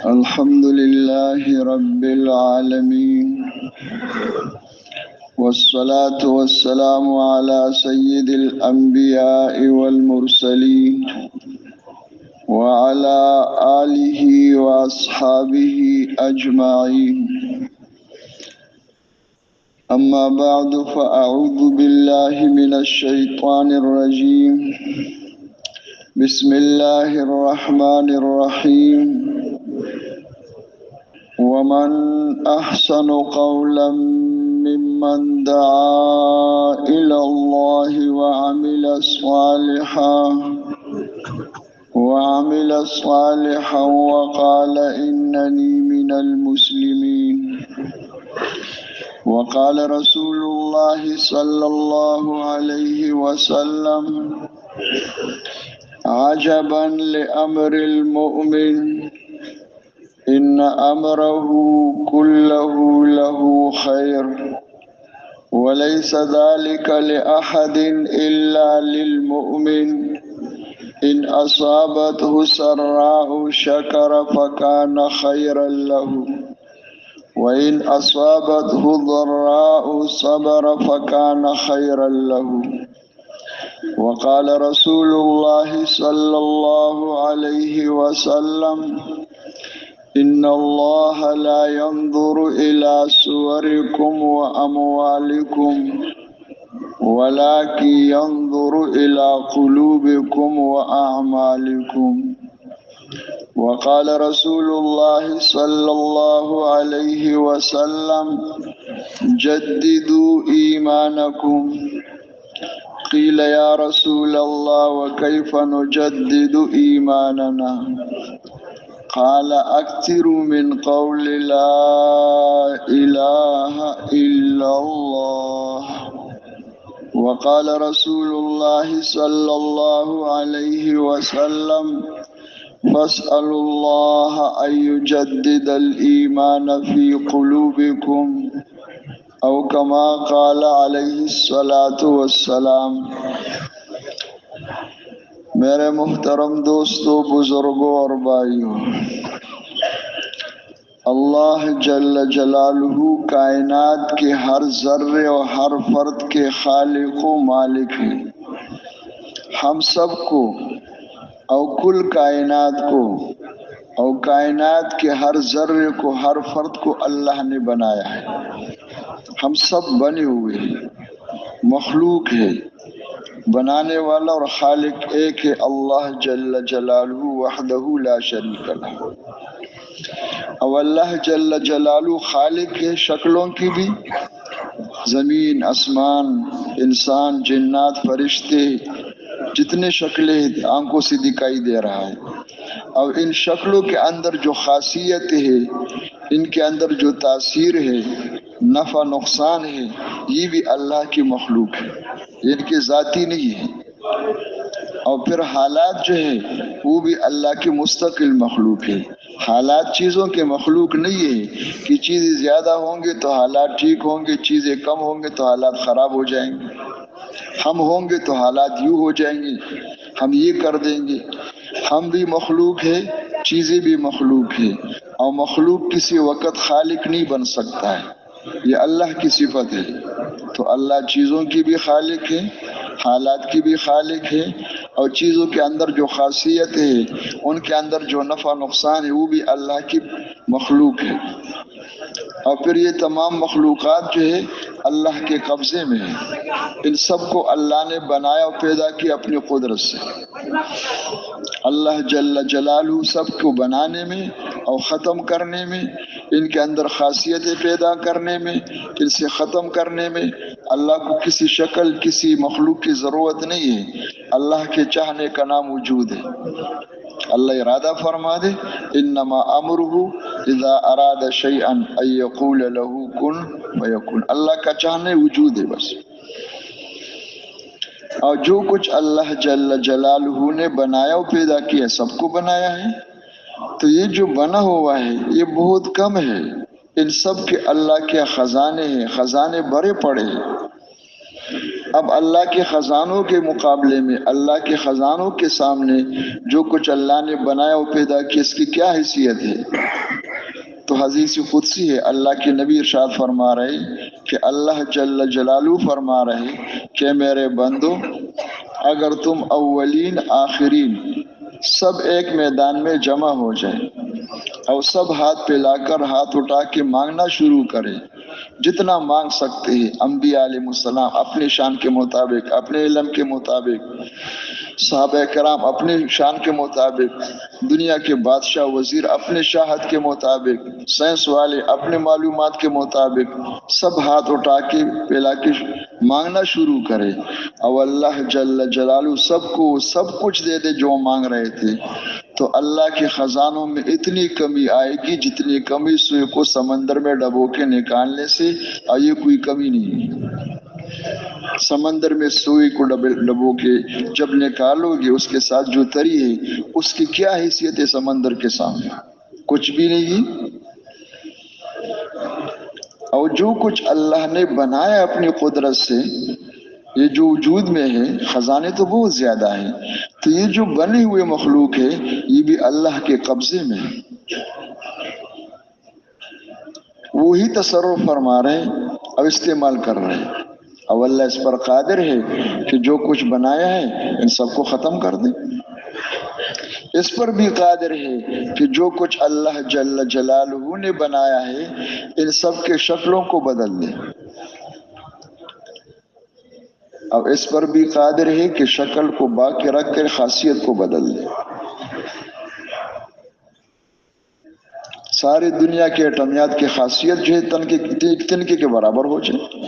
الحمد لله رب العالمين، والصلاة والسلام على سيد الأنبياء والمرسلين وعلى آله وأصحابه أجمعين. أما بعد، فأعوذ بالله من الشيطان الرجيم. بسم الله الرحمن الرحيم. ومن أحسن قولا ممن دعا إلى الله وعمل صالحا وقال إنني من المسلمين. وقال رسول الله صلى الله عليه وسلم: عجبا لأمر المؤمن، إن أمره كله له خير، وليس ذلك لأحد إلا للمؤمن. إن أصابته سراء شكر فكان خيرا له، وإن أصابته ضراء صبر فكان خيرا له. وقال رسول الله صلى الله عليه وسلم: إن الله لا ينظر إلى صوركم وأموالكم ولكن ينظر إلى قلوبكم وأعمالكم. وقال رسول الله صلى الله عليه وسلم: جددوا إيمانكم. قيل يا رسول الله وكيف نجدد إيماننا؟ قال: أكثروا من قول لا إله إلا الله. وقال رسول الله صلى الله عليه وسلم: فاسألوا الله أن يجدد الإيمان في قلوبكم، أو كما قال عليه الصلاة والسلام. میرے محترم دوستو، بزرگوں اور بھائیوں، اللہ جل جلالہ کائنات کے ہر ذرے اور ہر فرد کے خالق و مالک ہے. ہم سب کو اور کل کائنات کو اور کائنات کے ہر ذرے کو، ہر فرد کو اللہ نے بنایا ہے. ہم سب بنے ہوئے ہیں، مخلوق ہے. بنانے والا اور خالق ایک ہے، اللہ جل جلالہ وحدہ لا شریک لہ. اور اللہ جل جلالہ خالق ہے شکلوں کی بھی. زمین، آسمان، انسان، جنات، فرشتے، جتنے شکلیں آنکھوں سے دکھائی دے رہا ہے. اور ان شکلوں کے اندر جو خاصیت ہے، ان کے اندر جو تاثیر ہے، نفع نقصان ہے، یہ بھی اللہ کی مخلوق ہے، ان کے ذاتی نہیں ہے. اور پھر حالات جو ہے وہ بھی اللہ کی مستقل مخلوق ہے. حالات چیزوں کے مخلوق نہیں ہے کہ چیزیں زیادہ ہوں گے تو حالات ٹھیک ہوں گے، چیزیں کم ہوں گے تو حالات خراب ہو جائیں گے. ہم ہوں گے تو حالات یوں ہو جائیں گے، ہم یہ کر دیں گے. ہم بھی مخلوق ہے، چیزیں بھی مخلوق ہے. اور مخلوق کسی وقت خالق نہیں بن سکتا ہے، یہ اللہ کی صفت ہے. تو اللہ چیزوں کی بھی خالق ہے، حالات کی بھی خالق ہے. اور چیزوں کے اندر جو خاصیت ہے، ان کے اندر جو نفع نقصان ہے، وہ بھی اللہ کی مخلوق ہے. اور پھر یہ تمام مخلوقات جو ہے اللہ کے قبضے میں ہے. ان سب کو اللہ نے بنایا اور پیدا کیا اپنی قدرت سے. اللہ جل جلالہ سب کو بنانے میں اور ختم کرنے میں، ان کے اندر خاصیتیں پیدا کرنے میں، ان سے ختم کرنے میں اللہ کو کسی شکل، کسی مخلوق کی ضرورت نہیں ہے. اللہ کے چاہنے کا نام وجود ہے. اللہ ارادہ فرما دے، انما امرہ اذا اراد شیئا ان یقول له کن فیکون. اللہ کا چاہنے وجود ہے بس. اور جو کچھ اللہ جل جلالہ نے بنایا و پیدا کیا، سب کو بنایا ہے. تو یہ جو بنا ہوا ہے یہ بہت کم ہے. ان سب کے اللہ کے خزانے ہیں، خزانے بڑے پڑے ہیں. اب اللہ کے خزانوں کے مقابلے میں، اللہ کے خزانوں کے سامنے جو کچھ اللہ نے بنایا اور پیدا کیا، اس کی کیا حیثیت ہے؟ تو حدیث قدسی ہے، اللہ کے نبی ارشاد فرما رہے کہ اللہ جل جلالہ فرما رہے کہ میرے بندو، اگر تم اولین آخرین سب ایک میدان میں جمع ہو جائیں اور سب ہاتھ پہ لا کر ہاتھ اٹھا کے مانگنا شروع کرے، جتنا مانگ سکتے ہیں، انبیاء علیہ السلام اپنے شان کے مطابق، اپنے علم کے مطابق، صحابہ کرام اپنے شان کے مطابق، دنیا کے بادشاہ وزیر اپنے شاہد کے مطابق، سائنس والے اپنے معلومات کے مطابق، سب ہاتھ اٹھا کے پھیلا کے مانگنا شروع کرے اور اللہ جل جلالہ سب کو سب کچھ دے دے جو مانگ رہے تھے، تو اللہ کے خزانوں میں اتنی کمی آئے گی جتنی کمی سوئی کو سمندر میں ڈبو کے نکالنے سے، اور یہ کوئی کمی نہیں ہے۔ سمندر میں سوئی کو ڈبو کے جب نکالو گے، اس کے ساتھ جو تری ہے اس کی کیا حیثیت ہے سمندر کے سامنے؟ کچھ بھی نہیں۔ اور جو کچھ اللہ نے بنایا اپنی قدرت سے، یہ جو وجود میں ہے، خزانے تو بہت زیادہ ہیں، تو یہ جو بنے ہوئے مخلوق ہے یہ بھی اللہ کے قبضے میں ہے، وہی تصرف فرما رہے ہیں اور استعمال کر رہے ہیں، اور اللہ اس پر قادر ہے کہ جو کچھ بنایا ہے ان سب کو ختم کر دے۔ اس پر بھی قادر ہے کہ جو کچھ اللہ جل جلالہ نے بنایا ہے ان سب کے شکلوں کو بدل دے، اب اس پر بھی قادر ہے کہ شکل کو باقی رکھ کر خاصیت کو بدل دے۔ ساری دنیا کے ایٹمیات کی خاصیت جو ہے تنکے کے برابر ہو جائے،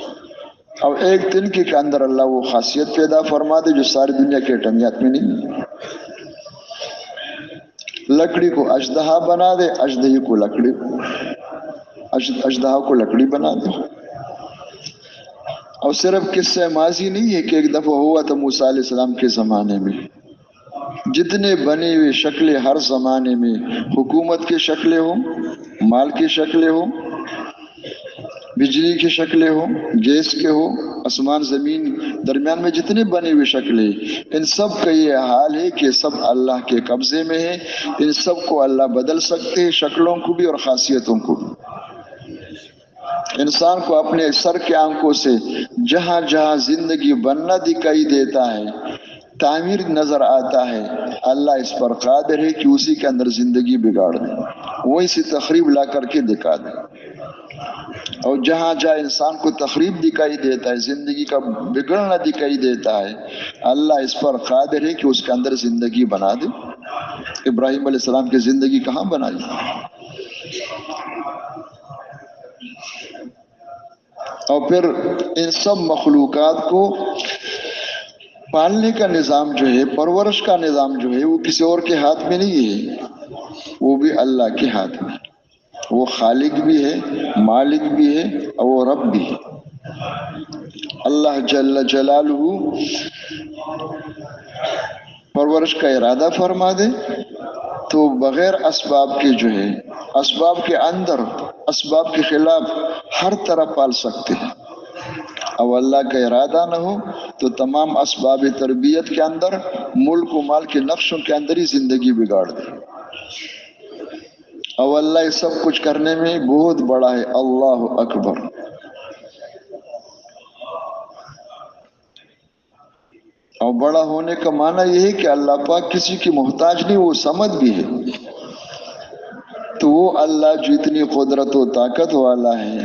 اب ایک تنکے کے اندر اللہ وہ خاصیت پیدا فرما دے جو ساری دنیا کے ایٹمیات میں نہیں۔ لکڑی کو اژدہا بنا دے، اژدہی کو لکڑی، اژدہا کو لکڑی بنا دے۔ اور صرف قصہ ماضی نہیں ہے کہ ایک دفعہ ہوا تھا موسیٰ علیہ السلام کے زمانے میں، جتنے بنے ہوئے شکلیں ہر زمانے میں، حکومت کی شکلیں ہوں، مال کی شکلیں ہوں، بجلی کی شکلیں ہوں، گیس کے ہوں، آسمان زمین درمیان میں جتنے بنے ہوئے شکلیں، ان سب کا یہ حال ہے کہ سب اللہ کے قبضے میں ہے، ان سب کو اللہ بدل سکتے ہیں، شکلوں کو بھی اور خاصیتوں کو بھی۔ انسان کو اپنے سر کے آنکھوں سے جہاں جہاں زندگی بننا دکھائی دیتا ہے، تعمیر نظر آتا ہے، اللہ اس پر قادر ہے کہ اسی کے اندر زندگی بگاڑ دے، وہی سے تخریب لا کر کے دکھا دے۔ اور جہاں جہاں انسان کو تخریب دکھائی دیتا ہے، زندگی کا بگڑنا دکھائی دیتا ہے، اللہ اس پر قادر ہے کہ اس کے اندر زندگی بنا دے۔ ابراہیم علیہ السلام کی زندگی کہاں بنائی؟ اور پھر ان سب مخلوقات کو پالنے کا نظام جو ہے، پرورش کا نظام جو ہے، وہ کسی اور کے ہاتھ میں نہیں ہے، وہ بھی اللہ کے ہاتھ میں۔ وہ خالق بھی ہے، مالک بھی ہے، اور وہ رب بھی ہے۔ اللہ جل جلالہ پرورش کا ارادہ فرما دے تو بغیر اسباب کے جو ہے، اسباب کے اندر، اسباب کے خلاف ہر طرح پال سکتے ہیں، اور اللہ کا ارادہ نہ ہو تو تمام اسباب تربیت کے اندر، ملک و مال کے نقشوں کے اندر ہی زندگی بگاڑ دے۔ اور اللہ یہ سب کچھ کرنے میں بہت بڑا ہے، اللہ اکبر۔ اور بڑا ہونے کا معنی یہ ہے کہ اللہ پاک کسی کی محتاج نہیں، وہ سمد بھی ہے۔ تو وہ اللہ جو اتنی قدرت و طاقت والا ہے،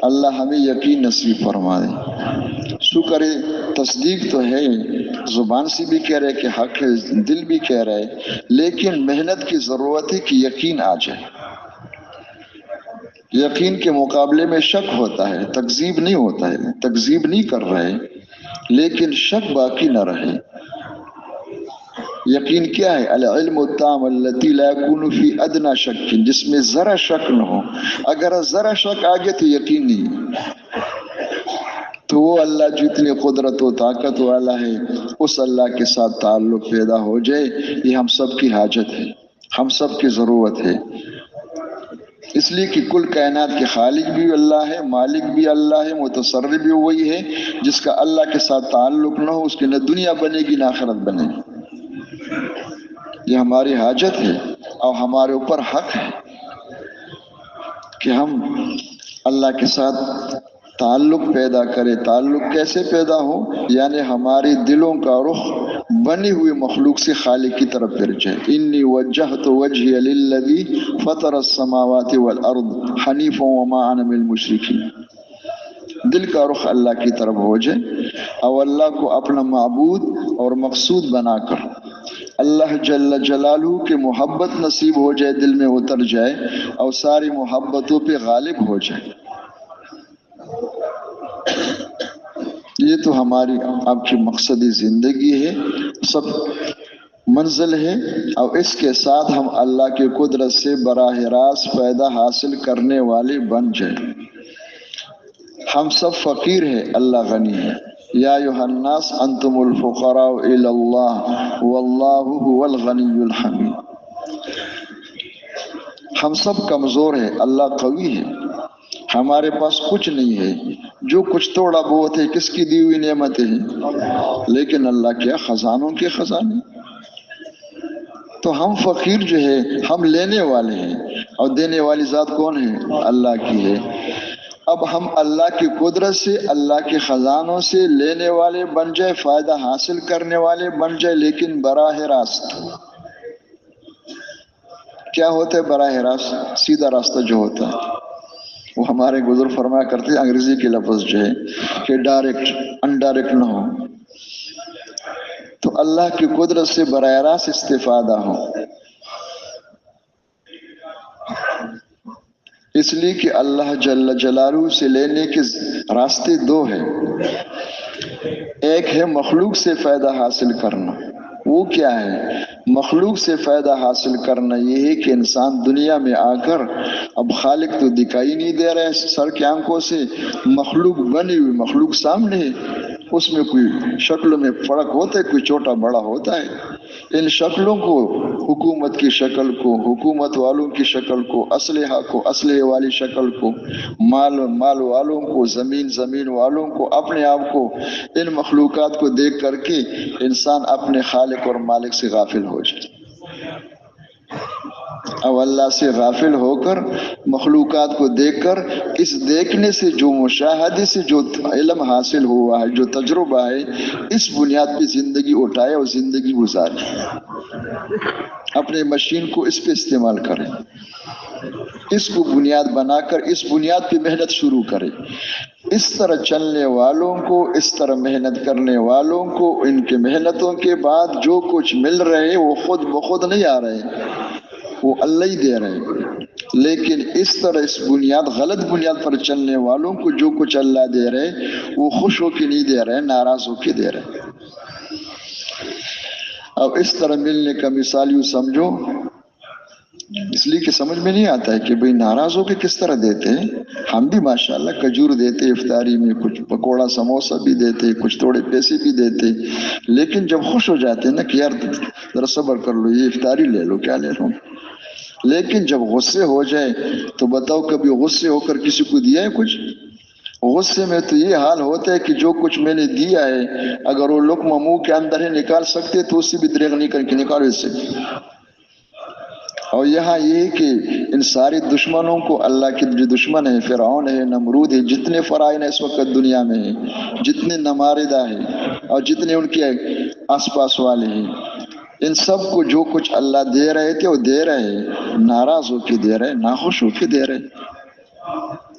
اللہ ہمیں یقین نصیب فرما دے۔ شکر ہے، تصدیق تو ہے، زبان سے بھی کہہ رہے کہ حق ہے، دل بھی کہہ رہے، لیکن محنت کی ضرورت ہے کہ یقین آ جائے۔ یقین کے مقابلے میں شک ہوتا ہے، تکذیب نہیں ہوتا ہے، تکذیب نہیں کر رہے، لیکن شک باقی نہ رہے۔ یقین کیا ہے؟ العلم التام الذی لا یکون فی ادنی شک، جس میں ذرا شک نہ ہو۔ اگر ذرا شک آ گیا تو یقین نہیں۔ تو وہ اللہ جتنی قدرت و طاقت والا ہے، اس اللہ کے ساتھ تعلق پیدا ہو جائے، یہ ہم سب کی حاجت ہے، ہم سب کی ضرورت ہے۔ اس لیے کہ کل کائنات کے خالق بھی اللہ ہے، مالک بھی اللہ ہے، متصرف بھی وہی ہے۔ جس کا اللہ کے ساتھ تعلق نہ ہو اس کی نہ دنیا بنے گی نہ آخرت بنے گی۔ یہ ہماری حاجت ہے اور ہمارے اوپر حق ہے کہ ہم اللہ کے ساتھ تعلق پیدا کرے۔ تعلق کیسے پیدا ہو؟ یعنی ہماری دلوں کا رخ بنی ہوئی مخلوق سے خالق کی طرف پھر جائے۔ انی وجہت وجہی للذی فطر السماوات والارض حنیفا وما انا من المشرکین۔ دل کا رخ اللہ کی طرف ہو جائے اور اللہ کو اپنا معبود اور مقصود بنا کر اللہ جل جلالہ کے محبت نصیب ہو جائے، دل میں اتر جائے اور ساری محبتوں پہ غالب ہو جائے۔ یہ تو ہماری آپ کی مقصدی زندگی ہے، سب منزل ہے، اور اس کے ساتھ ہم اللہ کے قدرت سے براہ راست فائدہ حاصل کرنے والے بن جائیں۔ ہم سب فقیر ہیں، اللہ غنی ہے۔ یا ایھا الناس انتم الفقراء الی اللہ واللہ هو الغنی الحمید۔ ہم سب کمزور ہیں، اللہ قوی ہے، ہمارے پاس کچھ نہیں ہے۔ جو کچھ تھوڑا بہت ہے کس کی دی ہوئی نعمتیں ہیں، لیکن اللہ کیا خزانوں کے خزانے۔ تو ہم فقیر جو ہے، ہم لینے والے ہیں، اور دینے والی ذات کون ہے؟ اللہ کی ہے۔ اب ہم اللہ کی قدرت سے، اللہ کے خزانوں سے لینے والے بن جائے، فائدہ حاصل کرنے والے بن جائے، لیکن براہ راست۔ کیا ہوتا ہے براہ راست؟ سیدھا راستہ جو ہوتا ہے وہ ہمارے بزرگ فرمایا کرتے ہیں، انگریزی کے لفظ جو ہے کہ ڈائریکٹ انڈائریکٹ نہ ہو، تو اللہ کی قدرت سے براہ راست استفادہ ہو۔ اس لیے کہ اللہ جل جلالہ سے لینے کے راستے دو ہیں۔ ایک ہے مخلوق سے فائدہ حاصل کرنا۔ وہ کیا ہے؟ مخلوق سے فائدہ حاصل کرنا یہ ہے کہ انسان دنیا میں آ کر اب خالق تو دکھائی نہیں دے رہے سر کی آنکھوں سے، مخلوق بنی ہوئی مخلوق سامنے ہے، اس میں کوئی شکلوں میں فرق ہوتا ہے، کوئی چھوٹا بڑا ہوتا ہے۔ ان شکلوں کو، حکومت کی شکل کو، حکومت والوں کی شکل کو، اسلحہ کو، اسلحے والی شکل کو، مال والوں کو، زمین والوں کو، اپنے آپ کو، ان مخلوقات کو دیکھ کر کے انسان اپنے خالق اور مالک سے غافل ہو جائے۔ اب اللہ سے غافل ہو کر مخلوقات کو دیکھ کر، اس دیکھنے سے جو مشاہدے سے جو علم حاصل ہوا ہے، جو تجربہ ہے، اس بنیاد پہ زندگی اٹھائے اور زندگی گزارے، اپنے مشین کو اس پہ استعمال کریں، اس کو بنیاد بنا کر اس بنیاد پہ محنت شروع کرے۔ اس طرح چلنے والوں کو، اس طرح محنت کرنے والوں کو، ان کے محنتوں کے بعد جو کچھ مل رہے وہ خود بخود نہیں آ رہے، وہ اللہ ہی دے رہے ہیں۔ لیکن اس طرح اس بنیاد، غلط بنیاد پر چلنے والوں کو جو کچھ اللہ دے رہے وہ خوش ہو کے نہیں دے رہے، ناراض ہو کے دے رہے۔ اب اس طرح ملنے کا مثال یوں سمجھو، اس لیے کہ سمجھ میں نہیں آتا ہے کہ بھئی ناراض ہو کے کس طرح دیتے ہیں۔ ہم بھی ماشاءاللہ کھجور دیتے افطاری میں، کچھ پکوڑا سموسہ بھی دیتے، کچھ تھوڑے پیسے بھی دیتے، لیکن جب خوش ہو جاتے ہیں نا کہ یار ذرا صبر کر لو، یہ افطاری لے لو، کیا لے لو۔ لیکن جب غصے ہو جائے تو بتاؤ کبھی غصے ہو کر کسی کو دیا ہے کچھ؟ غصے میں تو یہ حال ہوتا ہے کہ جو کچھ میں نے دیا ہے اگر وہ لقمہ منہ کے اندر ہی نکال سکتے تو اس سے بھی دریغ نہیں کر کے نکالو اس سے۔ اور یہاں یہ ہے کہ ان سارے دشمنوں کو، اللہ کے جو دشمن ہیں، فرعون ہے، نمرود ہے، جتنے فرائض اس وقت دنیا میں ہیں، جتنے نماردہ ہیں اور جتنے ان کے آس پاس والے ہیں، ان سب کو جو کچھ اللہ دے رہے تھے وہ دے رہے، ناراض ہو کے دے رہے، ناخوش ہو کے دے رہے۔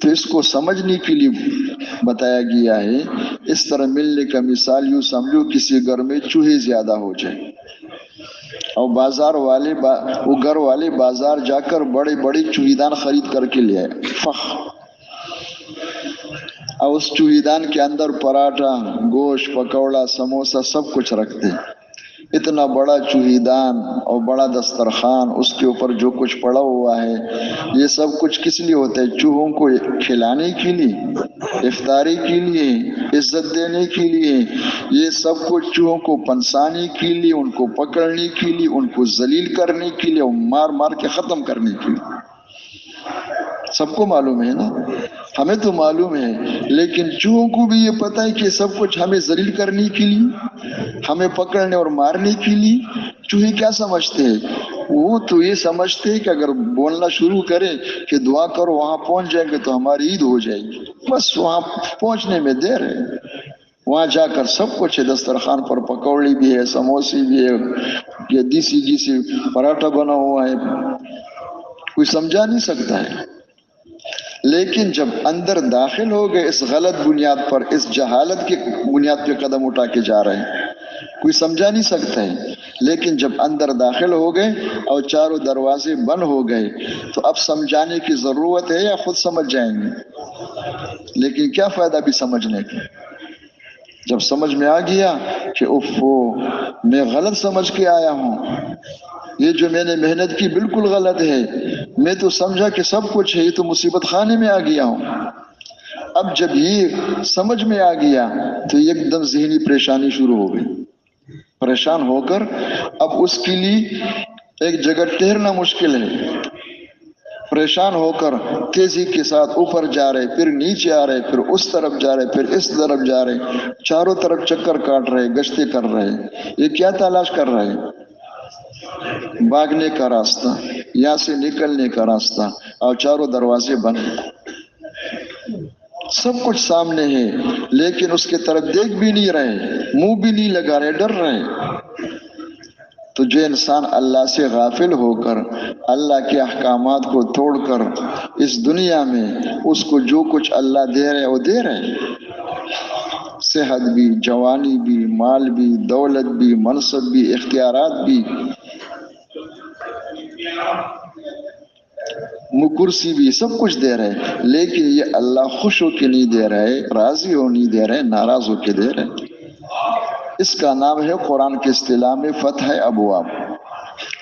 تو اس کو سمجھنے کے لیے بتایا گیا ہے۔ اس طرح ملنے کا مثال یوں سمجھو، کسی گھر میں چوہے زیادہ ہو جائے اور بازار والے وہ گھر والے بازار جا کر بڑے بڑے چوہے دان خرید کر کے لے آئے، فخ، اور اس چوہے دان کے اندر پراٹھا، گوشت، پکوڑا، سموسہ سب کچھ رکھتے۔ اتنا بڑا چوہے دان اور بڑا دسترخوان، اس کے اوپر جو کچھ پڑا ہوا ہے، یہ سب کچھ کس لیے ہوتا ہے؟ چوہوں کو کھلانے کے لیے، افطاری کے لیے، عزت دینے کے لیے، یہ سب کچھ چوہوں کو پنسانے کے لیے، ان کو پکڑنے کے لیے، ان کو ذلیل کرنے کے لیے اور مار مار کے ختم کرنے کے لیے۔ سب کو معلوم ہے نا، ہمیں تو معلوم ہے، لیکن چوہوں کو بھی یہ پتہ ہے کہ سب کچھ ہمیں ذلیل کرنے کے لیے، ہمیں پکڑنے اور مارنے کے لیے۔ چوہے کیا سمجھتے ہیں؟ وہ تو یہ سمجھتے ہیں کہ اگر بولنا شروع کریں کہ دعا کرو، وہاں پہنچ جائیں گے تو ہماری عید ہو جائے گی، بس وہاں پہنچنے میں دیر ہے۔ وہاں جا کر سب کچھ ہے، دسترخوان پر پکوڑی بھی ہے، سموسے بھی ہے، یہ دیسی دیسی پراٹھا بنا ہوا ہے، کوئی سمجھا نہیں سکتا ہے۔ لیکن جب اندر داخل ہو گئے اس غلط بنیاد پر، اس جہالت کی بنیاد پہ قدم اٹھا کے جا رہے ہیں، کوئی سمجھا نہیں سکتا ہے۔ لیکن جب اندر داخل ہو گئے اور چاروں دروازے بند ہو گئے تو اب سمجھانے کی ضرورت ہے یا خود سمجھ جائیں گے؟ لیکن کیا فائدہ بھی سمجھنے کا؟ جب سمجھ میں آ گیا کہ اوفو میں غلط سمجھ کے آیا ہوں، یہ جو میں نے محنت کی بالکل غلط ہے، میں تو سمجھا کہ سب کچھ ہے، یہ تو مصیبت خانے میں آ گیا ہوں۔ اب جب یہ سمجھ میں آ گیا تو ایک دم ذہنی پریشانی شروع ہو گئی۔ پریشان ہو کر اب اس کے لیے ایک جگہ ٹھہرنا مشکل ہے۔ پریشان ہو کر تیزی کے ساتھ اوپر جا رہے، پھر نیچے آ رہے، پھر اس طرف جا رہے، پھر اس طرف جا رہے، چاروں طرف چکر کاٹ رہے، گشتے کر رہے۔ یہ کیا تلاش کر رہے؟ بھاگنے کا راستہ، یہاں سے نکلنے کا راستہ، اور چاروں دروازے بند۔ سب کچھ سامنے ہے لیکن اس کے طرف دیکھ بھی نہیں رہے، منہ بھی نہیں لگا رہے، ڈر رہے۔ تو جو انسان اللہ سے غافل ہو کر، اللہ کے احکامات کو توڑ کر اس دنیا میں اس کو جو کچھ اللہ دے رہے وہ دے رہے، صحت بھی، جوانی بھی، مال بھی، دولت بھی، منصب بھی، اختیارات بھی، کرسی بھی، سب کچھ دے رہے، لیکن یہ اللہ خوش ہو کے نہیں دے رہے، راضی ہو نہیں دے رہے، ناراض ہو کے دے رہے۔ اس کا نام ہے قرآن کے اصطلاح میں فتح ابواب۔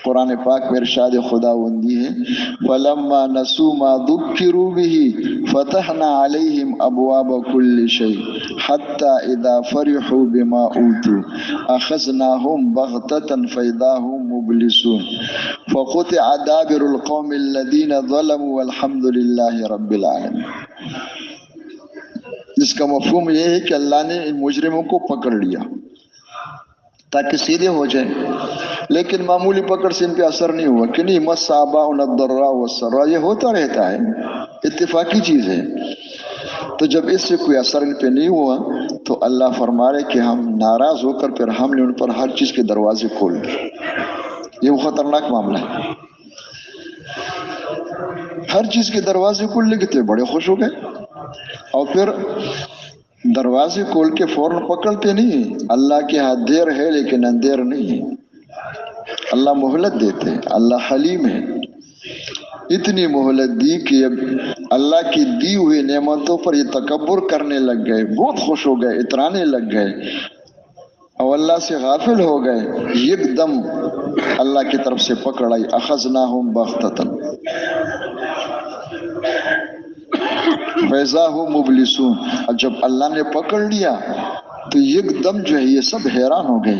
قرآن پاک میں ارشاد خداوندی ہے فَلَمَّا نَسُوا مَا ذُكِّرُوا بِهِ فَتَحْنَا عَلَيْهِمْ أَبْوَابَ كُلِّ شَيْءٍ حَتَّى إِذَا فَرِحُوا بِمَا أُوتُوا أَخَذْنَاهُمْ بَغْتَةً فَإِذَا هُمْ مُبْلِسُونَ فَقُطِعَ دَابِرُ الْقَوْمِ الَّذِينَ ظَلَمُوا وَالْحَمْدُ لِلَّهِ رَبِّ الْعَالَمِينَ۔ اس کا مفہوم یہ ہے کہ اللہ نے ان مجرموں کو پکڑ لیا تاکہ سیدھے ہو جائیں، لیکن معمولی پکڑ سے ان پہ اثر نہیں ہوا کہ نہیں مس آباؤنا الضراء والسراء، یہ ہوتا رہتا ہے، اتفاقی چیز ہے۔ تو جب اس سے کوئی اثر ان پہ نہیں ہوا تو اللہ فرما رہے کہ ہم ناراض ہو کر پھر ہم نے ان پر ہر چیز کے دروازے کھول دیے۔ یہ وہ خطرناک معاملہ ہے، ہر چیز کے دروازے کھولنے کے تو بڑے خوش ہو گئے، اور پھر دروازے کھول کے فوراً پکڑتے نہیں۔ اللہ کے ہاتھ دیر ہے لیکن اندھیر نہیں ہے، اللہ مہلت دیتے، اللہ حلیم ہے۔ اتنی مہلت دی کہ اب اللہ کی دی ہوئی نعمتوں پر یہ تکبر کرنے لگ گئے، بہت خوش ہو گئے، اترانے لگ گئے اور اللہ سے غافل ہو گئے۔ ایک دم اللہ کی طرف سے پکڑ آئی، اخذناہم بغتۃ فَإِذَا هُمْ مُبْلِسُونَ۔ اور جب اللہ نے پکڑ لیا تو ایک دم جو ہے یہ سب حیران ہو گئے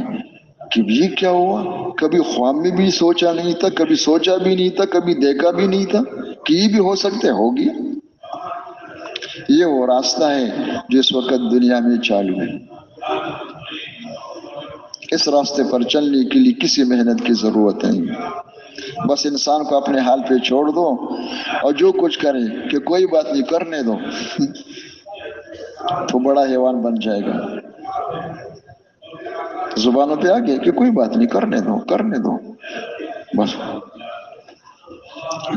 کہ یہ کیا ہوا، کبھی خواب میں بھی سوچا نہیں تھا، کبھی سوچا بھی نہیں تھا، کبھی دیکھا بھی نہیں تھا کہ یہ بھی ہو سکتے، ہو گیا۔ یہ وہ راستہ ہے جو اس وقت دنیا میں چالو ہے۔ اس راستے پر چلنے کے لیے کسی محنت کی ضرورت نہیں، بس انسان کو اپنے حال پہ چھوڑ دو اور جو کچھ کرے کہ کوئی بات نہیں، کرنے دو، تو بڑا حیوان بن جائے گا۔ زبانوں پہ آ گیا کہ کوئی بات نہیں، کرنے دو، کرنے دو، بس۔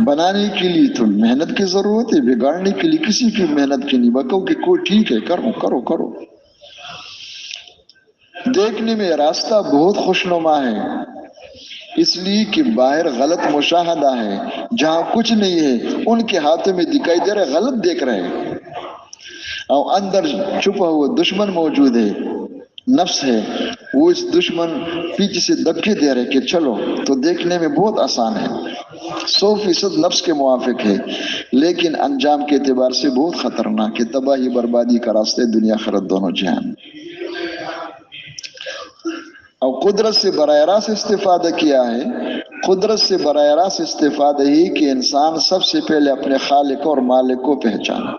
بنانے کے لیے تو محنت کی ضرورت ہے، بگاڑنے کے لیے کسی کی محنت کی نہیں، بکو کہ کوئی ٹھیک ہے، کرو کرو کرو۔ دیکھنے میں راستہ بہت خوشنما ہے، اس لیے کہ باہر غلط مشاہدہ ہے، جہاں کچھ نہیں ہے ان کے ہاتھوں میں دکھائی دے رہے، غلط دیکھ رہے ہیں، اور اندر چھپا ہوا دشمن موجود ہے، نفس ہے، وہ اس دشمن پیچھے سے دھکے دے رہے کہ چلو، تو دیکھنے میں بہت آسان ہے، 100% نفس کے موافق ہے، لیکن انجام کے اعتبار سے بہت خطرناک ہے، تباہی بربادی کا راستہ دنیا آخرت دونوں جہان۔ اور قدرت سے براہ راست استفادہ کیا ہے، قدرت سے براہ راست استفادہ ہی کہ انسان سب سے پہلے اپنے خالق اور مالک کو پہچانے،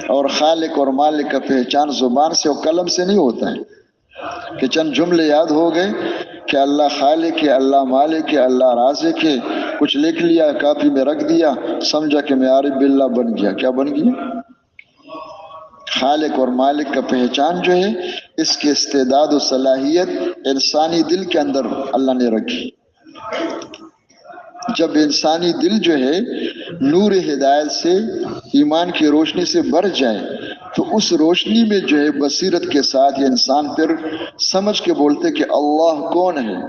اور خالق اور مالک کا پہچان زبان سے اور قلم سے نہیں ہوتا ہے کہ چند جملے یاد ہو گئے کہ اللہ خالق ہے، اللہ مالک ہے، اللہ رازق ہے، کچھ لکھ لیا کاپی میں رکھ دیا، سمجھا کہ میں عارف باللہ بن گیا۔ کیا بن گیا؟ خالق اور مالک کا پہچان جو ہے اس کی استعداد و صلاحیت انسانی دل کے اندر اللہ نے رکھی۔ جب انسانی دل جو ہے نور ہدایت سے، ایمان کی روشنی سے بھر جائے تو اس روشنی میں جو ہے بصیرت کے ساتھ یہ انسان پھر سمجھ کے بولتے کہ اللہ کون ہے۔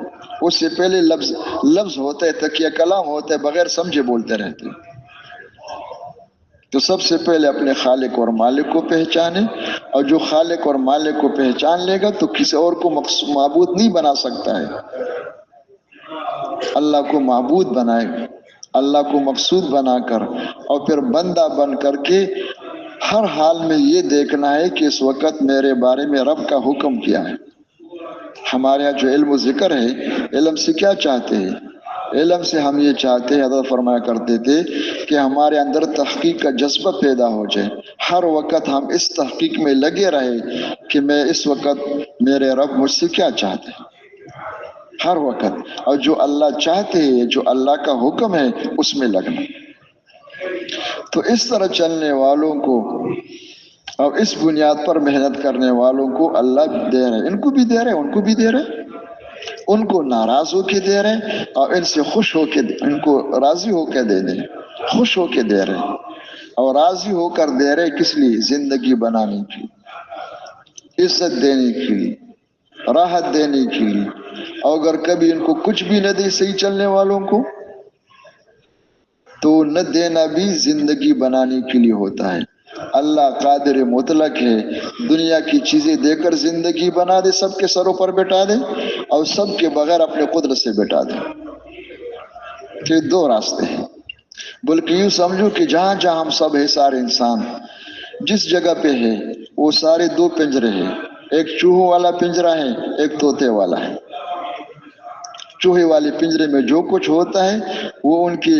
اس سے پہلے لفظ ہوتا ہے، تکیہ کلام ہوتا ہے، بغیر سمجھے بولتے رہتے۔ تو سب سے پہلے اپنے خالق اور مالک کو پہچانے، اور جو خالق اور مالک کو پہچان لے گا تو کسی اور کو معبود نہیں بنا سکتا ہے۔ اللہ کو معبود بنائے، اللہ کو مقصود بنا کر، اور پھر بندہ بن کر کے ہر حال میں یہ دیکھنا ہے کہ اس وقت میرے بارے میں رب کا حکم کیا ہے۔ ہمارے یہاں جو علم و ذکر ہے، علم سے کیا چاہتے ہیں؟ علم سے ہم یہ چاہتے ہیں، حضرت فرمایا کرتے تھے کہ ہمارے اندر تحقیق کا جذبہ پیدا ہو جائے، ہر وقت ہم اس تحقیق میں لگے رہے کہ میں اس وقت میرے رب مجھ سے کیا چاہتے ہیں، ہر وقت، اور جو اللہ چاہتے ہیں، جو اللہ کا حکم ہے اس میں لگنا۔ تو اس طرح چلنے والوں کو اور اس بنیاد پر محنت کرنے والوں کو اللہ دے رہے، ان کو بھی دے رہے، ان کو بھی دے رہے، ان کو ناراض ہو کے دے رہے اور ان سے خوش ہو کے، ان کو راضی ہو کے دے دیں، خوش ہو کے دے رہے اور راضی ہو کر دے رہے۔ کس لیے؟ زندگی بنانے کی، عزت دینے کے لیے، راحت دینے کے لیے۔ اور اگر کبھی ان کو کچھ بھی نہ دے صحیح چلنے والوں کو، تو نہ دینا بھی زندگی بنانے کے لیے ہوتا ہے۔ اللہ قادر مطلق ہے، دنیا کی چیزیں دے کر زندگی بنا دے، سب کے سروں پر بٹھا دے، اور سب کے بغیر اپنے قدرت سے بٹھا دے۔ کہ دو راستے ہیں، بلکہ یوں سمجھو کہ جہاں جہاں ہم سب ہے، سارے انسان جس جگہ پہ ہے وہ سارے دو پنجرے ہیں، ایک چوہوں والا پنجرا ہے، ایک طوطے والا ہے۔ چوہے والے پنجرے میں جو کچھ ہوتا ہے وہ ان کی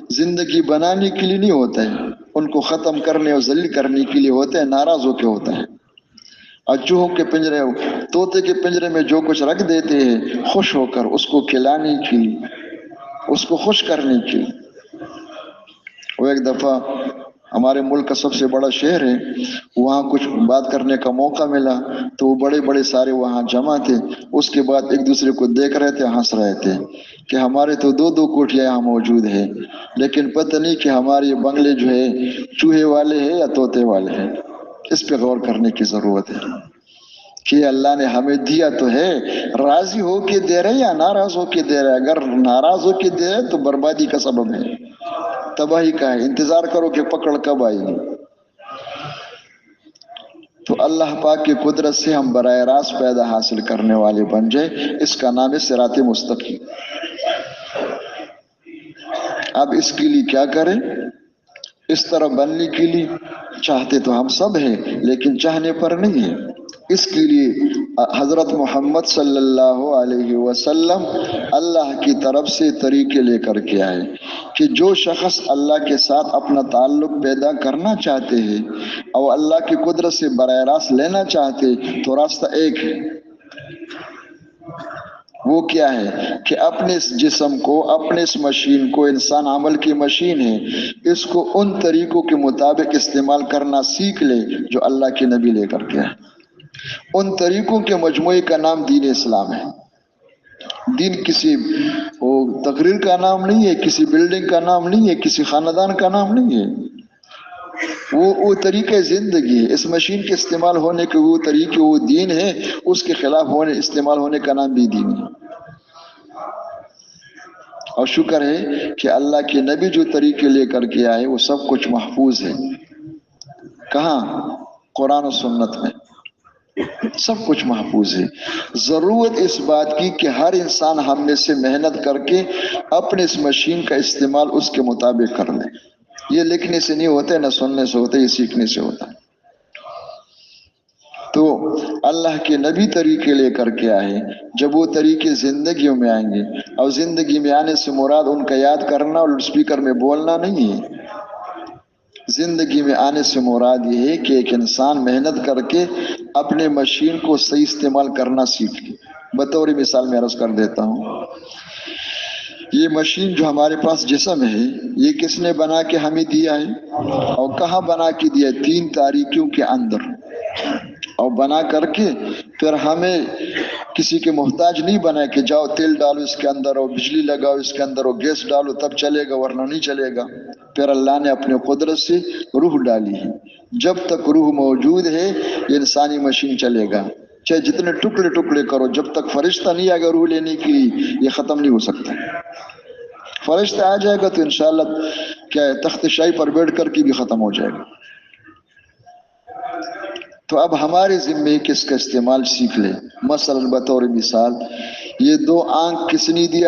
زندگی بنانے کے لیے نہیں ہوتا ہے، ان کو ختم کرنے اور ذلیل کرنے کے لیے ہوتا ہے، ناراض ہو کے ہوتا ہے۔ اور چوہوں کے پنجرے، طوطے کے پنجرے میں جو کچھ رکھ دیتے ہیں خوش ہو کر، اس کو کھلانے کے لیے، اس کو خوش کرنے کے لیے۔ وہ ایک دفعہ ہمارے ملک کا سب سے بڑا شہر ہے، وہاں کچھ بات کرنے کا موقع ملا تو وہ بڑے بڑے سارے وہاں جمع تھے۔ اس کے بعد ایک دوسرے کو دیکھ رہے تھے، ہنس رہے تھے کہ ہمارے تو دو دو کوٹھیاں یہاں موجود ہیں، لیکن پتہ نہیں کہ ہمارے یہ بنگلے جو ہے چوہے والے ہیں یا طوطے والے ہیں۔ اس پہ غور کرنے کی ضرورت ہے کہ اللہ نے ہمیں دیا تو ہے، راضی ہو کے دے رہے یا ناراض ہو کے دے رہے؟ اگر ناراض ہو کے دے رہے تو بربادی کا سبب ہے، تباہی کا ہے، انتظار کرو کہ پکڑ کب آئے گی۔ تو اللہ پاک کی قدرت سے ہم براہ راست پیدا حاصل کرنے والے بن جائے، اس کا نام ہے صراط مستقیم۔ اب اس کے لیے کیا کریں؟ اس طرح بننے کے لیے چاہتے تو ہم سب ہیں، لیکن چاہنے پر نہیں ہے۔ اس کے لیے حضرت محمد صلی اللہ علیہ وسلم اللہ کی طرف سے طریقے لے کر کے آئے کہ جو شخص اللہ کے ساتھ اپنا تعلق پیدا کرنا چاہتے ہیں اور اللہ کی قدرت سے براہ راست لینا چاہتے تو راستہ ایک ہے۔ وہ کیا ہے کہ اپنے اس جسم کو، اپنے اس مشین کو، انسان عمل کی مشین ہے، اس کو ان طریقوں کے مطابق استعمال کرنا سیکھ لے جو اللہ کے نبی لے کر کے آئے۔ ان طریقوں کے مجموعے کا نام دین اسلام ہے۔ دین کسی تقریر کا نام نہیں ہے، کسی بلڈنگ کا نام نہیں ہے، کسی خاندان کا نام نہیں ہے، وہ طریقہ زندگی ہے۔ اس مشین کے استعمال ہونے کے وہ طریقے، وہ دین ہے، اس کے خلاف استعمال ہونے کا نام بھی دین ہے۔ اور شکر ہے کہ اللہ کے نبی جو طریقے لے کر کے آئے وہ سب کچھ محفوظ ہے۔ کہاں؟ قرآن و سنت میں سب کچھ محفوظ ہے۔ ضرورت اس بات کی کہ ہر انسان ہم میں سے محنت کر کے اپنے اس مشین کا استعمال اس کے مطابق کر لے۔ یہ لکھنے سے نہیں ہوتا ہے، نہ سننے سے ہوتا ہے، یہ سیکھنے سے ہوتا ہے۔ تو اللہ کے نبی طریقے لے کر کے آئے، جب وہ طریقے زندگیوں میں آئیں گے، اور زندگی میں آنے سے مراد ان کا یاد کرنا اور اسپیکر میں بولنا نہیں ہے، زندگی میں آنے سے مراد یہ ہے کہ ایک انسان محنت کر کے اپنے مشین کو صحیح استعمال کرنا سیکھ لے۔ بطور مثال میں عرض کر دیتا ہوں، یہ مشین جو ہمارے پاس جسم ہے، یہ کس نے بنا کے ہمیں دیا ہے اور کہاں بنا کے دیا ہے؟ 3 تاریکیوں کے اندر، اور بنا کر کے پھر ہمیں کسی کے محتاج نہیں بنا کہ جاؤ تیل ڈالو اس کے اندر اور بجلی لگاؤ اس کے اندر اور گیس ڈالو تب چلے گا ورنہ نہیں چلے گا۔ پھر اللہ نے اپنے قدرت سے روح ڈالی ہے، جب تک روح موجود ہے یہ انسانی مشین چلے گا، چاہے جتنے ٹکڑے ٹکڑے کرو، جب تک فرشتہ نہیں آئے گا روح لینے کے لیے یہ ختم نہیں ہو سکتا۔ فرشتہ آ جائے گا تو انشاءاللہ کیا ہے، تخت شاہی پر بیٹھ کر کے بھی ختم ہو جائے گا۔ تو اب ہمارے ذمے کس کا استعمال سیکھ لے۔ مثلا بطور مثال، یہ 2 آنکھ کس نے دی؟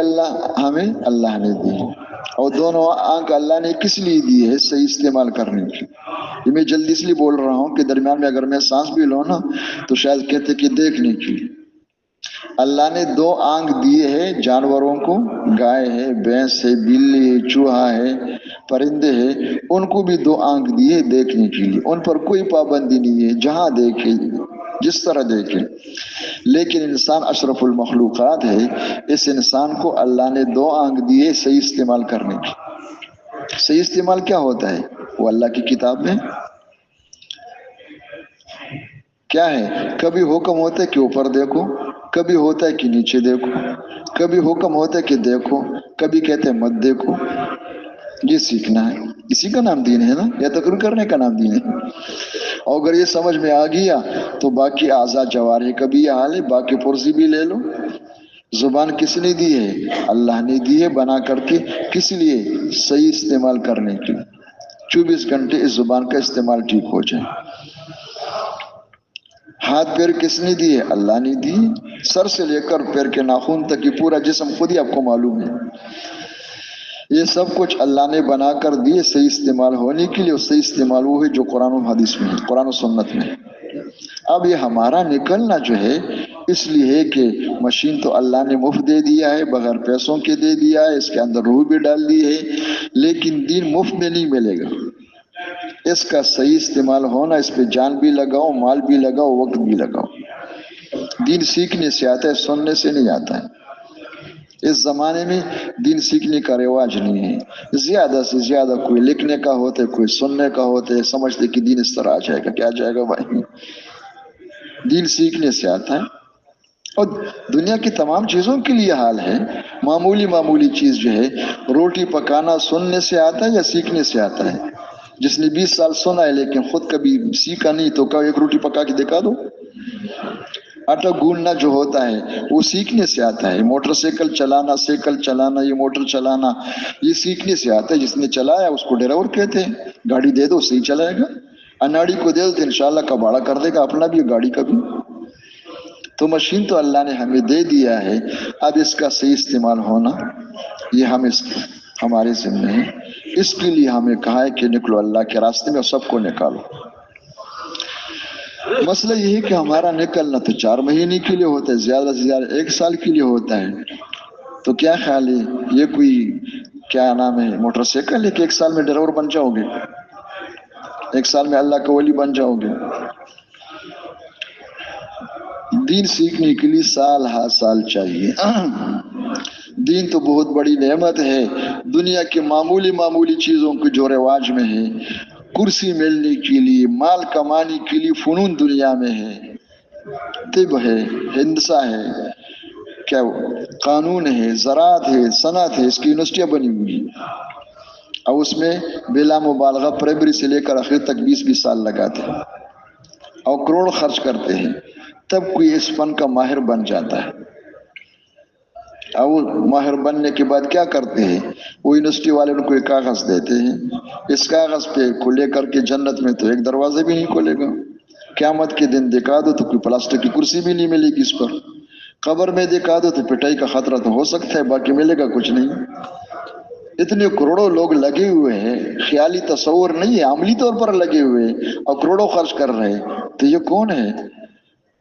ہمیں اللہ نے دی، اور دونوں آنکھ اللہ نے کس لیے دی ہے؟ صحیح استعمال کرنے کی۔ یہ میں جلدی اس لیے بول رہا ہوں کہ درمیان میں اگر میں سانس بھی لوں نا تو شاید کہتے کہ دیکھنے کی۔ اللہ نے 2 آنکھ دیے ہیں جانوروں کو، گائے ہے، بھینس ہے، بلی ہے، چوہا ہے، پرندے ہیں، ان کو بھی 2 آنکھ دیے دیکھنے کے لیے، ان پر کوئی پابندی نہیں ہے، جہاں دیکھے جس طرح دیکھے۔ لیکن انسان اشرف المخلوقات ہے، اس انسان کو اللہ نے 2 آنکھ دیے صحیح استعمال کرنے کی۔ صحیح استعمال کیا ہوتا ہے؟ وہ اللہ کی کتاب میں کیا ہے؟ کبھی حکم ہوتا ہے کہ اوپر دیکھو، کبھی ہوتا ہے کہ نیچے دیکھو، کبھی حکم ہوتا ہے کہ دیکھو، کبھی کہتے ہیں مت دیکھو۔ یہ سیکھنا ہے، اسی کا نام دین ہے نا، یا تقریر کرنے کا نام دین ہے۔ اور اگر یہ سمجھ میں آ گیا تو باقی اعضاء جوارح کا بھی یہ حال ہے، باقی پرزی بھی لے لو۔ زبان کس نے دی ہے؟ اللہ نے دی ہے بنا کر کے، کس لیے؟ صحیح استعمال کرنے کے لیے، 24 گھنٹے اس زبان کا استعمال ٹھیک ہو جائے۔ ہاتھ پیر کس نے دیے؟ اللہ نے دی، سر سے لے کر پیر کے ناخن تک، یہ پورا جسم خود ہی آپ کو معلوم ہے۔ یہ سب کچھ اللہ نے بنا کر دیے صحیح استعمال ہونے کے لیے، اور صحیح استعمال وہ ہے جو قرآن و حدیث میں ہے، قرآن و سنت میں۔ اب یہ ہمارا نکلنا جو ہے اس لیے ہے کہ مشین تو اللہ نے مفت دے دیا ہے، بغیر پیسوں کے دے دیا ہے، اس کے اندر روح بھی ڈال دی ہے، لیکن دین مفت میں نہیں ملے گا۔ اس کا صحیح استعمال ہونا، اس پہ جان بھی لگاؤ، مال بھی لگاؤ، وقت بھی لگاؤ۔ دین سیکھنے سے آتا ہے، سننے سے نہیں آتا ہے۔ اس زمانے میں دین سیکھنے کا رواج نہیں ہے، زیادہ سے زیادہ کوئی لکھنے کا ہوتا ہے، کوئی سننے کا ہوتا ہے، سمجھتے کہ دین اس طرح آ جائے گا، کیا آ جائے گا بھائی؟ دین سیکھنے سے آتا ہے، اور دنیا کی تمام چیزوں کے لیے حال ہے۔ معمولی چیز جو ہے، روٹی پکانا سننے سے آتا ہے یا سیکھنے سے آتا ہے؟ جس نے 20 سال سنا ہے لیکن خود کبھی سیکھا نہیں، تو کیا ایک روٹی پکا کے دکھا دو؟ آٹا گوننا جو ہوتا ہے وہ سیکھنے سے آتا ہے۔ موٹر سائیکل چلانا، سائیکل چلانا، یہ موٹر چلانا، یہ سیکھنے سے آتا ہے۔ جس نے چلایا اس کو ڈرائیور کہتے ہیں۔ گاڑی دے دو صحیح چلائے گا، اناڑی کو دے دو تو انشاءاللہ کباڑا کر دے گا اپنا بھی گاڑی کا بھی۔ تو مشین تو اللہ نے ہمیں دے دیا ہے، اب اس کا صحیح استعمال ہونا یہ ہمارے ذمہ ہے۔ اس کے لیے ہمیں کہا ہے کہ نکلو اللہ کے راستے میں، سب کو نکالو۔ مسئلہ یہ ہے کہ ہمارا نکلنا تو 4 مہینے کے لیے ہوتا ہے، زیادہ سے زیادہ 1 سال کے لیے ہوتا ہے۔ تو کیا خیال ہے، یہ کوئی کیا نام ہے موٹر سائیکل ہے کہ 1 سال میں ڈرائیور بن جاؤ گے، 1 سال میں اللہ کا ولی بن جاؤ گے؟ دین سیکھنے کے لیے سال ہر سال چاہیے۔ دین تو بہت بڑی نعمت ہے۔ دنیا کے معمولی چیزوں کے جو رواج میں ہے، کرسی ملنے کے لیے، مال کمانے کے لیے فنون دنیا میں ہے، طب ہے، ہندسہ ہے، کیا قانون ہے، زراعت ہے، صنعت ہے، اس کی یونیورسٹیاں بنی ہوئی ہیں، اور اس میں بلا مبالغہ پرائمری سے لے کر آخر تک 20 سال لگاتے ہیں اور کروڑ خرچ کرتے ہیں، تب کوئی اس فن کا ماہر بن جاتا ہے۔ اور ماہر بننے کے بعد کیا کرتے ہیں، وہ یونیورسٹی والے ان کو ایک کاغذ دیتے ہیں، اس کاغذ پہ کو لے کر کے جنت میں تو ایک دروازے بھی نہیں کھولے گا، قیامت کے دن دکھا دو تو کوئی پلاسٹک کی کرسی بھی نہیں ملے گی اس پر، قبر میں دکھا دو تو پٹائی کا خطرہ تو ہو سکتا ہے، باقی ملے گا کچھ نہیں۔ اتنے کروڑوں لوگ لگے ہوئے ہیں، خیالی تصور نہیں ہے، عملی طور پر لگے ہوئے ہیں اور کروڑوں خرچ کر رہے ہیں، تو یہ کون ہے؟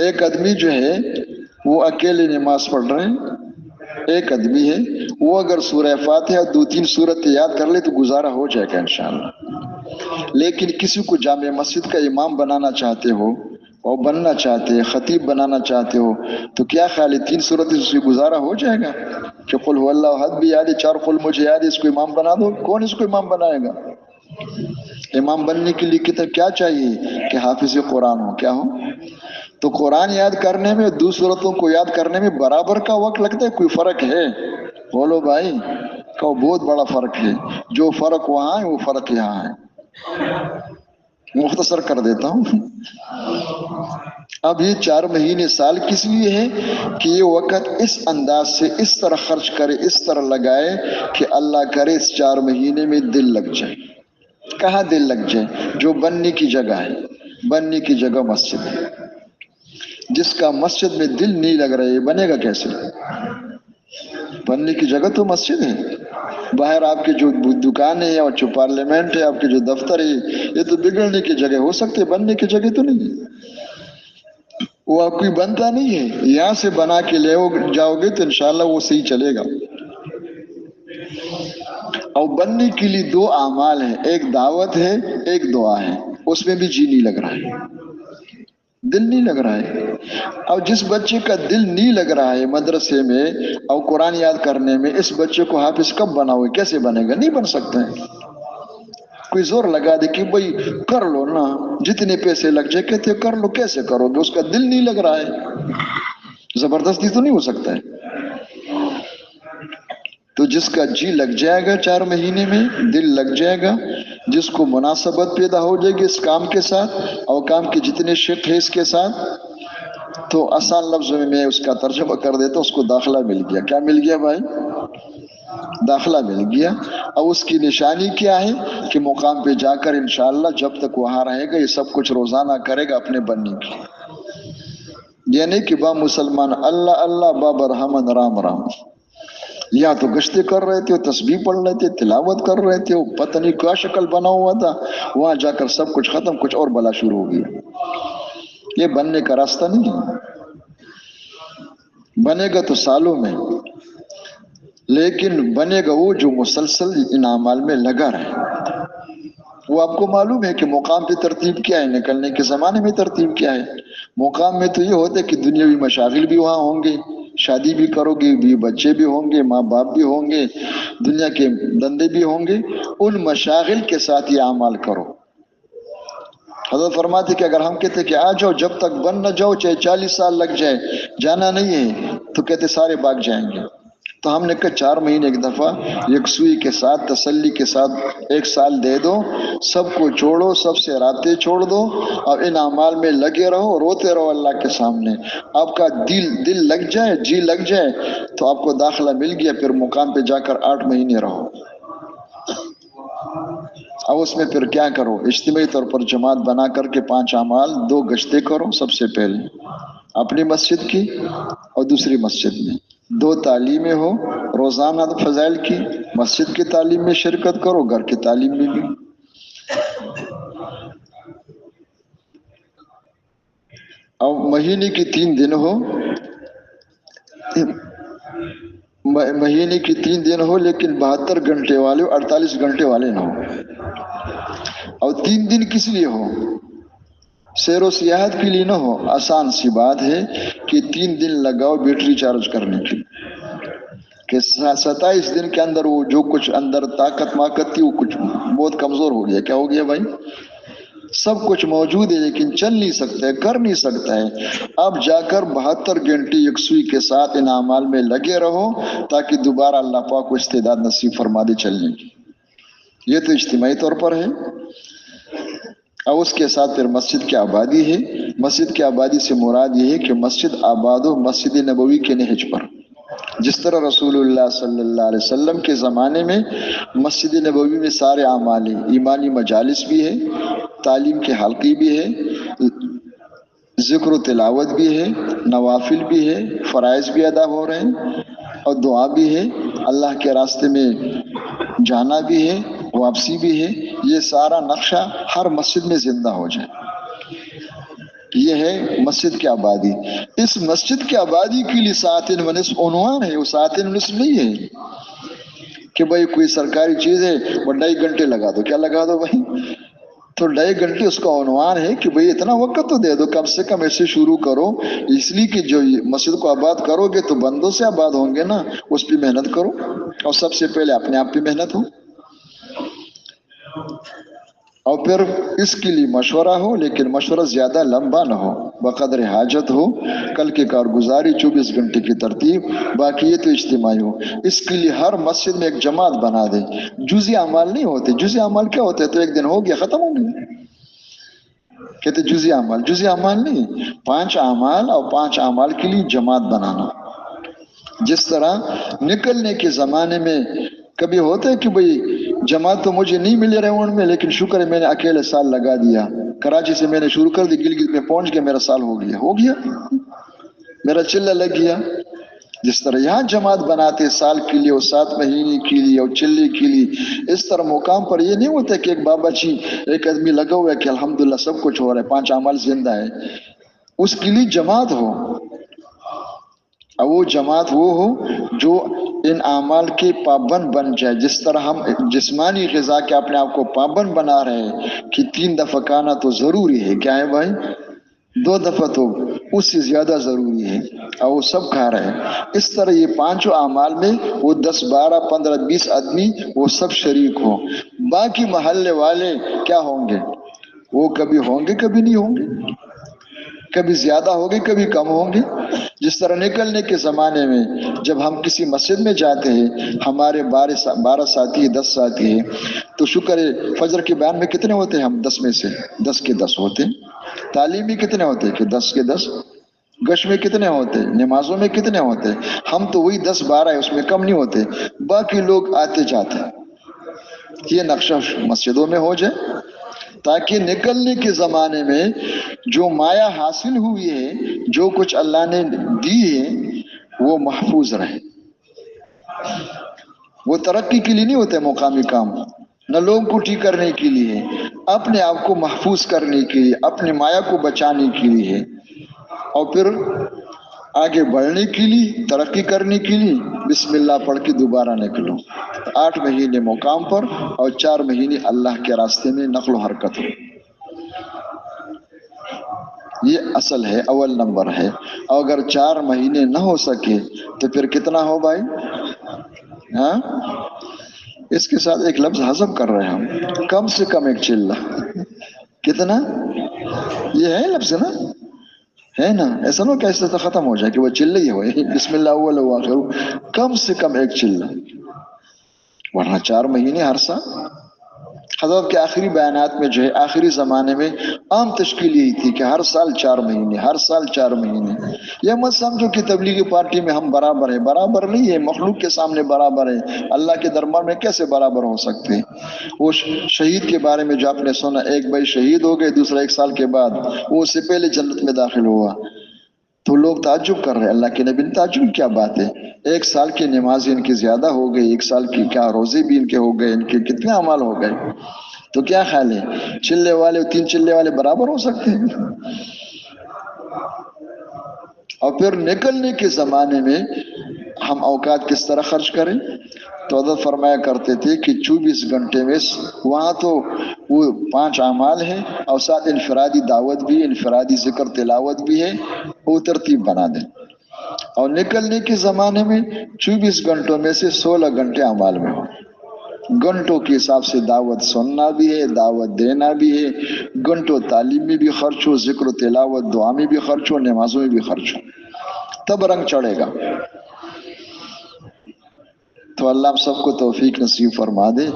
ایک آدمی جو ہے وہ اکیلے نماز پڑھ رہے ہیں، ایک آدمی ہے وہ اگر سورہ فاتحہ 2-3 سورت یاد کر لے تو گزارا ہو جائے گا انشاءاللہ۔ لیکن کسی کو جامع مسجد کا امام بنانا چاہتے ہو اور بننا چاہتے ہیں، خطیب بنانا چاہتے ہو، تو کیا خیال ہے 3 سورت سے گزارا ہو جائے گا؟ کہ قل هو اللہ احد بھی یاد ہے، 4 قل مجھے یاد ہے، اس کو امام بنا دو؟ کون اس کو امام بنائے گا؟ امام بننے کے لیے کیا چاہیے کہ حافظ قرآن ہو، کیا ہو؟ تو قرآن یاد کرنے میں 2 سورتوں کو یاد کرنے میں برابر کا وقت لگتا ہے؟ کوئی فرق ہے؟ بولو بھائی، کہ بہت بڑا فرق ہے۔ جو فرق وہاں ہے وہ فرق یہاں ہے۔ مختصر کر دیتا ہوں۔ اب یہ 4 مہینے سال کس لیے ہے کہ یہ وقت اس انداز سے اس طرح خرچ کرے، اس طرح لگائے کہ اللہ کرے اس 4 مہینے میں دل لگ جائے۔ کہاں دل لگ جائے؟ جو بننے کی جگہ ہے، بننے کی جگہ مسجد ہے۔ جس کا مسجد میں دل نہیں لگ رہا ہے بنے گا کیسے؟ بننے کی جگہ تو مسجد ہے۔ باہر آپ کے جو دکان ہے اور جو پارلیمنٹ ہے، آپ کے جو دفتر ہے، یہ تو بگڑنے کی جگہ ہو سکتے، بننے کی جگہ تو نہیں ہے۔ وہ آپ کوئی بنتا نہیں ہے، یہاں سے بنا کے لے جاؤ گے تو انشاءاللہ وہ صحیح چلے گا۔ اور بننے کے لیے 2 اعمال ہیں، ایک دعوت ہے، ایک دعا ہے۔ اس میں بھی جی نہیں لگ رہا ہے، دل نہیں لگ رہا ہے۔ اور جس بچے کا دل نہیں لگ رہا ہے مدرسے میں اور قرآن یاد کرنے میں، اس بچے کو حافظ کب بناؤ گے؟ کیسے بنے گا؟ نہیں بن سکتا ہے۔ کوئی زور لگا دے کہ بھئی کر لو نا، جتنے پیسے لگ جائے، کہتے کر لو، کیسے کرو گے؟ اس کا دل نہیں لگ رہا ہے، زبردستی تو نہیں ہو سکتا ہے۔ تو جس کا جی لگ جائے گا 4 مہینے میں، دل لگ جائے گا، جس کو مناسبت پیدا ہو جائے گی اس کام کے ساتھ اور کام کے جتنے شق ہے اس کے ساتھ، تو آسان لفظوں میں اس کا ترجمہ کر دیتا ہوں، اس کو داخلہ مل گیا۔ کیا مل گیا بھائی؟ داخلہ مل گیا۔ اب اس کی نشانی کیا ہے کہ مقام پہ جا کر انشاءاللہ جب تک وہاں رہے گا یہ سب کچھ روزانہ کرے گا اپنے بننے کی۔ یہ نہیں کہ با مسلمان اللہ اللہ با برہمن رام رام، یا تو گشتے کر رہے تھے، تسبیح پڑھ رہے تھے، تلاوت کر رہے تھے، پتہ نہیں کیا شکل بنا ہوا تھا، وہاں جا کر سب کچھ ختم، کچھ اور بلا شروع ہو گیا۔ یہ بننے کا راستہ نہیں ہے۔ بنے گا تو سالوں میں، لیکن بنے گا وہ جو مسلسل ان اعمال میں لگا رہے۔ وہ آپ کو معلوم ہے کہ مقام پہ ترتیب کیا ہے، نکلنے کے زمانے میں ترتیب کیا ہے۔ مقام میں تو یہ ہوتا ہے کہ دنیاوی مشاغل بھی وہاں ہوں گے، شادی بھی کرو گے، بھی بچے بھی ہوں گے، ماں باپ بھی ہوں گے، دنیا کے دندے بھی ہوں گے، ان مشاغل کے ساتھ یہ اعمال کرو۔ حضرت فرماتے کہ اگر ہم کہتے کہ آ جاؤ، جب تک بن نہ جاؤ چاہے 40 سال لگ جائے، جانا نہیں ہے، تو کہتے سارے بھاگ جائیں گے۔ تو ہم نے کہا 4 مہینے ایک دفعہ یکسوئی کے ساتھ، تسلی کے ساتھ 1 سال دے دو، سب کو چھوڑو، سب سے رابطے چھوڑ دو اور ان اعمال میں لگے رہو، روتے رہو اللہ کے سامنے۔ آپ کا دل لگ جائے، جی لگ جائے تو آپ کو داخلہ مل گیا، پھر مقام پہ جا کر 8 مہینے رہو۔ اب اس میں پھر کیا کرو؟ اجتماعی طور پر جماعت بنا کر کے 5 اعمال، 2 گشتیں کرو، سب سے پہلے اپنی مسجد کی اور دوسری مسجد میں، 2 تعلیمیں ہو روزانہ فضائل کی، مسجد کی تعلیم میں شرکت کرو، گھر کی تعلیم میں بھی۔ اور مہینے کی 3 دن ہو، مہینے کی 3 دن ہو لیکن 72 گھنٹے والے ہو، 48 گھنٹے والے نہ ہو۔ اور 3 دن کس لیے ہو؟ سیر و سیاحت کے لیے نہ ہو۔ آسان سی بات ہے کہ 3 دن لگاؤ بیٹری چارج کرنے کی، کہ 27 دن کے اندر وہ جو کچھ اندر طاقت ماقت تھی وہ کچھ بہت کمزور ہو گیا۔ کیا ہو گیا بھائی؟ سب کچھ موجود ہے لیکن چل نہیں سکتا ہے، کر نہیں سکتا ہے۔ اب جا کر 72 گھنٹے یکسوئی کے ساتھ ان اعمال میں لگے رہو تاکہ دوبارہ اللہ پاک کو استعداد نصیب فرما دے چلنے کی۔ یہ تو اجتماعی طور پر ہے۔ اور اس کے ساتھ پھر مسجد کی آبادی ہے۔ مسجد کی آبادی سے مراد یہ ہے کہ مسجد آباد ہو مسجد نبوی کے نہج پر، جس طرح رسول اللہ صلی اللہ علیہ وسلم کے زمانے میں مسجد نبوی میں سارے اعمال ہیں، ایمانی مجالس بھی ہے، تعلیم کے حلقے بھی ہے، ذکر و تلاوت بھی ہے، نوافل بھی ہے، فرائض بھی ادا ہو رہے ہیں اور دعا بھی ہے، اللہ کے راستے میں جانا بھی ہے، واپسی بھی ہے۔ یہ سارا نقشہ ہر مسجد میں زندہ ہو جائے۔ یہ ہے مسجد کی آبادی. اس مسجد کی آبادی کے لیے 7 ونصف عنوان ہے. وہ 7 ونصف نہیں ہے کہ بھائی کوئی سرکاری چیز ہے وہ 2.5 گھنٹے لگا دو. کیا لگا دو بھائی؟ تو 2.5 گھنٹے اس کا عنوان ہے کہ بھئی اتنا وقت تو دے دو، کم سے کم ایسے شروع کرو. اس لیے کہ جو مسجد کو آباد کرو گے تو بندوں سے آباد ہوں گے نا، اس پہ محنت کرو اور سب سے پہلے اپنے آپ پہ محنت ہو. اور پھر اس کے لیے مشورہ ہو، لیکن مشورہ زیادہ لمبا نہ ہو، بقدر حاجت ہو. کل کی کارگزاری 24 گھنٹے کی ترتیب، باقی یہ تو اجتماعی ہو. اس کے لیے ہر مسجد میں ایک جماعت بنا دے. جزئی اعمال نہیں ہوتے. جزئی اعمال کیا ہوتے؟ تو ایک دن ہو گیا ختم ہو گیا. کہتے جزئی اعمال. جزئی اعمال نہیں، 5 اعمال اور 5 اعمال کے لیے جماعت بنانا. جس طرح نکلنے کے زمانے میں کبھی ہوتا ہے کہ بھئی جماعت تو مجھے نہیں ملے ریونڈ میں، لیکن شکر ہے میں نے اکیلے سال لگا دیا. کراچی سے میں نے شروع کر دی، گلگت میں پہنچ گیا، میرا سال ہو گیا میرا چلہ لگ گیا. جس طرح یہاں جماعت بناتے سال کے لیے اور 7 مہینے کے لیے اور چلے کے لیے، اس طرح مقام پر یہ نہیں ہوتا کہ ایک بابا جی ایک آدمی لگا ہوا ہے کہ الحمدللہ سب کچھ ہو رہا ہے، 5 اعمال زندہ ہے. اس کے لیے جماعت ہو، اور وہ جماعت وہ ہو جو ان اعمال کے پابند بن جائے. جس طرح ہم جسمانی غذا کے اپنے آپ کو پابند بنا رہے ہیں کہ 3 دفعہ کھانا تو ضروری ہے. کیا ہے بھائی؟ 2 دفعہ تو اس سے زیادہ ضروری ہے، اور وہ سب کھا رہے ہیں. اس طرح یہ 5 اعمال میں وہ 10 12 15 20 آدمی وہ سب شریک ہوں. باقی محلے والے کیا ہوں گے؟ وہ کبھی ہوں گے کبھی نہیں ہوں گے، کبھی زیادہ ہوگے کبھی کم ہوں گے. جس طرح نکلنے کے زمانے میں جب ہم کسی مسجد میں جاتے ہیں، ہمارے 12 ساتھی ہیں، 10 ساتھی ہیں، تو شکر ہے فجر کے بیان میں کتنے ہوتے ہیں؟ ہم 10 میں سے 10 کے 10 ہوتے ہیں. تعلیمی کتنے ہوتے ہیں؟ کہ 10 کے 10. گش میں کتنے ہوتے ہیں؟ نمازوں میں کتنے ہوتے ہیں؟ ہم تو وہی 10 12 ہے، اس میں کم نہیں ہوتے. باقی لوگ آتے جاتے ہیں. یہ نقشہ مسجدوں میں ہو جائے تاکہ نکلنے کے زمانے میں جو مایا حاصل ہوئی ہے، جو کچھ اللہ نے دی ہے، وہ محفوظ رہے. وہ ترقی کے لیے نہیں ہوتے مقامی کام، نہ لوگوں کو ٹھیک کرنے کے لیے، اپنے آپ کو محفوظ کرنے کے لیے، اپنے مایا کو بچانے کے لیے، اور پھر آگے بڑھنے کے لیے، ترقی کرنے کے لیے بسم اللہ پڑھ کے دوبارہ نکلو. 8 مہینے مقام پر اور 4 مہینے اللہ کے راستے میں نقل و حرکت ہو. یہ اصل ہے، اول نمبر ہے. اور اگر 4 مہینے نہ ہو سکے تو پھر کتنا ہو بھائی؟ ہاں، اس کے ساتھ ایک لفظ ہضم کر رہے ہیں ہم، کم سے کم ایک چلہ. کتنا؟ یہ ہے لفظ نا، ہے نا؟ ایسا نہ کہ ایسے تو ختم ہو جائے کہ وہ چلہ ہی ہوئے بسم اللہ اول و آخر. کم سے کم ایک چلہ، ورنہ 4 مہینے ہر سال. حضرت کے آخری بیانات میں جو ہے آخری زمانے میں عام تشکیل یہی تھی کہ ہر سال 4 مہینے، ہر سال 4 مہینے. یہ مت سمجھو کہ تبلیغی پارٹی میں ہم برابر ہیں، برابر نہیں ہے. مخلوق کے سامنے برابر ہے، اللہ کے دربار میں کیسے برابر ہو سکتے ہیں؟ وہ شہید کے بارے میں جو آپ نے سنا، ایک بھائی شہید ہو گئے، دوسرا 1 سال کے بعد، وہ اس سے پہلے جنت میں داخل ہوا. تو لوگ تعجب کر رہے، اللہ کے نبی نے تعجب کیا بات ہے؟ 1 سال کی نماز ان کی زیادہ ہو گئی، 1 سال کی کیا روزے بھی ان کے ہو گئے، ان کے کتنے اعمال ہو گئے. تو کیا خیال ہے، چلے والے 3 چلے والے برابر ہو سکتے ہیں؟ اور پھر نکلنے کے زمانے میں ہم اوقات کس طرح خرچ کریں؟ تو حضرت فرمایا کرتے تھے کہ 24 گھنٹے میں وہاں تو وہ 5 اعمال ہیں اور ساتھ انفرادی دعوت بھی، انفرادی ذکر تلاوت بھی ہے، وہ ترتیب بنا دیں. اور نکلنے کے زمانے میں 24 گھنٹوں میں سے 16 گھنٹے اعمال میں ہو. گھنٹوں کے حساب سے دعوت سننا بھی ہے، دعوت دینا بھی ہے، گھنٹوں تعلیم میں بھی خرچ ہو، ذکر و تلاوت دعا میں بھی خرچ ہو، نمازوں میں بھی خرچ ہو، تب رنگ چڑھے گا. تو اللہ ہم سب کو توفیق نصیب فرما دے.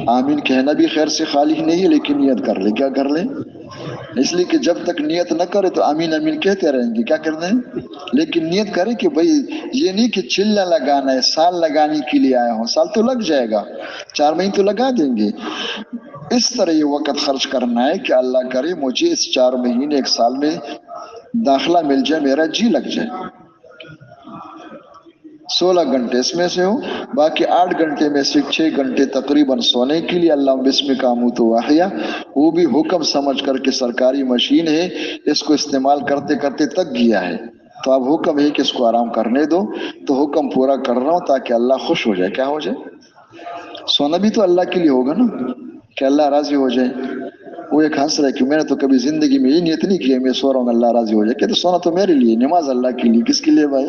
آمین کہنا بھی خیر سے خالی نہیں ہے، لیکن نیت کر لے. کیا کر لیں؟ اس لیے کہ جب تک نیت نہ کرے تو آمین آمین کہتے رہیں گے. کیا کرنا ہے؟ لیکن نیت کرے کہ بھئی یہ نہیں کہ چلہ لگانا ہے، سال لگانے کے لیے آیا ہوں. سال تو لگ جائے گا، 4 مہینے تو لگا دیں گے. اس طرح یہ وقت خرچ کرنا ہے کہ اللہ کرے مجھے اس 4 مہینے 1 سال میں داخلہ مل جائے، میرا جی لگ جائے. 16 گھنٹے اس میں سے ہو، باقی 8 گھنٹے میں سے 6 گھنٹے تقریباً سونے کے لیے اللہ بسم کا اموت واحیا، وہ بھی حکم سمجھ کر کے سرکاری مشین ہے، اس کو استعمال کرتے کرتے تک گیا ہے، تو اب حکم ہے کہ اس کو آرام کرنے دو، تو حکم پورا کر رہا ہوں تاکہ اللہ خوش ہو جائے۔ کیا ہو جائے؟ سونا بھی تو اللہ کے لیے ہوگا نا، کہ اللہ راضی ہو جائے۔ وہ ایک ہنس رہا ہے کہ میں نے تو کبھی زندگی میں یہ نیت نہیں کی ہے میں سو رہا ہوں اللہ راضی ہو جائے، کہ تو سونا تو میرے لیے، نماز اللہ کے لیے، کس کے لیے بھائی؟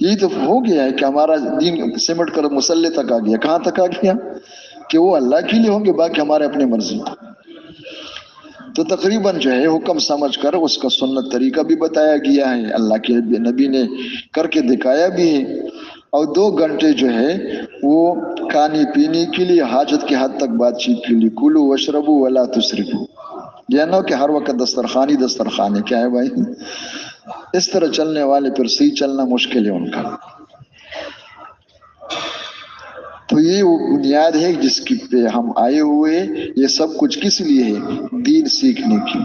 یہی تو ہو گیا ہے کہ ہمارا دین سمٹ کر مسلح تک آ گیا۔ کہاں تک آ گیا؟ کہ وہ اللہ کے لیے ہوں گے، باقی ہمارے اپنی مرضی۔ تو تقریباً جو ہے حکم سمجھ کر اس کا سنت طریقہ بھی بتایا گیا ہے، اللہ کے نبی نے کر کے دکھایا بھی ہے۔ اور 2 گھنٹے جو ہے وہ کھانے پینے کے لیے، حاجت کے حد تک بات چیت کے لیے، کلو وشربو ولا تسرفو، یہ نہ ہو کہ ہر وقت دسترخوانی کیا ہے بھائی؟ اس طرح چلنے والے پھر صحیح چلنا مشکل ہے ان کا۔ تو یہ وہ بنیاد ہے جس کی پہ ہم آئے ہوئے، یہ سب کچھ کس لیے ہے؟ دین سیکھنے کی۔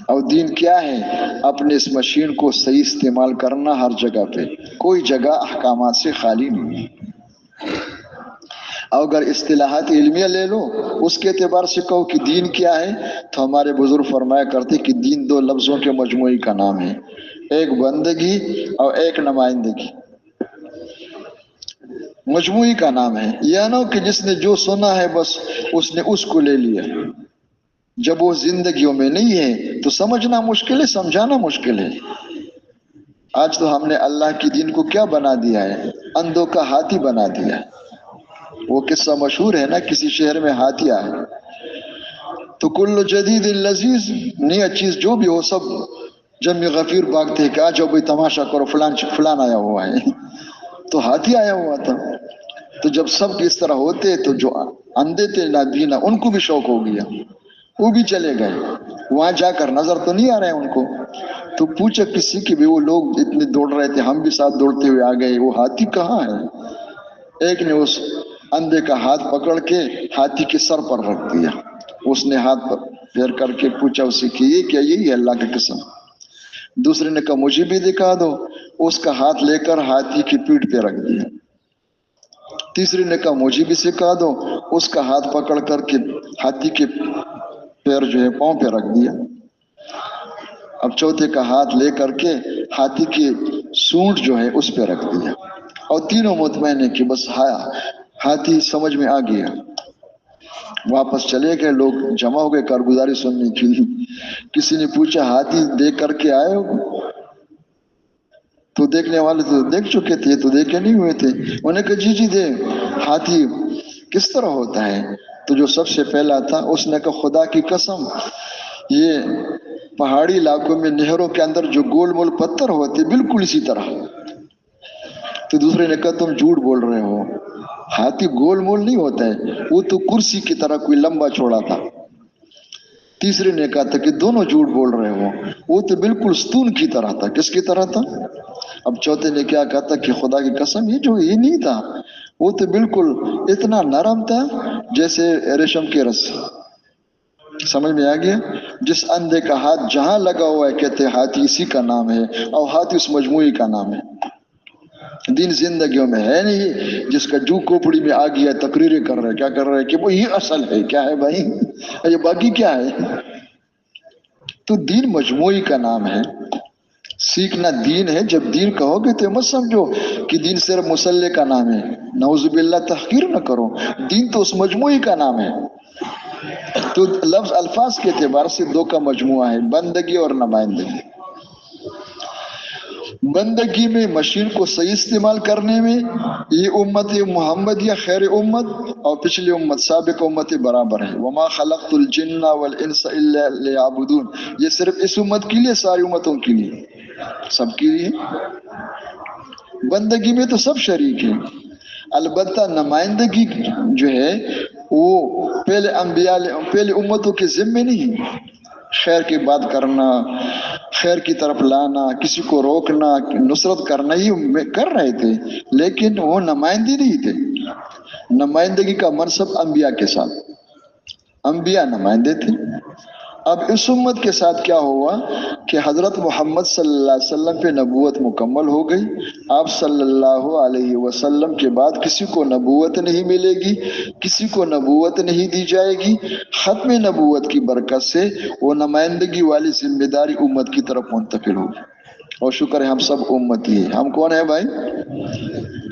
اور دین کیا ہے؟ اپنے اس مشین کو صحیح استعمال کرنا ہر جگہ پہ، کوئی جگہ احکامات سے خالی نہیں ہے۔ اور اگر اصطلاحات علمیہ لے لو، اس کے اعتبار سے کہو کہ دین کیا ہے، تو ہمارے بزرگ فرمایا کرتے کہ دین 2 لفظوں کے مجموعی کا نام ہے، ایک بندگی اور ایک نمائندگی، مجموعی کا نام ہے۔ یہ نہ ہو کہ جس نے جو سنا ہے بس اس نے اس کو لے لیا، جب وہ زندگیوں میں نہیں ہے تو سمجھنا مشکل ہے، سمجھانا مشکل ہے۔ آج تو ہم نے اللہ کی دین کو کیا بنا دیا ہے؟ اندھوں کا ہاتھی بنا دیا ہے۔ وہ قصہ مشہور ہے نا، کسی شہر میں ہاتھی آیا تو کل جدید لذیذ، نیا چیز جو بھی ہو سب جمع غفیر بھاگتے کہ آ جاؤ بھائی تماشا کرو، فلان آیا ہوا ہے۔ تو ہاتھی آیا ہوا تھا، تو جب سب اس طرح ہوتے تو جو اندھے تھے نابینا ان کو بھی شوق ہو گیا، وہ بھی چلے گئے، وہاں جا کر نظر تو نہیں آ رہے ان کو، تو پوچھا کسی کہ وہ لوگ اتنے دوڑ رہے تھے، ہم بھی ساتھ دوڑتے ہوئے آ گئے، وہ ہاتھی کہاں ہے؟ ایک نے اس اندھے کا ہاتھ پکڑ کے ہاتھی کے سر پر رکھ دیا، اس نے ہاتھ پھیر کر کے پوچھا اسے کہ یہ کیا؟ یہی ہے اللہ کی قسم۔ دوسرے نے کہا مجھے بھی دکھا دو، اس کا ہاتھ لے کر ہاتھی کی پیٹھ پہ رکھ دیا۔ تیسرے نے کہا مجھے بھی سکھا دو، اس کا ہاتھ پکڑ کر کے ہاتھی کے پیر جو ہے پاؤں پہ رکھ دیا۔ اب چوتھے کا ہاتھ لے کر کے ہاتھی کی سونٹ جو ہے اس پہ رکھ دیا، اور تینوں مطمئن ہے کہ بس ہاتھی سمجھ میں آ گیا۔ واپس چلے گئے، لوگ جمع ہو گئے کارگزاری سننے کے لیے۔ کسی نے پوچھا ہاتھی دیکھ کر کے آئے ہو؟ تو دیکھنے والے تو دیکھ چکے تھے، تو دیکھے نہیں ہوئے تھے۔ انہوں نے کہا جی دے، ہاتھی کس طرح ہوتا ہے؟ تو جو سب سے پہلا تھا اس نے کہا خدا کی قسم، یہ پہاڑی علاقوں میں نہروں کے اندر جو گول مول پتھر ہوتے بالکل اسی طرح۔ تو دوسرے نے کہا تم جھوٹ بول رہے ہو، ہاتھی گول مول نہیں ہوتا ہے، وہ تو کرسی کی طرح کوئی لمبا چوڑا تھا۔ تیسرے نے کہا تھا کہ دونوں جھوٹ بول رہے ہو، وہ تو بالکل ستون کی طرح تھا۔ کس کی طرح تھا؟ اب چوتھے نے کیا کہا تھا کہ خدا کی قسم یہ نہیں تھا، وہ تو بالکل اتنا نرم تھا جیسے ریشم کے رسی۔ سمجھ میں آ گیا؟ جس اندھے کا ہاتھ جہاں لگا ہوا ہے کہتے ہیں ہاتھی اسی کا نام ہے، اور ہاتھی اس مجموعی کا نام ہے۔ دین زندگیوں میں ہے نہیں جس کا جو کھوپڑی میں آ گیا تقریریں کر رہے، کیا کر رہے کہ وہ یہ اصل ہے، کیا ہے بھائی یہ باقی کیا ہے؟ تو دین مجموعی کا نام ہے، سیکھنا دین ہے۔ جب دین کہو گے تو مت سمجھو کہ دین صرف مسلح کا نام ہے، نعوذ باللہ تحقیر نہ کرو، دین تو اس مجموعی کا نام ہے۔ تو لفظ الفاظ کے اعتبار سے 2 کا مجموعہ ہے، بندگی اور نمائندگی۔ بندگی میں مشین کو صحیح استعمال کرنے میں یہ امت محمد یا خیر امت اور پچھلی امت سابق امت برابر ہے۔ وما خلقت الجن والانس الا لیعبدون، یہ صرف اس امت کے لیے، ساری امتوں کے لیے، سب کے لیے۔ بندگی میں تو سب شریک ہیں، البتہ نمائندگی جو ہے وہ پہلے امتوں کے ذمے نہیں، خیر کی بات کرنا، خیر کی طرف لانا، کسی کو روکنا، نصرت کرنا، یہ کر رہے تھے، لیکن وہ نمائندے نہیں تھے۔ نمائندگی کا منصب انبیاء کے ساتھ، انبیاء نمائندے تھے، اب اس امت کے ساتھ کیا ہوا کہ حضرت محمد صلی اللہ علیہ وسلم پہ نبوت مکمل ہو گئی. آپ صلی اللہ علیہ وسلم کے بعد کسی کو نبوت نہیں ملے گی، کسی کو نبوت نہیں دی جائے گی. ختم نبوت کی برکت سے وہ نمائندگی والی ذمہ داری امت کی طرف منتقل ہوگی. اور شکر ہے ہم سب امتی ہیں. ہم کون ہیں بھائی؟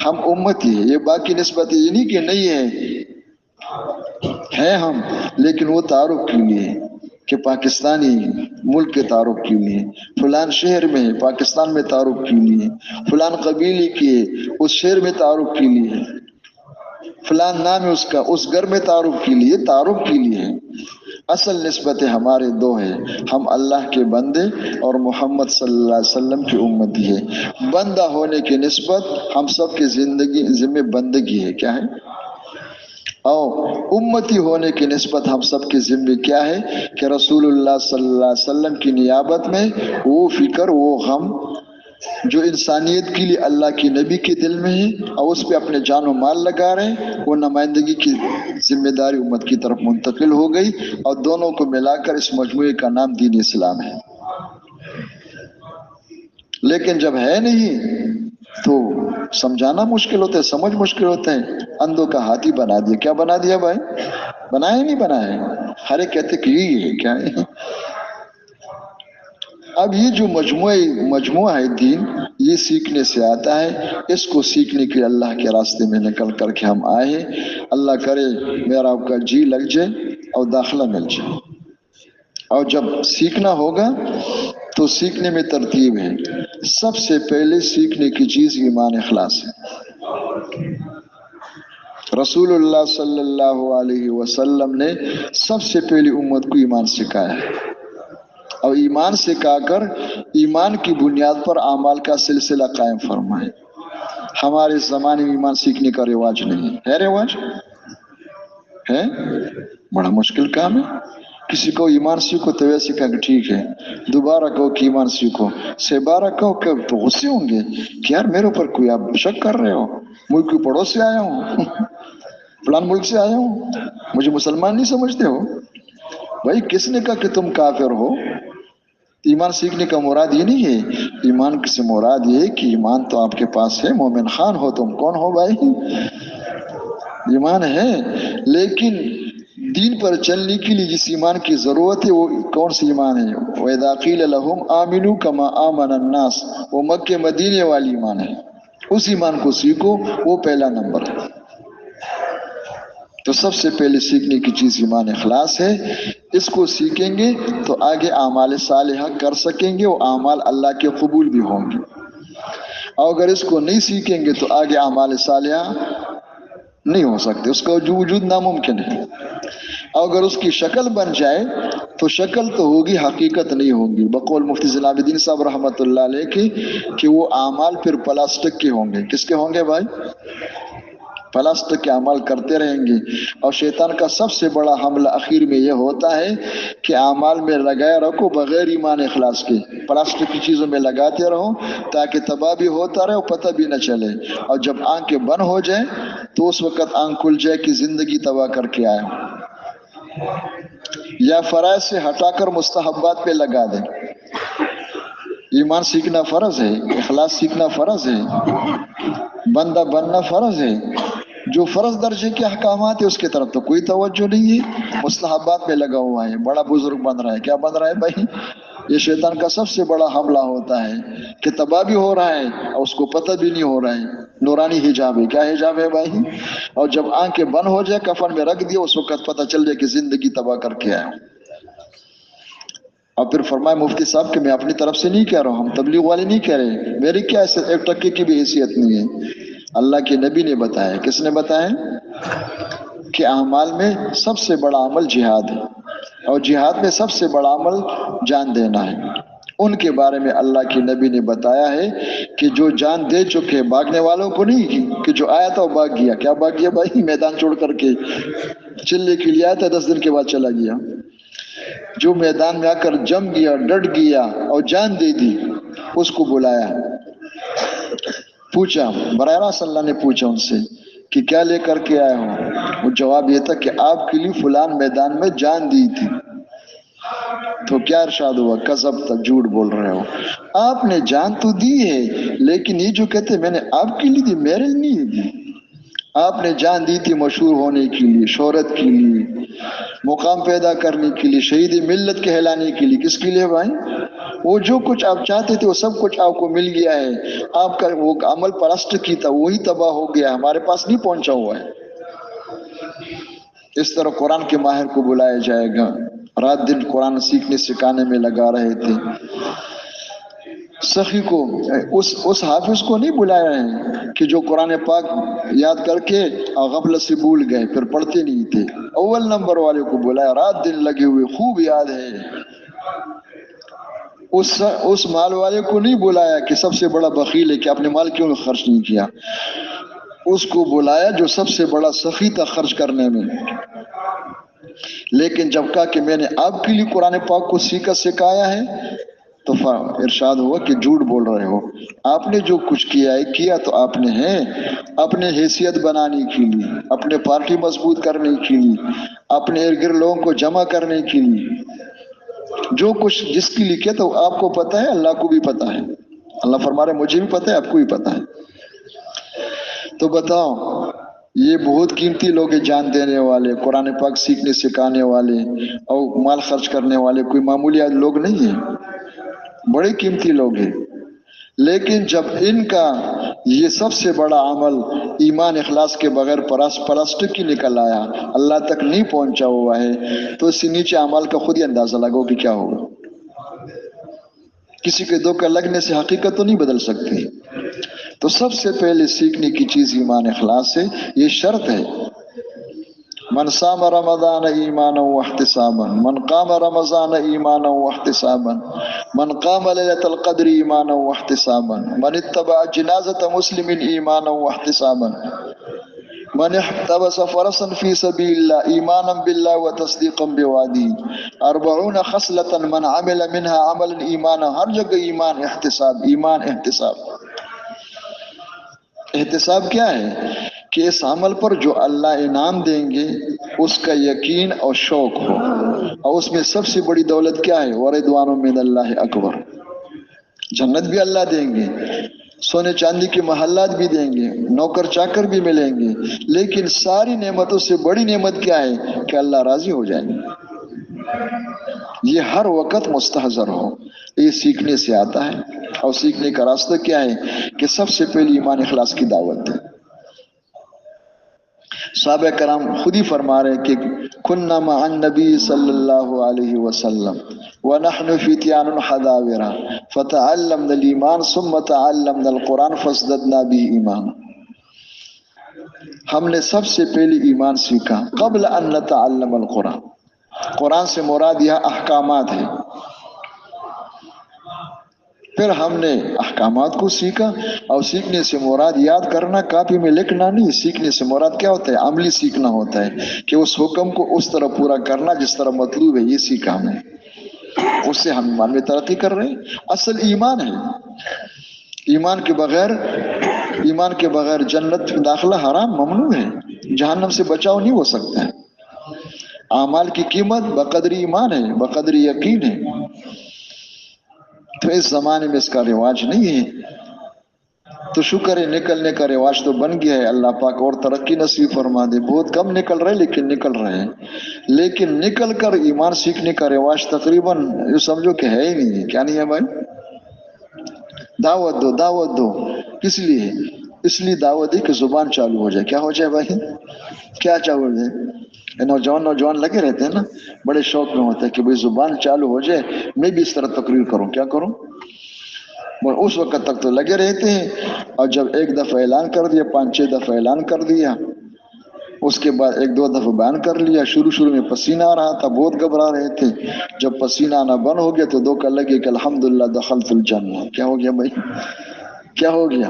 ہم امتی ہیں. یہ باقی نسبت یہ نہیں کہ نہیں ہے ہم، لیکن وہ تعارف کے لیے کہ پاکستانی ملک کے تعارف کے لیے، فلان شہر میں پاکستان میں تعارف کے لیے، فلان قبیلے کے اس شہر میں تعارف کے لیے، فلان نام ہے اس کا اس گھر میں تعارف کے لیے، تعارف کے لیے ہے. اصل نسبتیں ہمارے دو ہیں، ہم اللہ کے بندے اور محمد صلی اللہ علیہ وسلم کی امتی ہے. بندہ ہونے کی نسبت ہم سب کی زندگی ذمہ بندگی ہے. کیا ہے؟ اور امتی ہونے کی نسبت ہم سب کے ذمہ کیا ہے کہ رسول اللہ صلی اللہ علیہ وسلم کی نیابت میں وہ فکر، وہ غم جو انسانیت کے لیے اللہ کی نبی کے دل میں ہے اور اس پہ اپنے جان و مال لگا رہے ہیں، وہ نمائندگی کی ذمہ داری امت کی طرف منتقل ہو گئی. اور دونوں کو ملا کر اس مجموعے کا نام دین اسلام ہے. لیکن جب ہے نہیں تو سمجھانا مشکل ہوتا ہے، سمجھ مشکل ہوتا ہے. اندھوں کا ہاتھی بنا دیا. کیا بنا دیا بھائی؟ بنایا نہیں بنایا؟ ہر ایک کہتے کہ یہی ہے. کیا ہے؟ اب یہ جو مجموعہ ہے دین، یہ سیکھنے سے آتا ہے. اس کو سیکھنے کے اللہ کے راستے میں نکل کر کے ہم آئے. اللہ کرے میرا آپ کا جی لگ جائے اور داخلہ مل جائے. اور جب سیکھنا ہوگا تو سیکھنے میں ترتیب ہے. سب سے پہلے سیکھنے کی چیز ایمان اخلاص ہے. رسول اللہ صلی اللہ علیہ وسلم نے سب سے پہلی امت کو ایمان سکھایا ہے، اور ایمان سکھا کر ایمان کی بنیاد پر اعمال کا سلسلہ قائم فرمائے. ہمارے زمانے میں ایمان سیکھنے کا رواج نہیں ہے. رواج ہے؟ بڑا مشکل کام ہے. کسی کو ایمان سیکھو تو ویسے کہا کہ ٹھیک ہے، دوبارہ کہو کہ ایمان سیکھو، سے بارہ کہو کہ تو غصے ہوں گے کہ یار میرے اوپر کوئی آپ شک کر رہے ہو، ملک کے پڑوس سے آیا ہوں، فلان ملک سے آیا ہوں، مجھے مسلمان نہیں سمجھتے ہو. بھائی کس نے کہا کہ تم کافر ہو؟ ایمان سیکھنے کا مراد یہ نہیں ہے. ایمان سے مراد یہ ہے کہ ایمان تو آپ کے پاس ہے، مومن خان ہو تم. کون ہو بھائی؟ ایمان ہے، لیکن دین پر چلنے کے لیے جس ایمان کی ضرورت ہے وہ کون سی ایمان ہے؟ وَإِذَا قِيلَ لَهُمْ آمِنُوا كَمَا آمَنَ النَّاسُ، وہ مکہ مدینے والی ایمان ہے. اس ایمان کو سیکھو، وہ پہلا نمبر ہے. تو سب سے پہلے سیکھنے کی چیز ایمان اخلاص ہے. اس کو سیکھیں گے تو آگے اعمال صالحہ کر سکیں گے، وہ اعمال اللہ کے قبول بھی ہوں گے. اور اگر اس کو نہیں سیکھیں گے تو آگے اعمال صالحہ نہیں ہو سکتے، اس کا وجود ناممکن ہے. اور اگر اس کی شکل بن جائے تو شکل تو ہوگی، حقیقت نہیں ہوگی. بقول مفتی زین العابدین صاحب رحمۃ اللہ علیہ کی کہ وہ اعمال پھر پلاسٹک کے ہوں گے. کس کے ہوں گے بھائی؟ پلاسٹک کے عمل کرتے رہیں گے. اور شیطان کا سب سے بڑا حملہ اخیر میں یہ ہوتا ہے کہ اعمال میں لگائے رکھو بغیر ایمان اخلاص کے، پلاسٹک کی چیزوں میں لگاتے رہو تاکہ تباہ بھی ہوتا رہے اور پتہ بھی نہ چلے. اور جب آنکھیں بند ہو جائیں تو اس وقت آنکھ کھل جائے کہ زندگی تباہ کر کے آیا ہوں. یا فرائض سے ہٹا کر مستحبات پہ لگا دیں. ایمان سیکھنا فرض ہے، اخلاص سیکھنا فرض ہے، بندہ بننا فرض ہے. جو فرض درجے کے احکامات ہیں اس کی طرف تو کوئی توجہ نہیں ہے، مستحبات پہ لگا ہوا ہے، بڑا بزرگ بن رہا ہے. کیا بن رہا ہے بھائی؟ یہ شیطان کا سب سے بڑا حملہ ہوتا ہے کہ تباہ بھی ہو رہا ہے اور اس کو پتہ بھی نہیں ہو رہا ہے. نورانی حجاب ہے. کیا حجاب ہے بھائی؟ اور جب آنکھیں بند ہو جائے کفن میں رکھ دیا اس وقت پتہ چل جائے کہ زندگی تباہ کر کے آیا. اور پھر فرمائے مفتی صاحب کہ میں اپنی طرف سے نہیں کہہ رہا ہوں، ہم تبلیغ والے نہیں کہہ رہے، میری کیا ایک ٹکے کی بھی حیثیت نہیں ہے. اللہ کے نبی نے بتایا. کس نے بتایا؟ کہ اعمال میں سب سے بڑا عمل جہاد ہے، اور جہاد میں سب سے بڑا عمل جان دینا ہے. ان کے بارے میں اللہ کے نبی نے بتایا ہے کہ جو جان دے چکے، بھاگنے والوں کو نہیں کہ جو آیا تھا وہ بھاگ گیا. کیا بھاگ گیا بھائی؟ میدان چھوڑ کر کے چلنے کے لیے آیا تھا، 10 دن کے بعد چلا گیا. جو میدان میں آ کر جم گیا، ڈٹ گیا اور جان دے دی، اس کو بلایا، پوچھا، براہ راست اللہ نے پوچھا ان سے کہ کیا لے کر کے آئے ہو؟ وہ جواب یہ تھا کہ آپ کے لیے فلان میدان میں جان دی تھی. تو کیا ارشاد ہوا؟ کذبت، جھوٹ بول رہے ہو، آپ نے جان تو دی ہے، لیکن یہ جو کہتے میں نے آپ کے لیے دی، میرے لیے نہیں دی۔ آپ نے جان دی تھی مشہور ہونے کے لیے، شہرت کے لیے، مقام پیدا کرنے کے لیے، شہید ملت کہلانے کے لیے۔ کس کے لیے بھائی؟ وہ جو کچھ آپ چاہتے تھے وہ سب کچھ آپ کو مل گیا ہے۔ آپ کا وہ عمل پرست کی تھا، وہی تباہ ہو گیا، ہمارے پاس نہیں پہنچا ہوا ہے۔ اس طرح قرآن کے ماہر کو بلایا جائے گا، رات دن قرآن سیکھنے سکھانے میں لگا رہے تھے۔ سخی کو، اس حافظ کو نہیں بلایا ہے کہ جو قرآن پاک یاد کر کے غفلت سے بھول گئے پھر پڑھتے نہیں تھے۔ اول نمبر والے کو بلایا، رات دن لگے ہوئے، خوب یاد ہے۔ اس مال والے کو نہیں بلایا کہ سب سے بڑا بخیل ہے کہ اپنے مال کیوں خرچ نہیں کیا۔ اس کو بلایا جو سب سے بڑا سخی تھا خرچ کرنے میں۔ لیکن جب کہا کہ میں نے آپ کے لیے قرآن پاک کو سیکھا سکھایا ہے، تو ارشاد ہوا کہ جھوٹ بول رہے ہو۔ آپ نے جو کچھ کیا ہے کیا تو آپ نے ہے اپنے حیثیت بنانے کے لیے، اپنے پارٹی مضبوط کرنے کے لیے، اپنے ارد گرد لوگوں کو جمع کرنے کے لیے، جو کچھ جس کے لیے کیا تو آپ کو پتہ ہے، اللہ کو بھی پتہ ہے۔ اللہ فرما رہے مجھے بھی پتہ ہے، آپ کو بھی پتہ ہے۔ تو بتاؤ، یہ بہت قیمتی لوگ ہیں، جان دینے والے، قرآن پاک سیکھنے سکھانے والے اور مال خرچ کرنے والے، کوئی معمولی لوگ نہیں ہیں، بڑے قیمتی لوگ ہیں۔ لیکن جب ان کا یہ سب سے بڑا عمل ایمان اخلاص کے بغیر پلاسٹک ہی نکل آیا، اللہ تک نہیں پہنچا ہوا ہے، تو اس سے نیچے عمل کا خود ہی اندازہ لگاؤ کہ کیا ہوگا۔ کسی کے دھوکہ لگنے سے حقیقت تو نہیں بدل سکتی۔ تو سب سے پہلے سیکھنے کی چیز ایمان اخلاص ہے، یہ شرط ہے۔ من صام رمضان ایمانا واحتسابا، من قام رمضان ایمانا واحتسابا، من قام لیلۃ القدر ایمانا واحتسابا، من اتبع جنازة مسلم ایمانا واحتسابا، من احتبس فرسا فی سبیل اللہ ایمانا باللہ وتصدیقا بوعده، 40 خصلة من عمل منها عملا ایمانا، ہر جگہ ایمان احتساب، ایمان احتساب۔ احتساب کیا ہے؟ کہ اس عمل پر جو اللہ انعام دیں گے اس کا یقین اور شوق ہو، اور اس میں سب سے بڑی دولت کیا ہے؟ وَرِضْوَانٌ مِّنَ اللَّهِ اکبر، جنت بھی اللہ دیں گے، سونے چاندی کے محلات بھی دیں گے، نوکر چاکر بھی ملیں گے، لیکن ساری نعمتوں سے بڑی نعمت کیا ہے؟ کہ اللہ راضی ہو جائیں گے۔ یہ ہر وقت مستحضر ہو، یہ سیکھنے سے آتا ہے۔ اور سیکھنے کا راستہ کیا ہے؟ کہ سب سے پہلی ایمان اخلاص کی دعوت ہے۔ صحابہ کرام خود ہی فرما رہے کہ کننا مع النبی صلی اللہ علیہ وسلم ونحن فتیان حداورا فتعلمنا الایمان ثم تعلمنا القرآن فازددنا به ایمان۔ ہم نے سب سے پہلی ایمان سیکھا قبل ان نتعلم القرآن۔ قرآن سے مراد یہ احکامات ہیں، پھر ہم نے احکامات کو سیکھا، اور سیکھنے سے مراد یاد کرنا، کاپی میں لکھنا نہیں، سیکھنے سے مراد کیا ہوتا ہے؟ عملی سیکھنا ہوتا ہے، کہ اس حکم کو اس طرح پورا کرنا جس طرح مطلوب ہے، یہ سیکھا ہم نے، اس سے ہم ایمان میں ترقی کر رہے ہیں۔ اصل ایمان ہے، ایمان کے بغیر جنت داخلہ حرام، ممنوع ہے، جہنم سے بچاؤ نہیں ہو سکتا ہے۔ اعمال کی قیمت بقدر ایمان ہے، بقدر یقین ہے۔ تو اس زمانے میں اس کا رواج نہیں ہے، تو شکر ہے نکلنے کا رواج تو بن گیا ہے، اللہ پاک اور ترقی نصیب فرما دے۔ بہت کم نکل رہے لیکن نکل رہے ہیں، لیکن نکل کر ایمان سیکھنے کا رواج تقریباً یہ سمجھو کہ ہے ہی نہیں ہے۔ کیا نہیں ہے بھائی؟ دعوت دو، دعوت دو، کس لیے؟ اس لیے دعوت دی کہ زبان چالو ہو جائے۔ کیا ہو جائے بھائی؟ کیا چالو ہو جائے؟ نوجوان لگے رہتے ہیں نا، بڑے شوق میں ہوتا ہے کہ بھائی زبان چالو ہو جائے، میں بھی اس طرح تقریر کروں۔ کیا کروں؟ اس وقت تک تو لگے رہتے ہیں، اور جب ایک دفعہ اعلان کر دیا، 5-6 دفعہ اعلان کر دیا، اس کے بعد 1-2 دفعہ بیان کر لیا، شروع میں پسینہ آ رہا تھا، بہت گھبرا رہے تھے، جب پسینہ آنا بند ہو گیا تو دھوکہ لگے کہ الحمدللہ دخلت الجنہ۔ کیا ہو گیا بھائی؟ کیا ہو گیا؟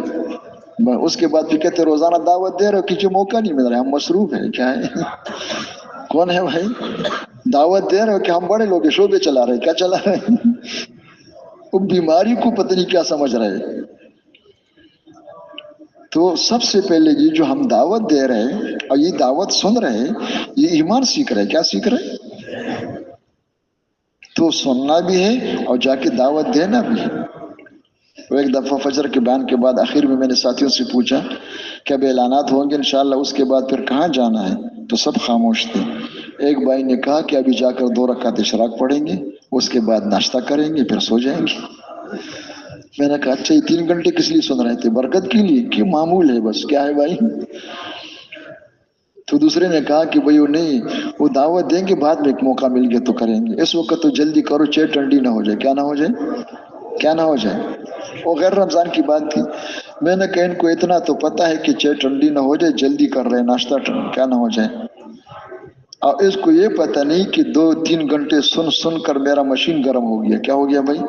اس کے بعد پھر کہتے روزانہ دعوت دے رہے ہو، کسی موقع نہیں مل رہا، ہم مصروف ہیں۔ کیا ہے؟ کون ہے بھائی؟ دعوت دے رہے ہو کہ ہم بڑے لوگ شعبے چلا رہے ہیں۔ کیا چلا رہے ہیں؟ وہ بیماری کو پتہ نہیں کیا سمجھ رہے۔ تو سب سے پہلے یہ جو ہم دعوت دے رہے ہیں اور یہ دعوت سن رہے ہیں، یہ ایمان سیکھ رہے ہیں۔ کیا سیکھ رہے ہیں؟ تو سننا بھی ہے اور جا کے دعوت دینا بھی ہے۔ وہ ایک دفعہ فجر کے بیان کے بعد آخر میں میں نے ساتھیوں سے پوچھا کہ اب اعلانات ہوں گے انشاءاللہ، اس کے بعد پھر کہاں جانا ہے؟ تو سب خاموش تھے۔ ایک بھائی نے کہا کہ ابھی جا کر 2 رکعت اشراق پڑھیں گے، اس کے بعد ناشتہ کریں گے، پھر سو جائیں گے۔ میں نے کہا اچھا یہ 3 گھنٹے کس لیے سن رہے تھے؟ برکت کے لیے کہ معمول ہے بس؟ کیا ہے بھائی؟ تو دوسرے نے کہا کہ بھائی وہ نہیں، وہ دعوت دیں گے بعد میں، ایک موقع مل گیا تو کریں گے، اس وقت تو جلدی کرو چائے ٹھنڈی نہ ہو جائے۔ کیا نہ ہو جائے؟ کیا نہ ہو جائے؟ وہ غیر رمضان کی بات تھی۔ میں نے کہا ان کو اتنا تو پتہ ہے کہ چائے ٹھنڈی نہ ہو جائے، جلدی کر رہے ہیں ناشتہ کیا نہ ہو جائے، اور اس کو یہ پتہ نہیں کہ 2-3 گھنٹے سن سن کر میرا مشین گرم ہو گیا۔ کیا ہو گیا بھائی؟